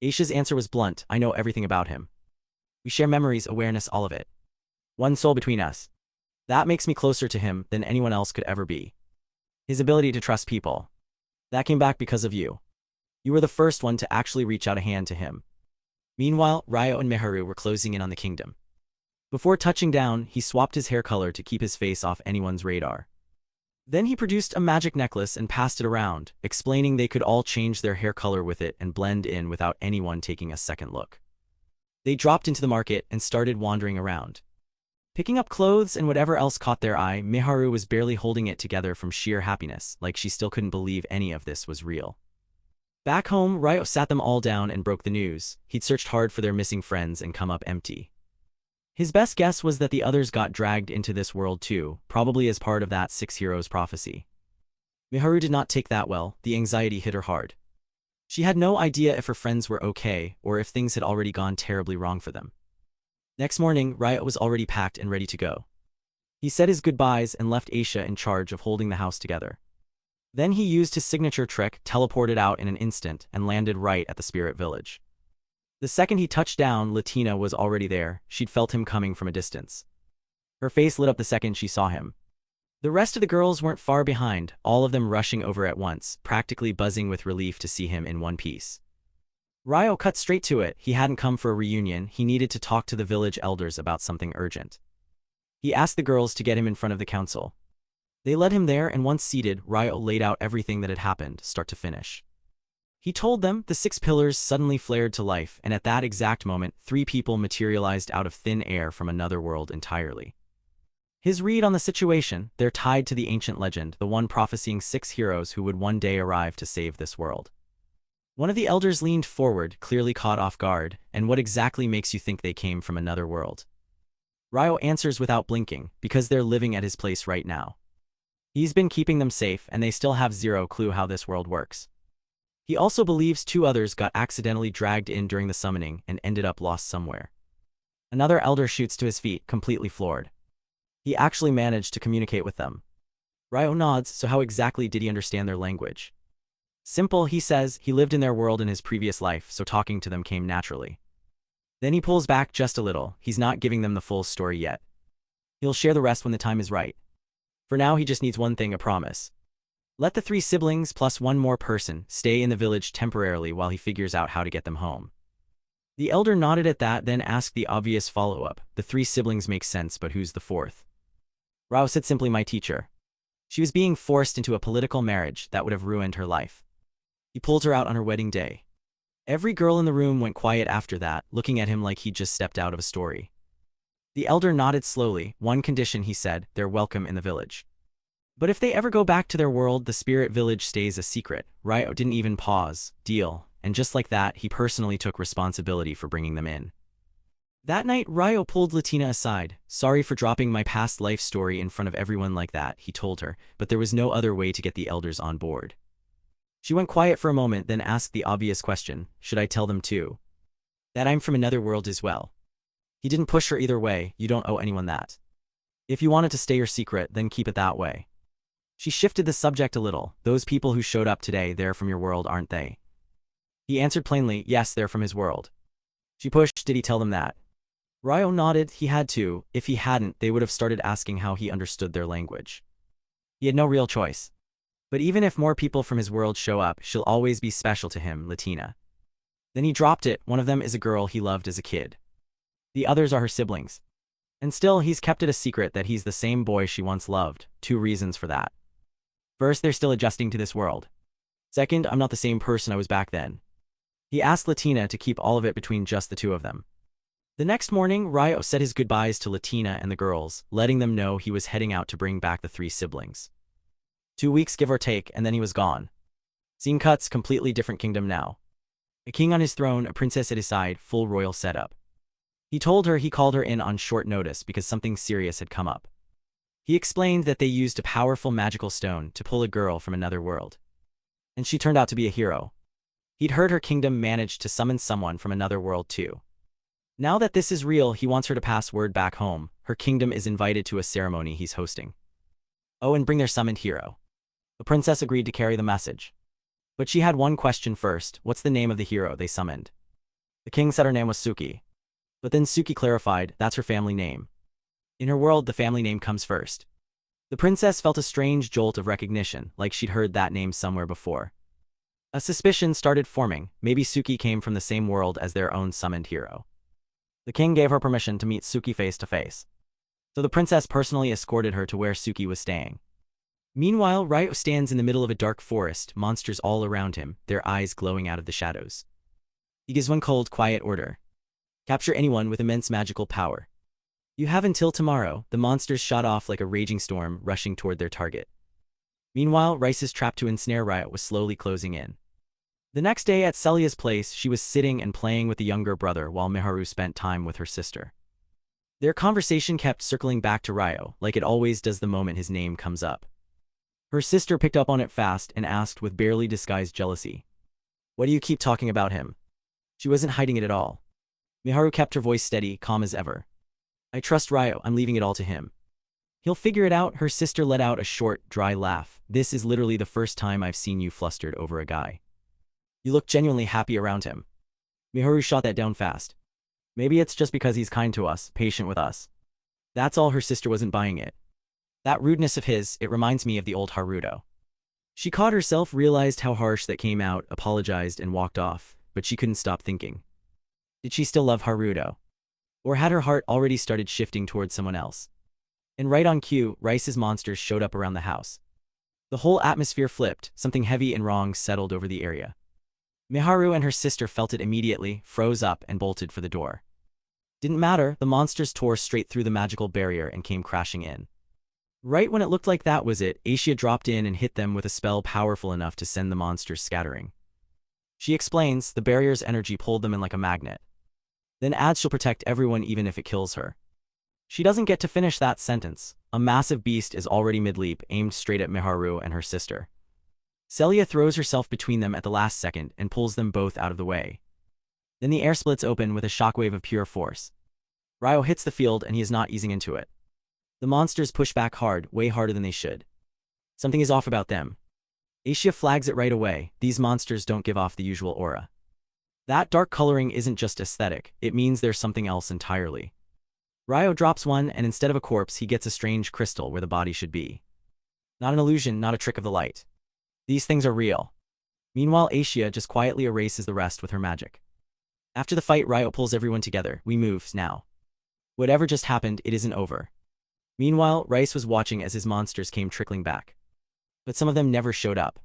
Aisha's answer was blunt, I know everything about him. We share memories, awareness, all of it. One soul between us. That makes me closer to him than anyone else could ever be. His ability to trust people. That came back because of you. You were the first one to actually reach out a hand to him. Meanwhile, Ryo and Miharu were closing in on the kingdom. Before touching down, he swapped his hair color to keep his face off anyone's radar. Then he produced a magic necklace and passed it around, explaining they could all change their hair color with it and blend in without anyone taking a second look. They dropped into the market and started wandering around. Picking up clothes and whatever else caught their eye, Miharu was barely holding it together from sheer happiness, like she still couldn't believe any of this was real. Back home, Ryo sat them all down and broke the news. He'd searched hard for their missing friends and come up empty. His best guess was that the others got dragged into this world too, probably as part of that 6 heroes prophecy. Miharu did not take that well. The anxiety hit her hard. She had no idea if her friends were okay or if things had already gone terribly wrong for them. Next morning, Ryo was already packed and ready to go. He said his goodbyes and left Aisha in charge of holding the house together. Then he used his signature trick, teleported out in an instant, and landed right at the spirit village. The second he touched down, Latina was already there. She'd felt him coming from a distance. Her face lit up the second she saw him. The rest of the girls weren't far behind, all of them rushing over at once, practically buzzing with relief to see him in one piece. Ryo cut straight to it. He hadn't come for a reunion, he needed to talk to the village elders about something urgent. He asked the girls to get him in front of the council. They led him there, and once seated, Ryo laid out everything that had happened, start to finish. He told them the 6 pillars suddenly flared to life, and at that exact moment, 3 people materialized out of thin air from another world entirely. His read on the situation: they're tied to the ancient legend, the one prophesying 6 heroes who would one day arrive to save this world. One of the elders leaned forward, clearly caught off guard. And what exactly makes you think they came from another world? Ryo answers without blinking, because they're living at his place right now. He's been keeping them safe, and they still have zero clue how this world works. He also believes 2 others got accidentally dragged in during the summoning and ended up lost somewhere. Another elder shoots to his feet, completely floored. He actually managed to communicate with them. Ryo nods. So how exactly did he understand their language? Simple, he says. He lived in their world in his previous life, so talking to them came naturally. Then he pulls back just a little. He's not giving them the full story yet. He'll share the rest when the time is right. For now, he just needs one thing: a promise. Let the 3 siblings plus 1 more person stay in the village temporarily while he figures out how to get them home. The elder nodded at that, then asked the obvious follow-up. The 3 siblings make sense, but who's the 4th? Ryo said simply, my teacher. She was being forced into a political marriage that would have ruined her life. He pulled her out on her wedding day. Every girl in the room went quiet after that, looking at him like he'd just stepped out of a story. The elder nodded slowly. One condition, he said: they're welcome in the village. But if they ever go back to their world, the spirit village stays a secret. Ryo didn't even pause. Deal. And just like that, he personally took responsibility for bringing them in. That night, Ryo pulled Latina aside. Sorry for dropping my past life story in front of everyone like that, he told her, but there was no other way to get the elders on board. She went quiet for a moment, then asked the obvious question: should I tell them too? That I'm from another world as well? He didn't push her either way. You don't owe anyone that. If you want it to stay your secret, then keep it that way. She shifted the subject a little. Those people who showed up today, they're from your world, aren't they? He answered plainly, yes, they're from his world. She pushed, did he tell them that? Ryo nodded. He had to. If he hadn't, they would have started asking how he understood their language. He had no real choice. But even if more people from his world show up, she'll always be special to him, Latina. Then he dropped it. One of them is a girl he loved as a kid. The others are her siblings. And still, he's kept it a secret that he's the same boy she once loved. 2 reasons for that. First, they're still adjusting to this world. Second, I'm not the same person I was back then. He asked Latina to keep all of it between just the 2 of them. The next morning, Ryo said his goodbyes to Latina and the girls, letting them know he was heading out to bring back the 3 siblings. 2 weeks give or take, and then he was gone. Scene cuts, completely different kingdom now. A king on his throne, a princess at his side, full royal setup. He told her he called her in on short notice because something serious had come up. He explained that they used a powerful magical stone to pull a girl from another world. And she turned out to be a hero. He'd heard her kingdom managed to summon someone from another world too. Now that this is real, he wants her to pass word back home. Her kingdom is invited to a ceremony he's hosting. Oh, and bring their summoned hero. The princess agreed to carry the message. But she had one question first: what's the name of the hero they summoned? The king said her name was Suki. But then Suki clarified, that's her family name. In her world, the family name comes first. The princess felt a strange jolt of recognition, like she'd heard that name somewhere before. A suspicion started forming. Maybe Suki came from the same world as their own summoned hero. The king gave her permission to meet Suki face to face. So the princess personally escorted her to where Suki was staying. Meanwhile, Ryo stands in the middle of a dark forest, monsters all around him, their eyes glowing out of the shadows. He gives one cold, quiet order. Capture anyone with immense magical power. You have until tomorrow. The monsters shot off like a raging storm, rushing toward their target. Meanwhile, Rice's trap to ensnare Ryo was slowly closing in. The next day at Celia's place, she was sitting and playing with the younger brother while Miharu spent time with her sister. Their conversation kept circling back to Ryo, like it always does the moment his name comes up. Her sister picked up on it fast and asked with barely disguised jealousy, "Why do you keep talking about him?" She wasn't hiding it at all. Miharu kept her voice steady, calm as ever. "I trust Ryo, I'm leaving it all to him. He'll figure it out." Her sister let out a short, dry laugh. "This is literally the first time I've seen you flustered over a guy. You look genuinely happy around him." Miharu shot that down fast. "Maybe it's just because he's kind to us, patient with us." That's all. Her sister wasn't buying it. "That rudeness of his, it reminds me of the old Haruto." She caught herself, realized how harsh that came out, apologized and walked off, but she couldn't stop thinking. Did she still love Haruto? Or had her heart already started shifting towards someone else? And right on cue, Rice's monsters showed up around the house. The whole atmosphere flipped, something heavy and wrong settled over the area. Miharu and her sister felt it immediately, froze up and bolted for the door. Didn't matter, the monsters tore straight through the magical barrier and came crashing in. Right when it looked like that was it, Aisha dropped in and hit them with a spell powerful enough to send the monsters scattering. She explains, the barrier's energy pulled them in like a magnet. Then adds she'll protect everyone even if it kills her. She doesn't get to finish that sentence. A massive beast is already mid-leap, aimed straight at Miharu and her sister. Celia throws herself between them at the last second and pulls them both out of the way. Then the air splits open with a shockwave of pure force. Ryo hits the field and he is not easing into it. The monsters push back hard, way harder than they should. Something is off about them. Aisha flags it right away. These monsters don't give off the usual aura. That dark coloring isn't just aesthetic, it means there's something else entirely. Ryo drops one and instead of a corpse he gets a strange crystal where the body should be. Not an illusion, not a trick of the light. These things are real. Meanwhile, Aisha just quietly erases the rest with her magic. After the fight, Ryo pulls everyone together. "We move now. Whatever just happened, it isn't over." Meanwhile, Rice was watching as his monsters came trickling back. But some of them never showed up.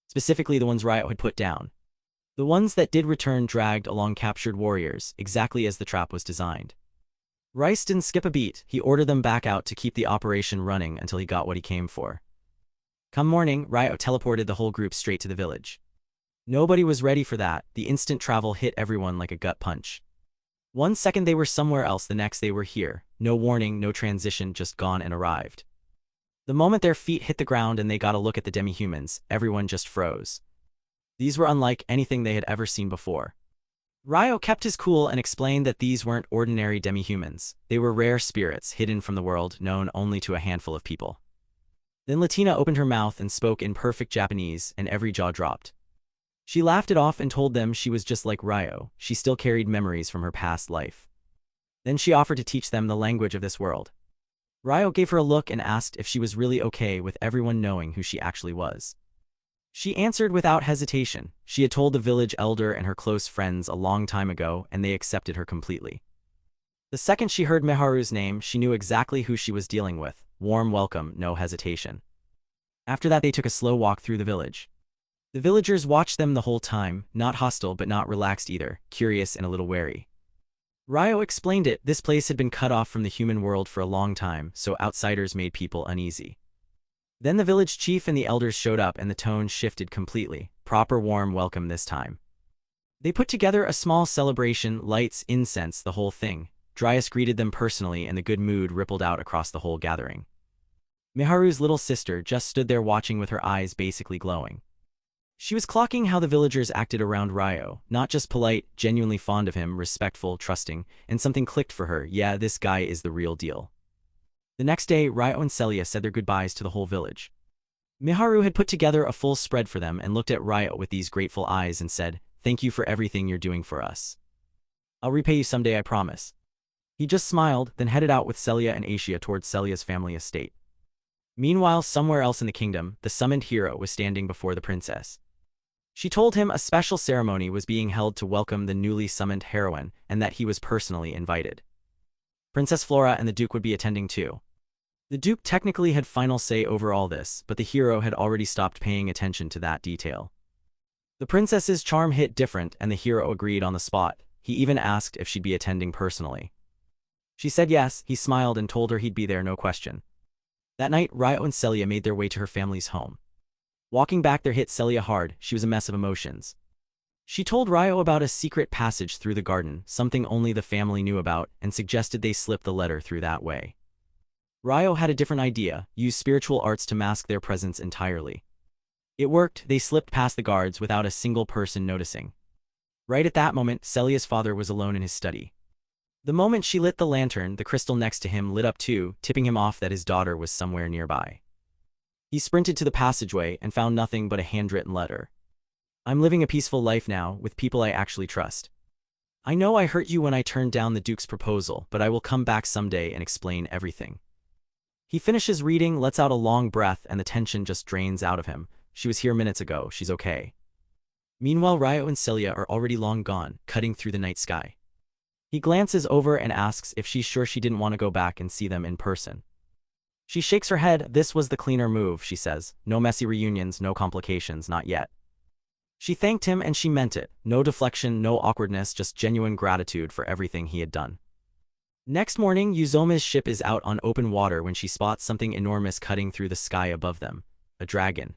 Specifically the ones Ryo had put down. The ones that did return dragged along captured warriors, exactly as the trap was designed. Rice didn't skip a beat. He ordered them back out to keep the operation running until he got what he came for. Come morning, Ryo teleported the whole group straight to the village. Nobody was ready for that. The instant travel hit everyone like a gut punch. 1 second they were somewhere else, the next they were here. No warning, no transition, just gone and arrived. The moment their feet hit the ground and they got a look at the demi-humans, everyone just froze. These were unlike anything they had ever seen before. Ryo kept his cool and explained that these weren't ordinary demi-humans. They were rare spirits hidden from the world, known only to a handful of people. Then Latina opened her mouth and spoke in perfect Japanese, and every jaw dropped. She laughed it off and told them she was just like Ryo. She still carried memories from her past life. Then she offered to teach them the language of this world. Ryo gave her a look and asked if she was really okay with everyone knowing who she actually was. She answered without hesitation. She had told the village elder and her close friends a long time ago, and they accepted her completely. The second she heard Miharu's name, she knew exactly who she was dealing with. Warm welcome, no hesitation. After that they took a slow walk through the village. The villagers watched them the whole time, not hostile but not relaxed either, curious and a little wary. Ryo explained it, this place had been cut off from the human world for a long time, so outsiders made people uneasy. Then the village chief and the elders showed up and the tone shifted completely, proper warm welcome this time. They put together a small celebration, lights, incense, the whole thing. Dryas greeted them personally and the good mood rippled out across the whole gathering. Miharu's little sister just stood there watching with her eyes basically glowing. She was clocking how the villagers acted around Ryo, not just polite, genuinely fond of him, respectful, trusting, and something clicked for her. Yeah, this guy is the real deal. The next day, Ryo and Celia said their goodbyes to the whole village. Miharu had put together a full spread for them and looked at Ryo with these grateful eyes and said, "Thank you for everything you're doing for us. I'll repay you someday, I promise." He just smiled, then headed out with Celia and Aisha towards Celia's family estate. Meanwhile, somewhere else in the kingdom, the summoned hero was standing before the princess. She told him a special ceremony was being held to welcome the newly summoned heroine and that he was personally invited. Princess Flora and the Duke would be attending too. The Duke technically had final say over all this, but the hero had already stopped paying attention to that detail. The princess's charm hit different and the hero agreed on the spot. He even asked if she'd be attending personally. She said yes. He smiled and told her he'd be there, no question. That night, Ryo and Celia made their way to her family's home. Walking back there hit Celia hard. She was a mess of emotions. She told Ryo about a secret passage through the garden, something only the family knew about, and suggested they slip the letter through that way. Ryo had a different idea: use spiritual arts to mask their presence entirely. It worked. They slipped past the guards without a single person noticing. Right at that moment, Celia's father was alone in his study. The moment she lit the lantern, the crystal next to him lit up too, tipping him off that his daughter was somewhere nearby. He sprinted to the passageway and found nothing but a handwritten letter. I'm living a peaceful life now, with people I actually trust. I know I hurt you when I turned down the Duke's proposal, but I will come back someday and explain everything. He finishes reading, lets out a long breath, and the tension just drains out of him. She was here minutes ago, she's okay. Meanwhile, Ryo and Celia are already long gone, cutting through the night sky. He glances over and asks if she's sure she didn't want to go back and see them in person. She shakes her head. This was the cleaner move, she says. No messy reunions, no complications, not yet. She thanked him and she meant it. No deflection, no awkwardness, just genuine gratitude for everything he had done. Next morning, Yuzoma's ship is out on open water when she spots something enormous cutting through the sky above them. A dragon.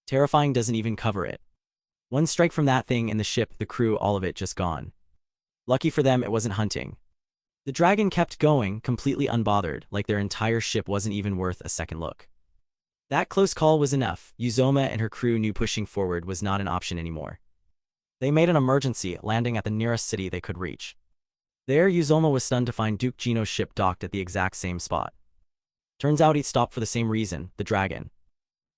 Terrifying doesn't even cover it. One strike from that thing and the ship, the crew, all of it just gone. Lucky for them, it wasn't hunting. The dragon kept going, completely unbothered, like their entire ship wasn't even worth a second look. That close call was enough. Yuzoma and her crew knew pushing forward was not an option anymore. They made an emergency landing at the nearest city they could reach. There, Yuzoma was stunned to find Duke Gino's ship docked at the exact same spot. Turns out he'd stopped for the same reason, the dragon.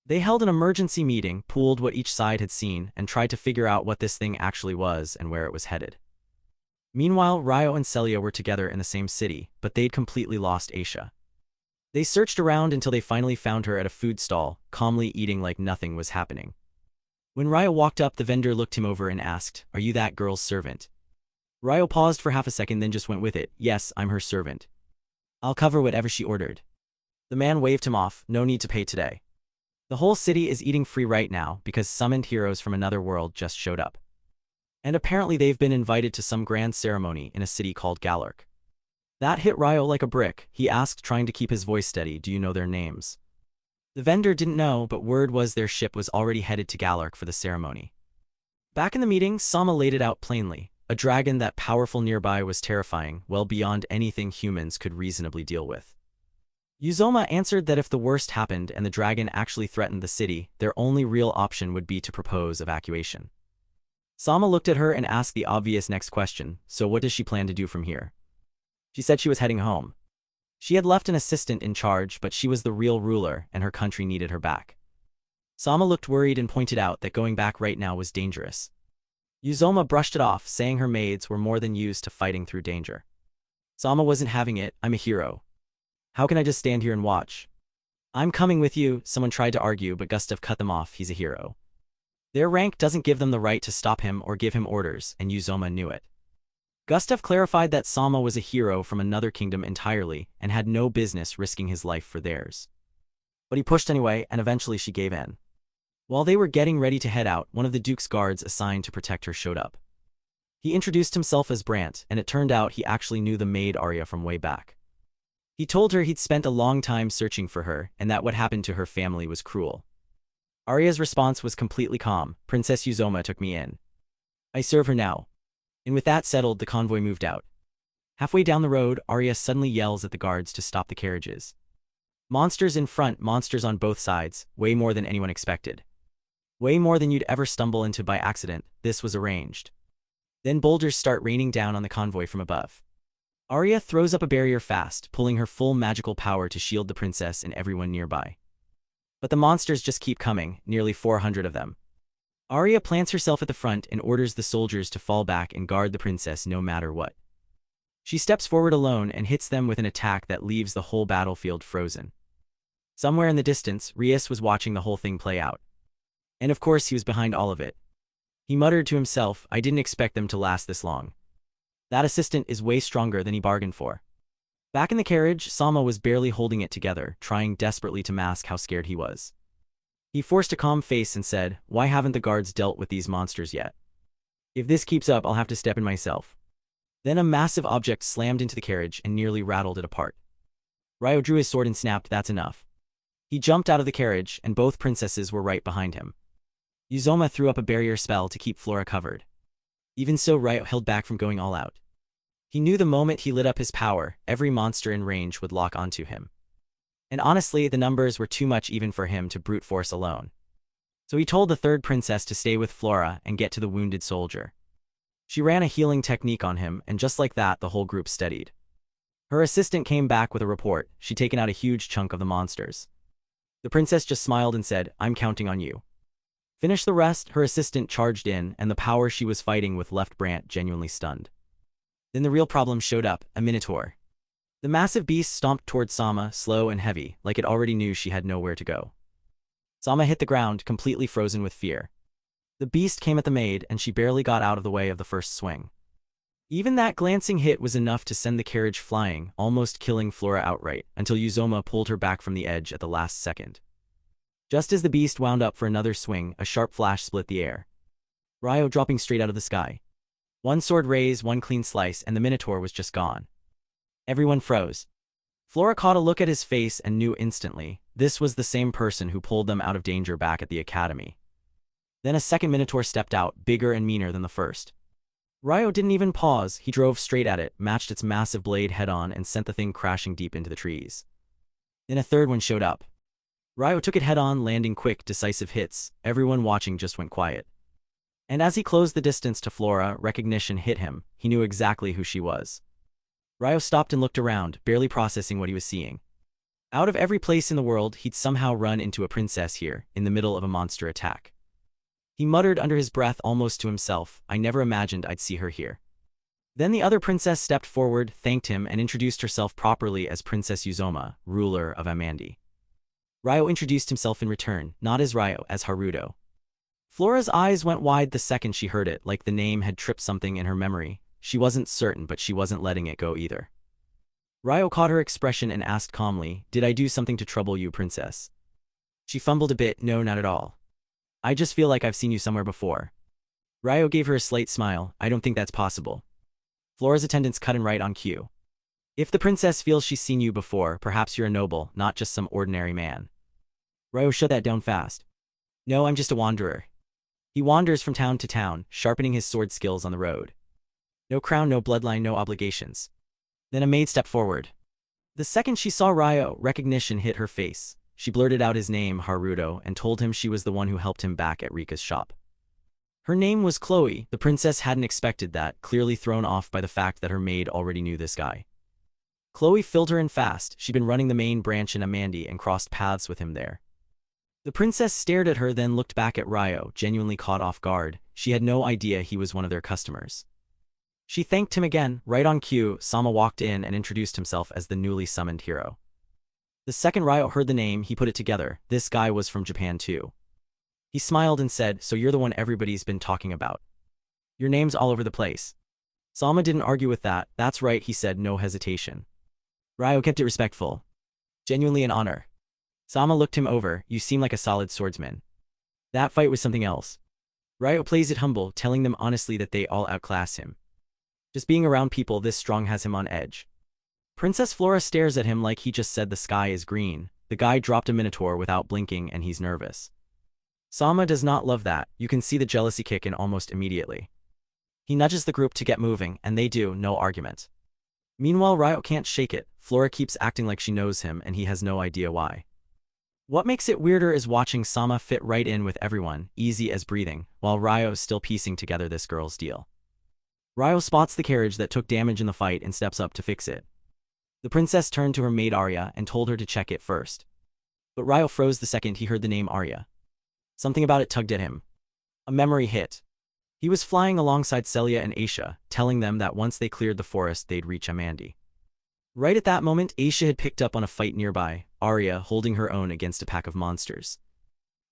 They held an emergency meeting, pooled what each side had seen, and tried to figure out what this thing actually was and where it was headed. Meanwhile, Ryo and Celia were together in the same city, but they'd completely lost Aisha. They searched around until they finally found her at a food stall, calmly eating like nothing was happening. When Ryo walked up, the vendor looked him over and asked, "Are you that girl's servant?" Ryo paused for half a second, then just went with it. "Yes, I'm her servant. I'll cover whatever she ordered." The man waved him off. "No need to pay today. The whole city is eating free right now because summoned heroes from another world just showed up. And apparently they've been invited to some grand ceremony in a city called Galark." That hit Ryo like a brick. He asked, trying to keep his voice steady, "Do you know their names?" The vendor didn't know, but word was their ship was already headed to Galark for the ceremony. Back in the meeting, Sama laid it out plainly. A dragon that powerful nearby was terrifying, well beyond anything humans could reasonably deal with. Yuzoma answered that if the worst happened and the dragon actually threatened the city, their only real option would be to propose evacuation. Sama looked at her and asked the obvious next question, "So what does she plan to do from here?" She said she was heading home. She had left an assistant in charge, but she was the real ruler, and her country needed her back. Sama looked worried and pointed out that going back right now was dangerous. Yuzoma brushed it off, saying her maids were more than used to fighting through danger. Sama wasn't having it. "I'm a hero. How can I just stand here and watch?" "I'm coming with you," someone tried to argue, but Gustav cut them off. "He's a hero. Their rank doesn't give them the right to stop him or give him orders," and Yuzoma knew it. Gustav clarified that Sama was a hero from another kingdom entirely and had no business risking his life for theirs. But he pushed anyway, and eventually she gave in. While they were getting ready to head out, one of the Duke's guards assigned to protect her showed up. He introduced himself as Brant, and it turned out he actually knew the maid Arya from way back. He told her he'd spent a long time searching for her, and that what happened to her family was cruel. Arya's response was completely calm. "Princess Yuzoma took me in. I serve her now." And with that settled, the convoy moved out. Halfway down the road, Arya suddenly yells at the guards to stop the carriages. Monsters in front, monsters on both sides, way more than anyone expected. Way more than you'd ever stumble into by accident. This was arranged. Then boulders start raining down on the convoy from above. Arya throws up a barrier fast, pulling her full magical power to shield the princess and everyone nearby. But the monsters just keep coming, nearly 400 of them. Arya plants herself at the front and orders the soldiers to fall back and guard the princess no matter what. She steps forward alone and hits them with an attack that leaves the whole battlefield frozen. Somewhere in the distance, Rias was watching the whole thing play out. And of course he was behind all of it. He muttered to himself, I didn't expect them to last this long. That assistant is way stronger than he bargained for. Back in the carriage, Sama was barely holding it together, trying desperately to mask how scared he was. He forced a calm face and said, why haven't the guards dealt with these monsters yet? If this keeps up, I'll have to step in myself. Then a massive object slammed into the carriage and nearly rattled it apart. Ryo drew his sword and snapped, that's enough. He jumped out of the carriage, and both princesses were right behind him. Uzoma threw up a barrier spell to keep Flora covered. Even so, Ryo held back from going all out. He knew the moment he lit up his power, every monster in range would lock onto him. And honestly, the numbers were too much even for him to brute force alone. So he told the third princess to stay with Flora and get to the wounded soldier. She ran a healing technique on him, and just like that, the whole group steadied. Her assistant came back with a report. She'd taken out a huge chunk of the monsters. The princess just smiled and said, I'm counting on you. Finish the rest. Her assistant charged in, and the power she was fighting with left Brant genuinely stunned. Then the real problem showed up, a minotaur. The massive beast stomped towards Sama, slow and heavy, like it already knew she had nowhere to go. Sama hit the ground, completely frozen with fear. The beast came at the maid, and she barely got out of the way of the first swing. Even that glancing hit was enough to send the carriage flying, almost killing Flora outright, until Uzoma pulled her back from the edge at the last second. Just as the beast wound up for another swing, a sharp flash split the air. Ryo dropping straight out of the sky. One sword raise, one clean slice, and the minotaur was just gone. Everyone froze. Flora caught a look at his face and knew instantly, this was the same person who pulled them out of danger back at the academy. Then a second minotaur stepped out, bigger and meaner than the first. Ryo didn't even pause, he drove straight at it, matched its massive blade head-on and sent the thing crashing deep into the trees. Then a third one showed up. Ryo took it head-on, landing quick, decisive hits. Everyone watching just went quiet. And as he closed the distance to Flora, recognition hit him. He knew exactly who she was. Ryo stopped and looked around, barely processing what he was seeing. Out of every place in the world, he'd somehow run into a princess here, in the middle of a monster attack. He muttered under his breath almost to himself, I never imagined I'd see her here. Then the other princess stepped forward, thanked him, and introduced herself properly as Princess Uzoma, ruler of Amandi. Ryo introduced himself in return, not as Ryo, as Haruto. Flora's eyes went wide the second she heard it, like the name had tripped something in her memory. She wasn't certain, but she wasn't letting it go either. Ryo caught her expression and asked calmly, did I do something to trouble you, princess? She fumbled a bit, no, not at all. I just feel like I've seen you somewhere before. Ryo gave her a slight smile, I don't think that's possible. Flora's attendants cut in right on cue. If the princess feels she's seen you before, perhaps you're a noble, not just some ordinary man. Ryo shut that down fast. No, I'm just a wanderer. He wanders from town to town, sharpening his sword skills on the road. No crown, no bloodline, no obligations. Then a maid stepped forward. The second she saw Ryo, recognition hit her face. She blurted out his name, Haruto, and told him she was the one who helped him back at Rika's shop. Her name was Chloe. The princess hadn't expected that, clearly thrown off by the fact that her maid already knew this guy. Chloe filled her in fast. She'd been running the main branch in Amandi and crossed paths with him there. The princess stared at her, then looked back at Ryo, genuinely caught off guard. She had no idea he was one of their customers. She thanked him again. Right on cue, Sama walked in and introduced himself as the newly summoned hero. The second Ryo heard the name, he put it together. This guy was from Japan too. He smiled and said, so you're the one everybody's been talking about. Your name's all over the place. Sama didn't argue with that. That's right, he said, no hesitation. Ryo kept it respectful. Genuinely an honor. Sama looked him over, you seem like a solid swordsman. That fight was something else. Ryo plays it humble, telling them honestly that they all outclass him. Just being around people this strong has him on edge. Princess Flora stares at him like he just said the sky is green. The guy dropped a minotaur without blinking and he's nervous. Sama does not love that. You can see the jealousy kick in almost immediately. He nudges the group to get moving, and they do, no argument. Meanwhile, Ryo can't shake it. Flora keeps acting like she knows him and he has no idea why. What makes it weirder is watching Sama fit right in with everyone, easy as breathing, while Ryo's still piecing together this girl's deal. Ryo spots the carriage that took damage in the fight and steps up to fix it. The princess turned to her maid Arya and told her to check it first. But Ryo froze the second he heard the name Arya. Something about it tugged at him. A memory hit. He was flying alongside Celia and Aisha, telling them that once they cleared the forest they'd reach Amandi. Right at that moment, Aisha had picked up on a fight nearby, Arya holding her own against a pack of monsters.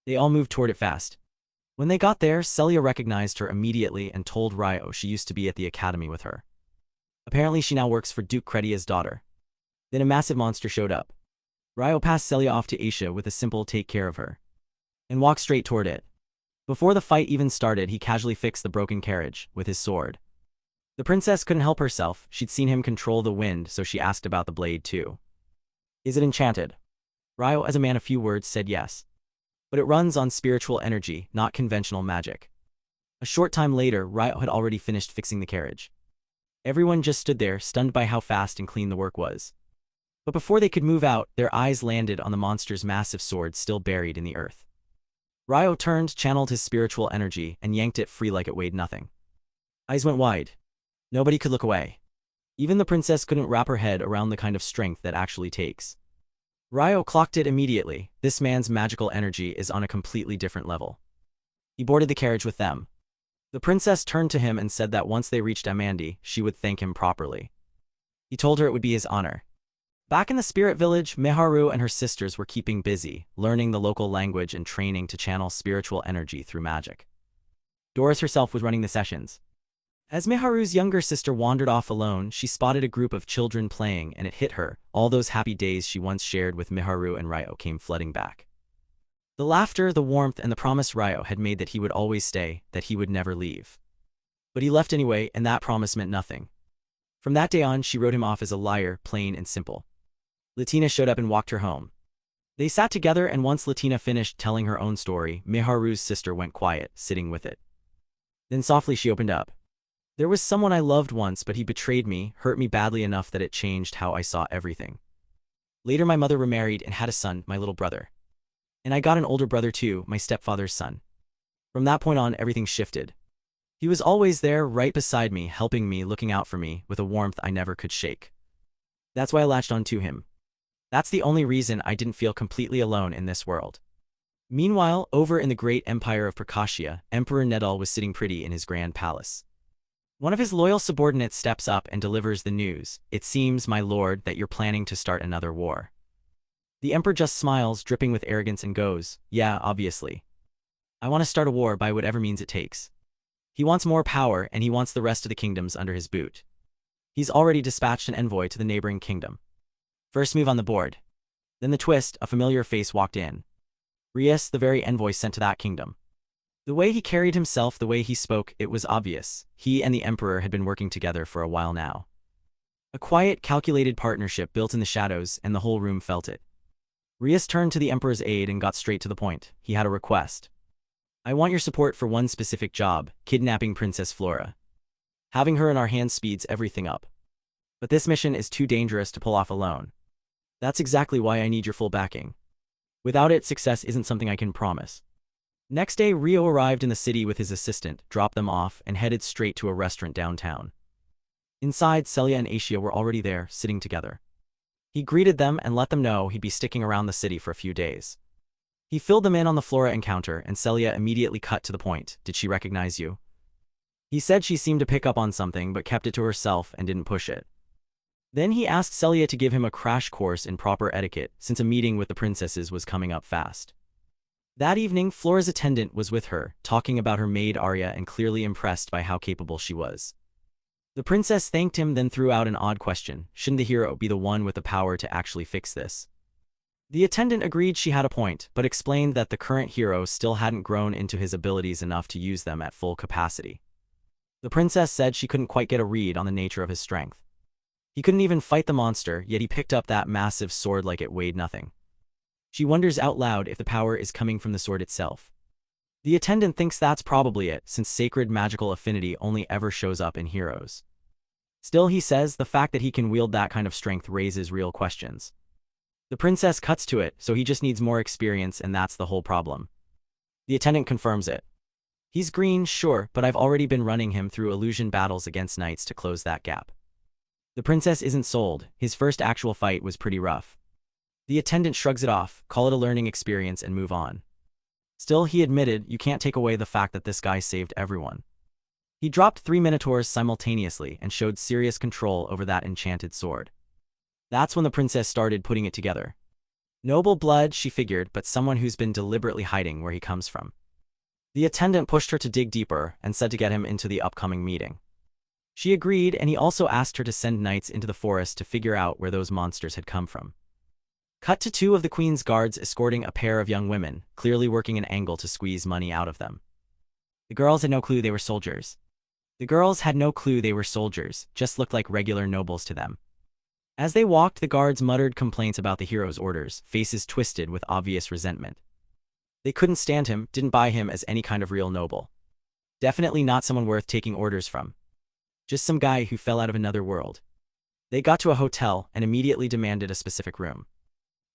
They all moved toward it fast. When they got there, Celia recognized her immediately and told Ryo she used to be at the academy with her. Apparently she now works for Duke Credia's daughter. Then a massive monster showed up. Ryo passed Celia off to Aisha with a simple take care of her, and walked straight toward it. Before the fight even started, he casually fixed the broken carriage with his sword. The princess couldn't help herself, she'd seen him control the wind, so she asked about the blade too. Is it enchanted? Ryo, as a man of few words, said yes. But it runs on spiritual energy, not conventional magic. A short time later, Ryo had already finished fixing the carriage. Everyone just stood there, stunned by how fast and clean the work was. But before they could move out, their eyes landed on the monster's massive sword still buried in the earth. Ryo turned, channeled his spiritual energy, and yanked it free like it weighed nothing. Eyes went wide. Nobody could look away. Even the princess couldn't wrap her head around the kind of strength that actually takes. Ryo clocked it immediately. This man's magical energy is on a completely different level. He boarded the carriage with them. The princess turned to him and said that once they reached Amandi, she would thank him properly. He told her it would be his honor. Back in the spirit village, Miharu and her sisters were keeping busy, learning the local language and training to channel spiritual energy through magic. Doris herself was running the sessions. As Miharu's younger sister wandered off alone, she spotted a group of children playing, and it hit her. All those happy days she once shared with Miharu and Ryo came flooding back. The laughter, the warmth, and the promise Ryo had made that he would always stay, that he would never leave. But he left anyway, and that promise meant nothing. From that day on, she wrote him off as a liar, plain and simple. Latina showed up and walked her home. They sat together, and once Latina finished telling her own story, Miharu's sister went quiet, sitting with it. Then softly she opened up. There was someone I loved once, but he betrayed me, hurt me badly enough that it changed how I saw everything. Later my mother remarried and had a son, my little brother. And I got an older brother too, my stepfather's son. From that point on, everything shifted. He was always there, right beside me, helping me, looking out for me, with a warmth I never could shake. That's why I latched on to him. That's the only reason I didn't feel completely alone in this world. Meanwhile, over in the great empire of Prakashia, Emperor Nedal was sitting pretty in his grand palace. One of his loyal subordinates steps up and delivers the news. It seems, my lord, that you're planning to start another war. The emperor just smiles, dripping with arrogance, and goes, yeah, obviously. I want to start a war by whatever means it takes. He wants more power, and he wants the rest of the kingdoms under his boot. He's already dispatched an envoy to the neighboring kingdom. First move on the board. Then the twist, a familiar face walked in. Rias, the very envoy sent to that kingdom. The way he carried himself, the way he spoke, it was obvious. He and the emperor had been working together for a while now. A quiet, calculated partnership built in the shadows, and the whole room felt it. Rias turned to the emperor's aide and got straight to the point. He had a request. I want your support for one specific job, kidnapping Princess Flora. Having her in our hands speeds everything up. But this mission is too dangerous to pull off alone. That's exactly why I need your full backing. Without it, success isn't something I can promise. Next day, Ryo arrived in the city with his assistant, dropped them off, and headed straight to a restaurant downtown. Inside, Celia and Aisha were already there, sitting together. He greeted them and let them know he'd be sticking around the city for a few days. He filled them in on the Flora encounter, and Celia immediately cut to the point. Did she recognize you? He said she seemed to pick up on something but kept it to herself and didn't push it. Then he asked Celia to give him a crash course in proper etiquette, since a meeting with the princesses was coming up fast. That evening, Flora's attendant was with her, talking about her maid Arya and clearly impressed by how capable she was. The princess thanked him, then threw out an odd question. Shouldn't the hero be the one with the power to actually fix this? The attendant agreed she had a point, but explained that the current hero still hadn't grown into his abilities enough to use them at full capacity. The princess said she couldn't quite get a read on the nature of his strength. He couldn't even fight the monster, yet he picked up that massive sword like it weighed nothing. She wonders out loud if the power is coming from the sword itself. The attendant thinks that's probably it, since sacred magical affinity only ever shows up in heroes. Still, he says the fact that he can wield that kind of strength raises real questions. The princess cuts to it, so he just needs more experience, and that's the whole problem. The attendant confirms it. He's green, sure, but I've already been running him through illusion battles against knights to close that gap. The princess isn't sold. His first actual fight was pretty rough. The attendant shrugs it off, call it a learning experience, and move on. Still, he admitted, you can't take away the fact that this guy saved everyone. He dropped 3 minotaurs simultaneously and showed serious control over that enchanted sword. That's when the princess started putting it together. Noble blood, she figured, but someone who's been deliberately hiding where he comes from. The attendant pushed her to dig deeper and said to get him into the upcoming meeting. She agreed, and he also asked her to send knights into the forest to figure out where those monsters had come from. Cut to two of the queen's guards escorting a pair of young women, clearly working an angle to squeeze money out of them. The girls had no clue they were soldiers. Just looked like regular nobles to them. As they walked, the guards muttered complaints about the hero's orders, faces twisted with obvious resentment. They couldn't stand him, didn't buy him as any kind of real noble. Definitely not someone worth taking orders from. Just some guy who fell out of another world. They got to a hotel and immediately demanded a specific room.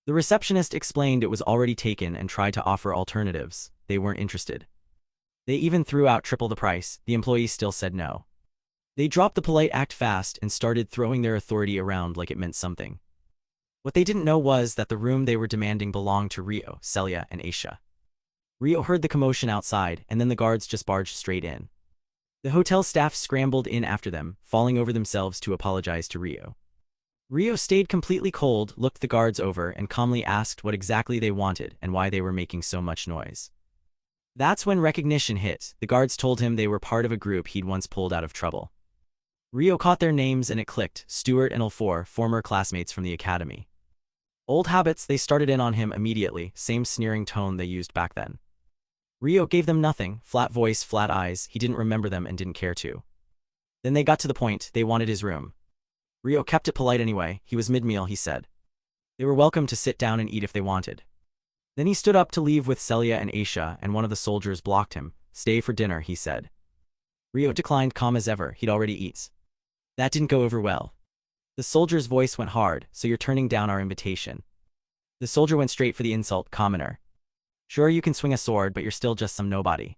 The receptionist explained it was already taken and tried to offer alternatives. They weren't interested. They even threw out triple the price. The employees still said no. They dropped the polite act fast and started throwing their authority around like it meant something. What they didn't know was that the room they were demanding belonged to Ryo, Celia, and Aisha. Ryo heard the commotion outside, and then the guards just barged straight in. The hotel staff scrambled in after them, falling over themselves to apologize to Ryo. Ryo stayed completely cold, looked the guards over, and calmly asked what exactly they wanted and why they were making so much noise. That's when recognition hit. The guards told him they were part of a group he'd once pulled out of trouble. Ryo caught their names and it clicked: Stuart and L4, former classmates from the academy. Old habits, they started in on him immediately, same sneering tone they used back then. Ryo gave them nothing, flat voice, flat eyes, he didn't remember them and didn't care to. Then they got to the point, they wanted his room. Ryo kept it polite anyway, he was mid-meal, he said. They were welcome to sit down and eat if they wanted. Then he stood up to leave with Celia and Aisha, and one of the soldiers blocked him. Stay for dinner, he said. Ryo declined, calm as ever, he'd already eaten. That didn't go over well. The soldier's voice went hard, so you're turning down our invitation. The soldier went straight for the insult, commoner. Sure, you can swing a sword, but you're still just some nobody.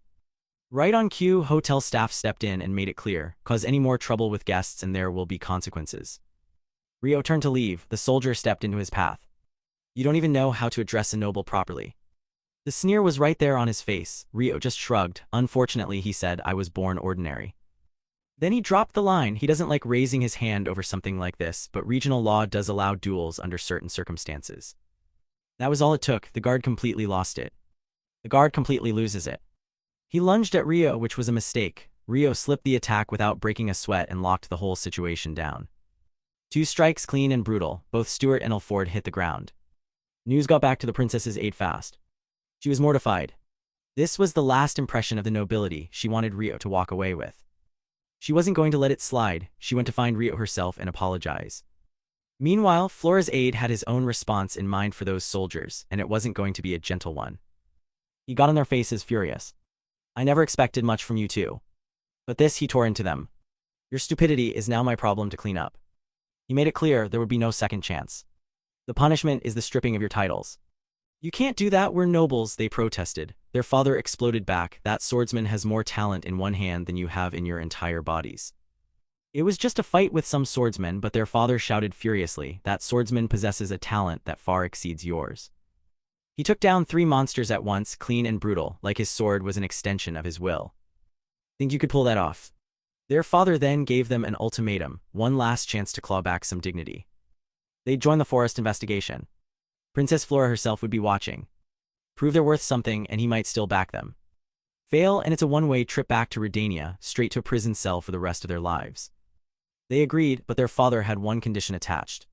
Right on cue, hotel staff stepped in and made it clear, cause any more trouble with guests and there will be consequences. Ryo turned to leave, the soldier stepped into his path. You don't even know how to address a noble properly. The sneer was right there on his face. Ryo just shrugged. Unfortunately, he said, I was born ordinary. Then he dropped the line. He doesn't like raising his hand over something like this, but regional law does allow duels under certain circumstances. That was all it took. The guard completely lost it. The guard completely loses it. He lunged at Ryo, which was a mistake. Ryo slipped the attack without breaking a sweat and locked the whole situation down. 2 strikes, clean and brutal. Both Stuart and L4 hit the ground. News got back to the princess's aid fast. She was mortified. This was the last impression of the nobility she wanted Ryo to walk away with. She wasn't going to let it slide. She went to find Ryo herself and apologize. Meanwhile, Flora's aide had his own response in mind for those soldiers, and it wasn't going to be a gentle one. He got on their faces furious. I never expected much from you two. But this, he tore into them. Your stupidity is now my problem to clean up. He made it clear there would be no second chance. The punishment is the stripping of your titles. You can't do that, we're nobles, they protested. Their father exploded back. That swordsman has more talent in one hand than you have in your entire bodies. It was just a fight with some swordsmen, but their father shouted furiously, that swordsman possesses a talent that far exceeds yours. He took down 3 monsters at once, clean and brutal, like his sword was an extension of his will. Think you could pull that off? Their father then gave them an ultimatum, one last chance to claw back some dignity. They'd join the forest investigation. Princess Flora herself would be watching. Prove they're worth something and he might still back them. Fail and it's a one-way trip back to Redania, straight to a prison cell for the rest of their lives. They agreed, but their father had one condition attached.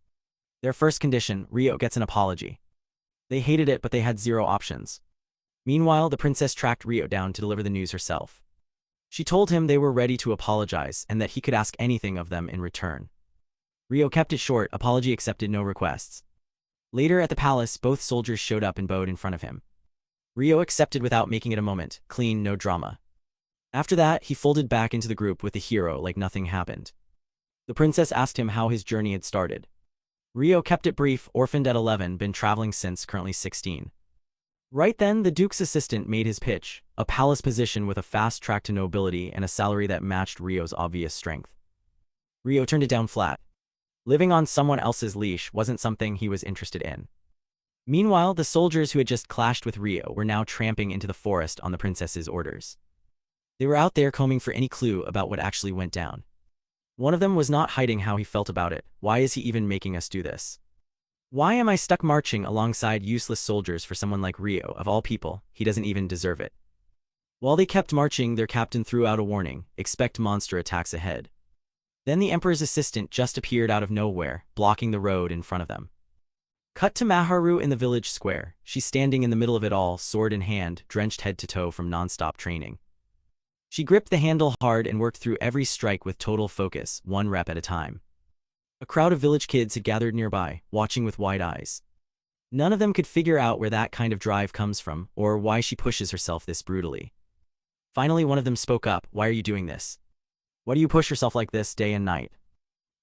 Their first condition, Ryo gets an apology. They hated it, but they had 0 options. Meanwhile, the princess tracked Ryo down to deliver the news herself. She told him they were ready to apologize and that he could ask anything of them in return. Ryo kept it short, apology accepted, no requests. Later at the palace, both soldiers showed up and bowed in front of him. Ryo accepted without making it a moment, clean, no drama. After that, he folded back into the group with the hero like nothing happened. The princess asked him how his journey had started. Ryo kept it brief, orphaned at 11, been traveling since, currently 16. Right then, the duke's assistant made his pitch, a palace position with a fast track to nobility and a salary that matched Ryo's obvious strength. Ryo turned it down flat. Living on someone else's leash wasn't something he was interested in. Meanwhile, the soldiers who had just clashed with Ryo were now tramping into the forest on the princess's orders. They were out there combing for any clue about what actually went down. One of them was not hiding how he felt about it. Why is he even making us do this? Why am I stuck marching alongside useless soldiers for someone like Ryo? Of all people, he doesn't even deserve it. While they kept marching, their captain threw out a warning: expect monster attacks ahead. Then the emperor's assistant just appeared out of nowhere, blocking the road in front of them. Cut to Maharu in the village square. She's standing in the middle of it all, sword in hand, drenched head to toe from non-stop training. She gripped the handle hard and worked through every strike with total focus, one rep at a time. A crowd of village kids had gathered nearby, watching with wide eyes. None of them could figure out where that kind of drive comes from, or why she pushes herself this brutally. Finally, one of them spoke up: "Why are you doing this? Why do you push yourself like this day and night?"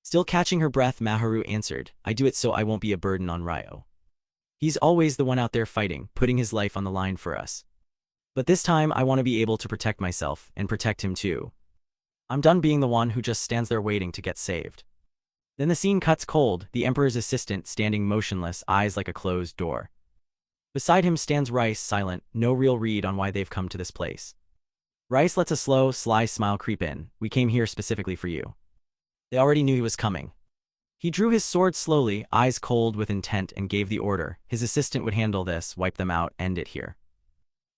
Still catching her breath, Maharu answered, "I do it so I won't be a burden on Ryo. He's always the one out there fighting, putting his life on the line for us. But this time I want to be able to protect myself, and protect him too. I'm done being the one who just stands there waiting to get saved." Then the scene cuts cold, the emperor's assistant standing motionless, eyes like a closed door. Beside him stands Rice, silent, no real read on why they've come to this place. Rice lets a slow, sly smile creep in. "We came here specifically for you." They already knew he was coming. He drew his sword slowly, eyes cold with intent, and gave the order. His assistant would handle this, wipe them out, end it here.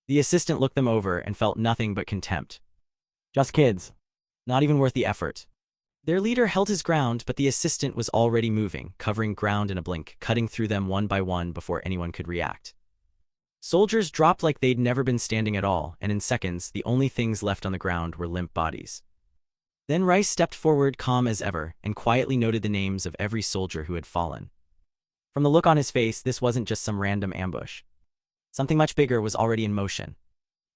The assistant looked them over and felt nothing but contempt. Just kids. Not even worth the effort. Their leader held his ground, but the assistant was already moving, covering ground in a blink, cutting through them one by one before anyone could react. Soldiers dropped like they'd never been standing at all, and in seconds, the only things left on the ground were limp bodies. Then Rice stepped forward, calm as ever, and quietly noted the names of every soldier who had fallen. From the look on his face, this wasn't just some random ambush. Something much bigger was already in motion.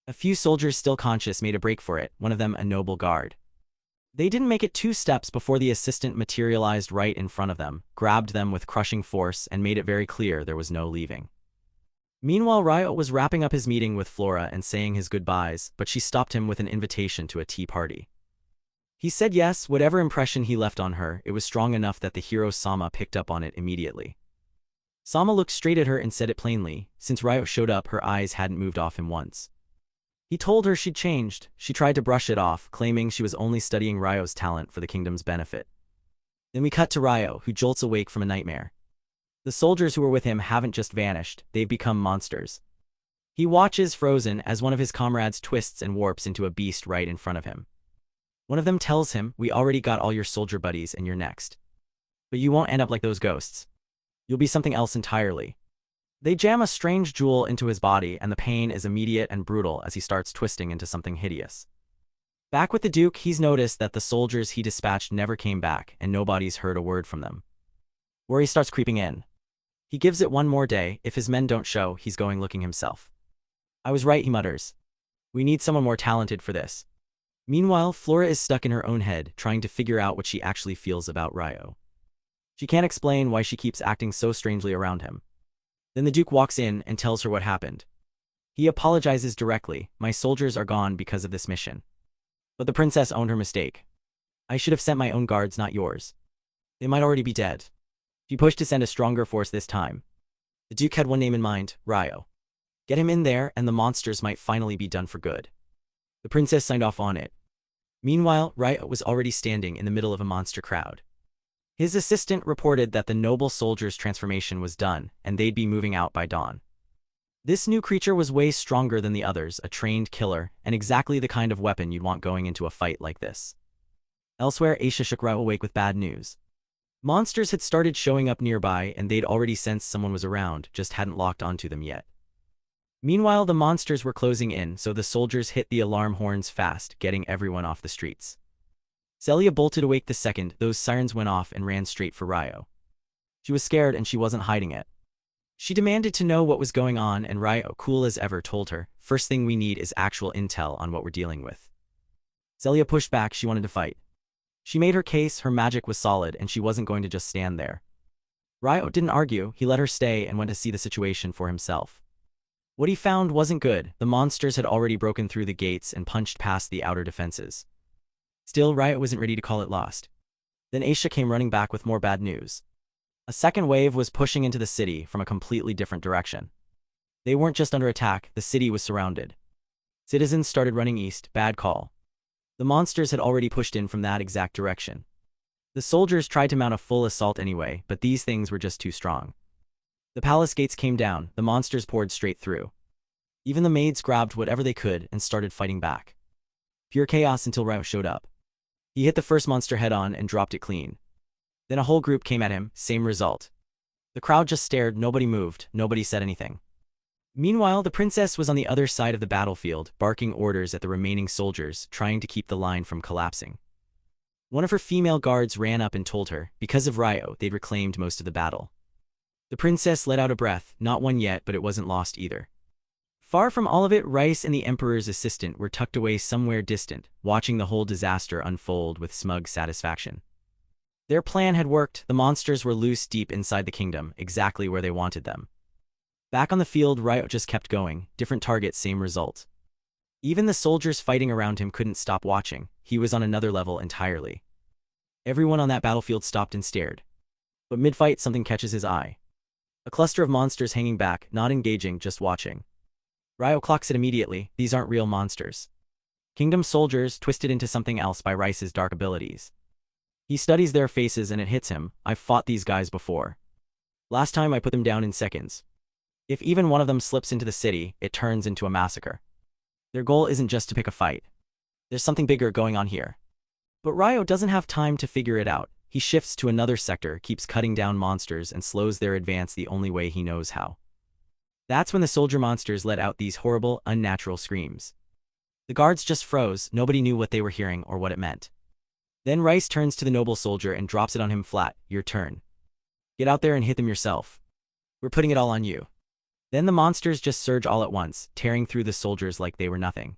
A few soldiers still conscious made a break for it, one of them a noble guard. They didn't make it 2 steps before the assistant materialized right in front of them, grabbed them with crushing force, and made it very clear there was no leaving. Meanwhile, Ryo was wrapping up his meeting with Flora and saying his goodbyes, but she stopped him with an invitation to a tea party. He said yes. Whatever impression he left on her, it was strong enough that the hero Sama picked up on it immediately. Sama looked straight at her and said it plainly. Since Ryo showed up, her eyes hadn't moved off him once. He told her she'd changed. She tried to brush it off, claiming she was only studying Ryo's talent for the kingdom's benefit. Then we cut to Ryo, who jolts awake from a nightmare. The soldiers who were with him haven't just vanished, they've become monsters. He watches frozen as one of his comrades twists and warps into a beast right in front of him. One of them tells him, "We already got all your soldier buddies and you're next. But you won't end up like those ghosts. You'll be something else entirely." They jam a strange jewel into his body, and the pain is immediate and brutal as he starts twisting into something hideous. Back with the Duke, he's noticed that the soldiers he dispatched never came back, and nobody's heard a word from them. Worry starts creeping in. He gives it one more day. If his men don't show, he's going looking himself. "I was right," he mutters. "We need someone more talented for this." Meanwhile, Flora is stuck in her own head, trying to figure out what she actually feels about Ryo. She can't explain why she keeps acting so strangely around him. Then the Duke walks in and tells her what happened. He apologizes directly. "My soldiers are gone because of this mission. But the princess owned her mistake. I should have sent my own guards, not yours. They might already be dead." She pushed to send a stronger force this time. The Duke had one name in mind: Ryo. Get him in there, and the monsters might finally be done for good. The princess signed off on it. Meanwhile, Ryo was already standing in the middle of a monster crowd. His assistant reported that the noble soldier's transformation was done, and they'd be moving out by dawn. This new creature was way stronger than the others, a trained killer, and exactly the kind of weapon you'd want going into a fight like this. Elsewhere, Aisha shook Ryo awake with bad news. Monsters had started showing up nearby, and they'd already sensed someone was around, just hadn't locked onto them yet. Meanwhile, the monsters were closing in, so the soldiers hit the alarm horns fast, getting everyone off the streets. Celia bolted awake the second those sirens went off and ran straight for Ryo. She was scared, and she wasn't hiding it. She demanded to know what was going on, and Ryo, cool as ever, told her, "First thing we need is actual intel on what we're dealing with." Celia pushed back. She wanted to fight. She made her case. Her magic was solid, and she wasn't going to just stand there. Ryo didn't argue. He let her stay and went to see the situation for himself. What he found wasn't good. The monsters had already broken through the gates and punched past the outer defenses. Still, Ryo wasn't ready to call it lost. Then Aisha came running back with more bad news. A second wave was pushing into the city from a completely different direction. They weren't just under attack, the city was surrounded. Citizens started running east. Bad call. The monsters had already pushed in from that exact direction. The soldiers tried to mount a full assault anyway, but these things were just too strong. The palace gates came down, the monsters poured straight through. Even the maids grabbed whatever they could and started fighting back. Pure chaos until Ryo showed up. He hit the first monster head-on and dropped it clean. Then a whole group came at him, same result. The crowd just stared, nobody moved, nobody said anything. Meanwhile, the princess was on the other side of the battlefield, barking orders at the remaining soldiers, trying to keep the line from collapsing. One of her female guards ran up and told her, because of Ryo, they'd reclaimed most of the battle. The princess let out a breath, not one yet, but it wasn't lost either. Far from all of it, Rice and the emperor's assistant were tucked away somewhere distant, watching the whole disaster unfold with smug satisfaction. Their plan had worked, the monsters were loose deep inside the kingdom, exactly where they wanted them. Back on the field, Ryo just kept going, different target, same result. Even the soldiers fighting around him couldn't stop watching, he was on another level entirely. Everyone on that battlefield stopped and stared. But mid-fight something catches his eye. A cluster of monsters hanging back, not engaging, just watching. Ryo clocks it immediately, these aren't real monsters. Kingdom soldiers twisted into something else by Rice's dark abilities. He studies their faces and it hits him, I've fought these guys before. Last time I put them down in seconds. If even one of them slips into the city, it turns into a massacre. Their goal isn't just to pick a fight. There's something bigger going on here. But Ryo doesn't have time to figure it out. He shifts to another sector, keeps cutting down monsters and slows their advance the only way he knows how. That's when the soldier monsters let out these horrible, unnatural screams. The guards just froze, nobody knew what they were hearing or what it meant. Then Rice turns to the noble soldier and drops it on him flat, your turn. Get out there and hit them yourself. We're putting it all on you. Then the monsters just surge all at once, tearing through the soldiers like they were nothing.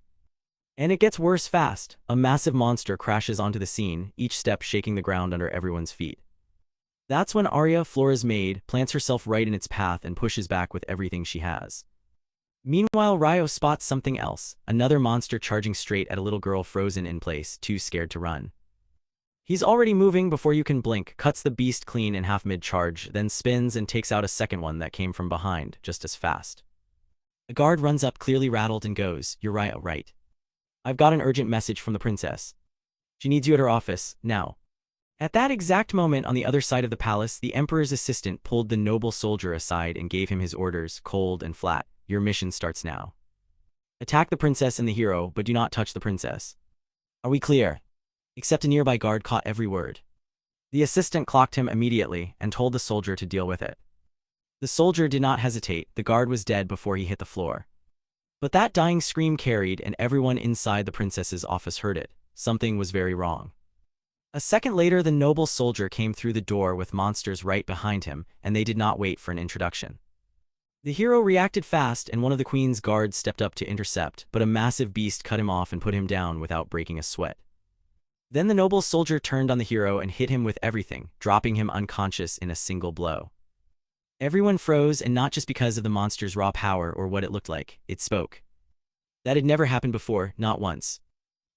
And it gets worse fast. A massive monster crashes onto the scene, each step shaking the ground under everyone's feet. That's when Arya, Flora's maid, plants herself right in its path and pushes back with everything she has. Meanwhile, Ryo spots something else, another monster charging straight at a little girl frozen in place, too scared to run. He's already moving before you can blink, cuts the beast clean in half mid-charge, then spins and takes out a second one that came from behind, just as fast. A guard runs up clearly rattled and goes, you're Ryo, right? I've got an urgent message from the princess. She needs you at her office, now. At that exact moment on the other side of the palace, the emperor's assistant pulled the noble soldier aside and gave him his orders, cold and flat. Your mission starts now. Attack the princess and the hero, but do not touch the princess. Are we clear? Except a nearby guard caught every word. The assistant clocked him immediately and told the soldier to deal with it. The soldier did not hesitate, the guard was dead before he hit the floor. But that dying scream carried and everyone inside the princess's office heard it. Something was very wrong. A second later, the noble soldier came through the door with monsters right behind him, and they did not wait for an introduction. The hero reacted fast and one of the queen's guards stepped up to intercept, but a massive beast cut him off and put him down without breaking a sweat. Then the noble soldier turned on the hero and hit him with everything, dropping him unconscious in a single blow. Everyone froze, and not just because of the monster's raw power or what it looked like, it spoke. That had never happened before, not once.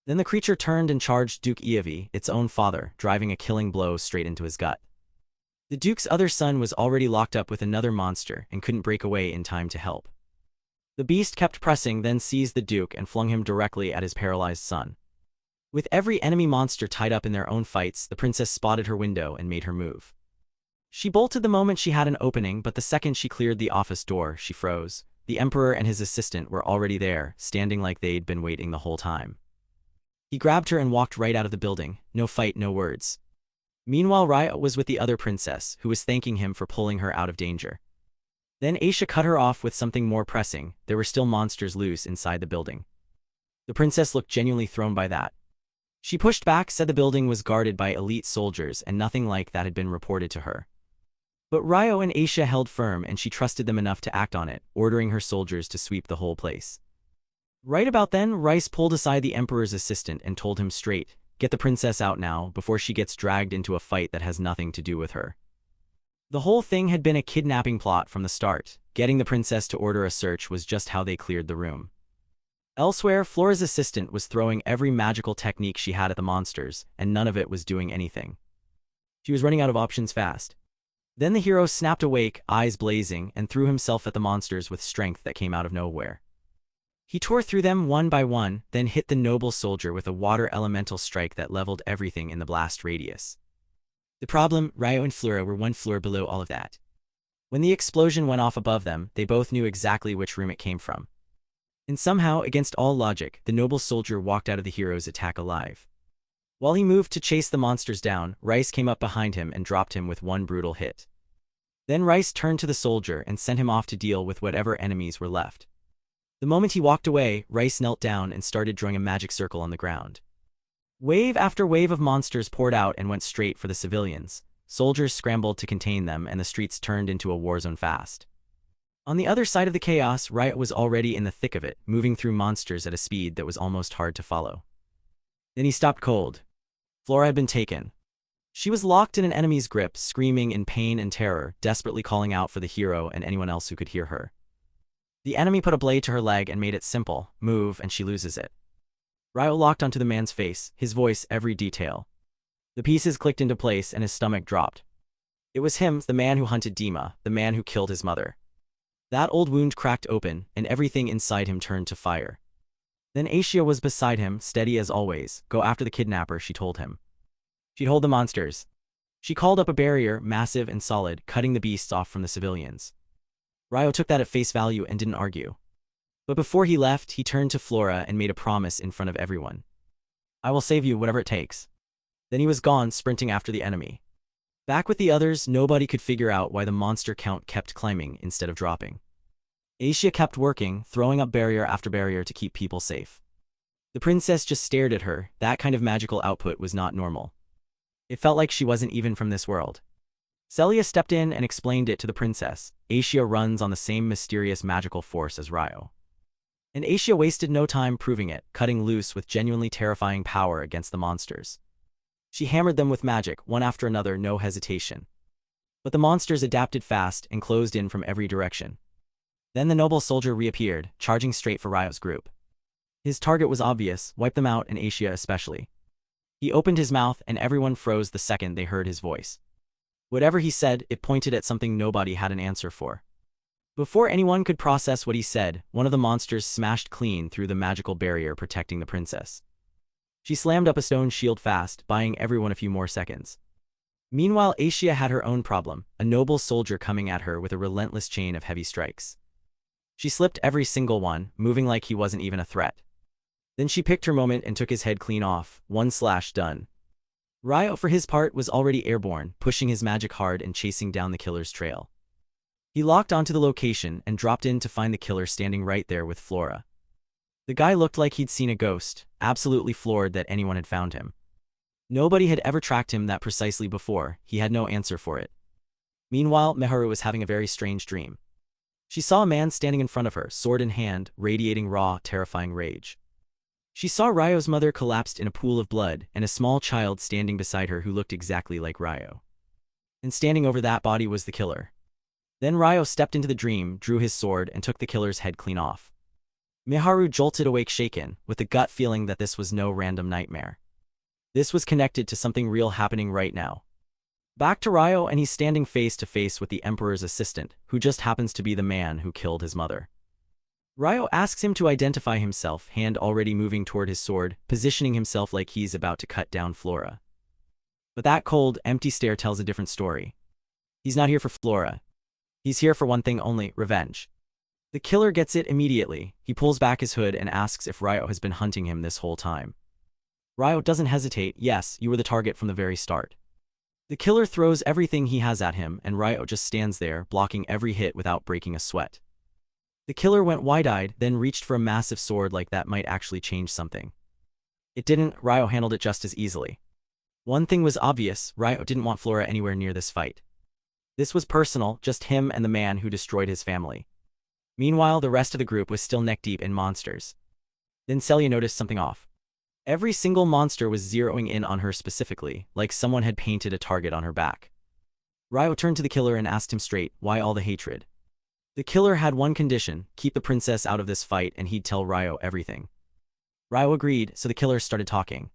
Then the creature turned and charged Duke Ievi, its own father, driving a killing blow straight into his gut. The Duke's other son was already locked up with another monster and couldn't break away in time to help. The beast kept pressing, then seized the Duke and flung him directly at his paralyzed son. With every enemy monster tied up in their own fights, the princess spotted her window and made her move. She bolted the moment she had an opening, but the second she cleared the office door, she froze. The emperor and his assistant were already there, standing like they'd been waiting the whole time. He grabbed her and walked right out of the building, no fight, no words. Meanwhile, Ryo was with the other princess, who was thanking him for pulling her out of danger. Then Aisha cut her off with something more pressing. There were still monsters loose inside the building. The princess looked genuinely thrown by that. She pushed back, said the building was guarded by elite soldiers and nothing like that had been reported to her. But Ryo and Aisha held firm and she trusted them enough to act on it, ordering her soldiers to sweep the whole place. Right about then, Rice pulled aside the emperor's assistant and told him straight, get the princess out now before she gets dragged into a fight that has nothing to do with her. The whole thing had been a kidnapping plot from the start. Getting the princess to order a search was just how they cleared the room. Elsewhere, Flora's assistant was throwing every magical technique she had at the monsters, and none of it was doing anything. She was running out of options fast. Then the hero snapped awake, eyes blazing, and threw himself at the monsters with strength that came out of nowhere. He tore through them one by one, then hit the noble soldier with a water elemental strike that leveled everything in the blast radius. The problem, Ryo and Flora were one floor below all of that. When the explosion went off above them, they both knew exactly which room it came from. And somehow, against all logic, the noble soldier walked out of the hero's attack alive. While he moved to chase the monsters down, Rice came up behind him and dropped him with one brutal hit. Then Rice turned to the soldier and sent him off to deal with whatever enemies were left. The moment he walked away, Rice knelt down and started drawing a magic circle on the ground. Wave after wave of monsters poured out and went straight for the civilians. Soldiers scrambled to contain them and the streets turned into a war zone fast. On the other side of the chaos, Ryo was already in the thick of it, moving through monsters at a speed that was almost hard to follow. Then he stopped cold. Flora had been taken. She was locked in an enemy's grip, screaming in pain and terror, desperately calling out for the hero and anyone else who could hear her. The enemy put a blade to her leg and made it simple, move and she loses it. Ryo locked onto the man's face, his voice every detail. The pieces clicked into place and his stomach dropped. It was him, the man who hunted Dima, the man who killed his mother. That old wound cracked open, and everything inside him turned to fire. Then Aisha was beside him, steady as always. Go after the kidnapper, she told him. She'd hold the monsters. She called up a barrier, massive and solid, cutting the beasts off from the civilians. Ryo took that at face value and didn't argue. But before he left, he turned to Flora and made a promise in front of everyone. I will save you, whatever it takes. Then he was gone, sprinting after the enemy. Back with the others, nobody could figure out why the monster count kept climbing instead of dropping. Aisha kept working, throwing up barrier after barrier to keep people safe. The princess just stared at her. That kind of magical output was not normal. It felt like she wasn't even from this world. Celia stepped in and explained it to the princess. Aisha runs on the same mysterious magical force as Ryo. And Aisha wasted no time proving it, cutting loose with genuinely terrifying power against the monsters. She hammered them with magic, one after another, no hesitation. But the monsters adapted fast and closed in from every direction. Then the noble soldier reappeared, charging straight for Ryo's group. His target was obvious, wipe them out, and Aisha especially. He opened his mouth and everyone froze the second they heard his voice. Whatever he said, it pointed at something nobody had an answer for. Before anyone could process what he said, one of the monsters smashed clean through the magical barrier protecting the princess. She slammed up a stone shield fast, buying everyone a few more seconds. Meanwhile, Aisha had her own problem, a noble soldier coming at her with a relentless chain of heavy strikes. She slipped every single one, moving like he wasn't even a threat. Then she picked her moment and took his head clean off, one slash done. Ryo, for his part, was already airborne, pushing his magic hard and chasing down the killer's trail. He locked onto the location and dropped in to find the killer standing right there with Flora. The guy looked like he'd seen a ghost, absolutely floored that anyone had found him. Nobody had ever tracked him that precisely before, he had no answer for it. Meanwhile, Miharu was having a very strange dream. She saw a man standing in front of her, sword in hand, radiating raw, terrifying rage. She saw Ryo's mother collapsed in a pool of blood, and a small child standing beside her who looked exactly like Ryo. And standing over that body was the killer. Then Ryo stepped into the dream, drew his sword, and took the killer's head clean off. Miharu jolted awake shaken, with the gut feeling that this was no random nightmare. This was connected to something real happening right now. Back to Ryo, and he's standing face to face with the Emperor's assistant, who just happens to be the man who killed his mother. Ryo asks him to identify himself, hand already moving toward his sword, positioning himself like he's about to cut down Flora. But that cold, empty stare tells a different story. He's not here for Flora. He's here for one thing only, revenge. The killer gets it immediately. He pulls back his hood and asks if Ryo has been hunting him this whole time. Ryo doesn't hesitate. Yes, you were the target from the very start. The killer throws everything he has at him, and Ryo just stands there, blocking every hit without breaking a sweat. The killer went wide-eyed, then reached for a massive sword like that might actually change something. It didn't. Ryo handled it just as easily. One thing was obvious, Ryo didn't want Flora anywhere near this fight. This was personal, just him and the man who destroyed his family. Meanwhile, the rest of the group was still neck-deep in monsters. Then Celia noticed something off. Every single monster was zeroing in on her specifically, like someone had painted a target on her back. Ryo turned to the killer and asked him straight, why all the hatred? The killer had one condition, keep the princess out of this fight and he'd tell Ryo everything. Ryo agreed, so the killer started talking.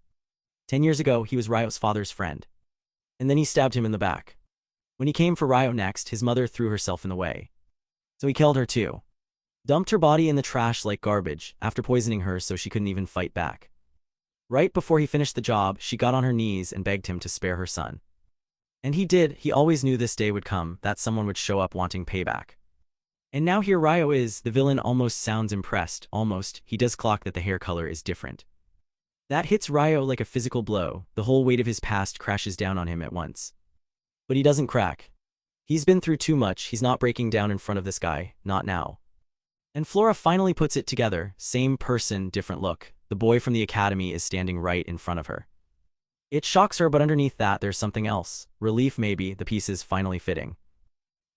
10 years ago, he was Ryo's father's friend. And then he stabbed him in the back. When he came for Ryo next, his mother threw herself in the way. So he killed her too. Dumped her body in the trash like garbage, after poisoning her so she couldn't even fight back. Right before he finished the job, she got on her knees and begged him to spare her son. And he did. He always knew this day would come, that someone would show up wanting payback. And now here Ryo is, the villain almost sounds impressed, almost, he does clock that the hair color is different. That hits Ryo like a physical blow, the whole weight of his past crashes down on him at once. But he doesn't crack. He's been through too much, he's not breaking down in front of this guy, not now. And Flora finally puts it together, same person, different look. The boy from the academy is standing right in front of her. It shocks her, but underneath that there's something else. Relief maybe, the pieces finally fitting.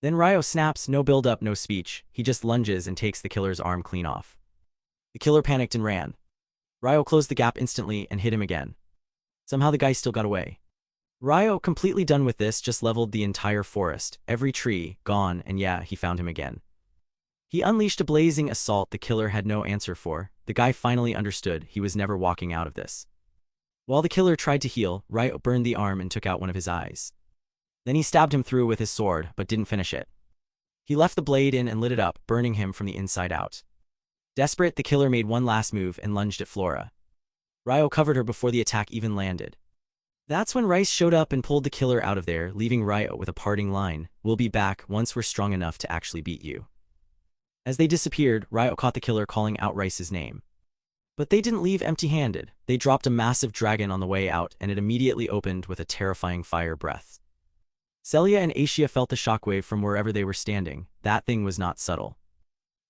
Then Ryo snaps, no build-up, no speech, he just lunges and takes the killer's arm clean off. The killer panicked and ran. Ryo closed the gap instantly and hit him again. Somehow the guy still got away. Ryo, completely done with this, just leveled the entire forest, every tree, gone, and yeah, he found him again. He unleashed a blazing assault the killer had no answer for. The guy finally understood he was never walking out of this. While the killer tried to heal, Ryo burned the arm and took out one of his eyes. Then he stabbed him through with his sword, but didn't finish it. He left the blade in and lit it up, burning him from the inside out. Desperate, the killer made one last move and lunged at Flora. Ryo covered her before the attack even landed. That's when Rice showed up and pulled the killer out of there, leaving Ryo with a parting line, "We'll be back once we're strong enough to actually beat you." As they disappeared, Ryo caught the killer calling out Rice's name. But they didn't leave empty-handed. They dropped a massive dragon on the way out, and it immediately opened with a terrifying fire breath. Celia and Aisha felt the shockwave from wherever they were standing. That thing was not subtle.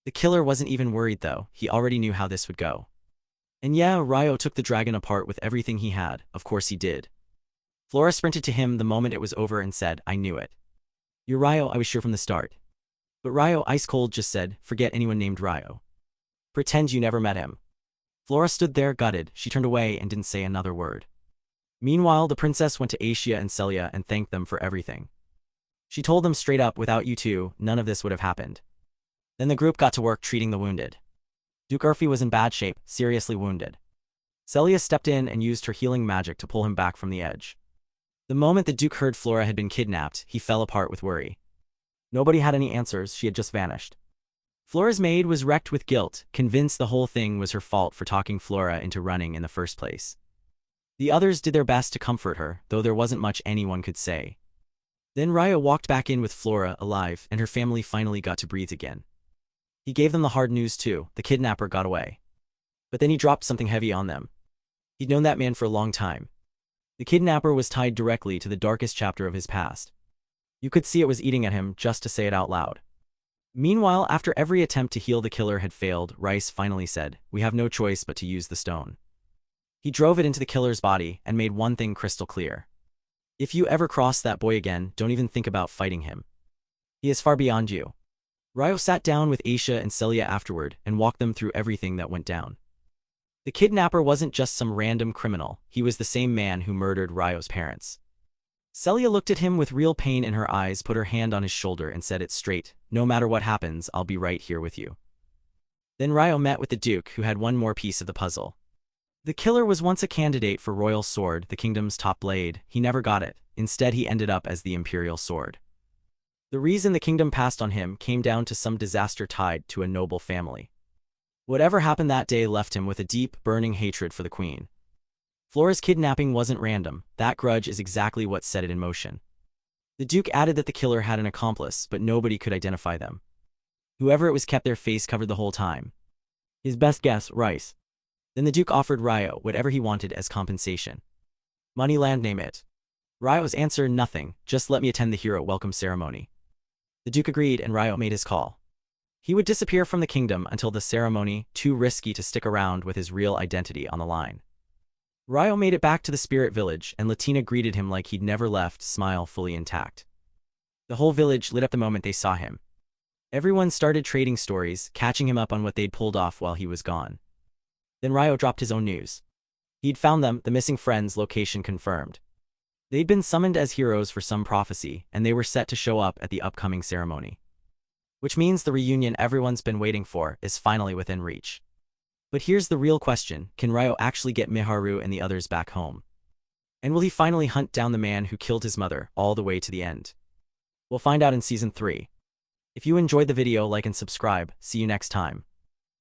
The killer wasn't even worried though, he already knew how this would go. And yeah, Ryo took the dragon apart with everything he had, of course he did. Flora sprinted to him the moment it was over and said, "I knew it. You're Ryo, I was sure from the start." But Ryo, ice cold, just said, "Forget anyone named Ryo. Pretend you never met him." Flora stood there gutted, she turned away and didn't say another word. Meanwhile, the princess went to Aisha and Celia and thanked them for everything. She told them straight up, without you two, none of this would have happened. Then the group got to work treating the wounded. Duke Urfi was in bad shape, seriously wounded. Celia stepped in and used her healing magic to pull him back from the edge. The moment the Duke heard Flora had been kidnapped, he fell apart with worry. Nobody had any answers, she had just vanished. Flora's maid was wrecked with guilt, convinced the whole thing was her fault for talking Flora into running in the first place. The others did their best to comfort her, though there wasn't much anyone could say. Then Ryo walked back in with Flora alive, and her family finally got to breathe again. He gave them the hard news too, the kidnapper got away. But then he dropped something heavy on them. He'd known that man for a long time. The kidnapper was tied directly to the darkest chapter of his past. You could see it was eating at him just to say it out loud. Meanwhile, after every attempt to heal the killer had failed, Rice finally said, "We have no choice but to use the stone." He drove it into the killer's body and made one thing crystal clear. If you ever cross that boy again, don't even think about fighting him. He is far beyond you. Ryo sat down with Aisha and Celia afterward and walked them through everything that went down. The kidnapper wasn't just some random criminal, he was the same man who murdered Ryo's parents. Celia looked at him with real pain in her eyes, put her hand on his shoulder and said it straight, "No matter what happens, I'll be right here with you." Then Ryo met with the Duke, who had one more piece of the puzzle. The killer was once a candidate for Royal Sword, the kingdom's top blade. He never got it. Instead, he ended up as the Imperial Sword. The reason the kingdom passed on him came down to some disaster tied to a noble family. Whatever happened that day left him with a deep, burning hatred for the queen. Flora's kidnapping wasn't random. That grudge is exactly what set it in motion. The Duke added that the killer had an accomplice, but nobody could identify them. Whoever it was kept their face covered the whole time. His best guess, Rice. Then the Duke offered Ryo whatever he wanted as compensation. Money, land, name it. Ryo's answer, nothing, just let me attend the hero welcome ceremony. The Duke agreed and Ryo made his call. He would disappear from the kingdom until the ceremony, too risky to stick around with his real identity on the line. Ryo made it back to the spirit village and Latina greeted him like he'd never left, smile fully intact. The whole village lit up the moment they saw him. Everyone started trading stories, catching him up on what they'd pulled off while he was gone. Then Ryo dropped his own news. He'd found them, the missing friends' location confirmed. They'd been summoned as heroes for some prophecy, and they were set to show up at the upcoming ceremony. Which means the reunion everyone's been waiting for is finally within reach. But here's the real question, can Ryo actually get Miharu and the others back home? And will he finally hunt down the man who killed his mother all the way to the end? We'll find out in Season 3. If you enjoyed the video, like and subscribe. See you next time.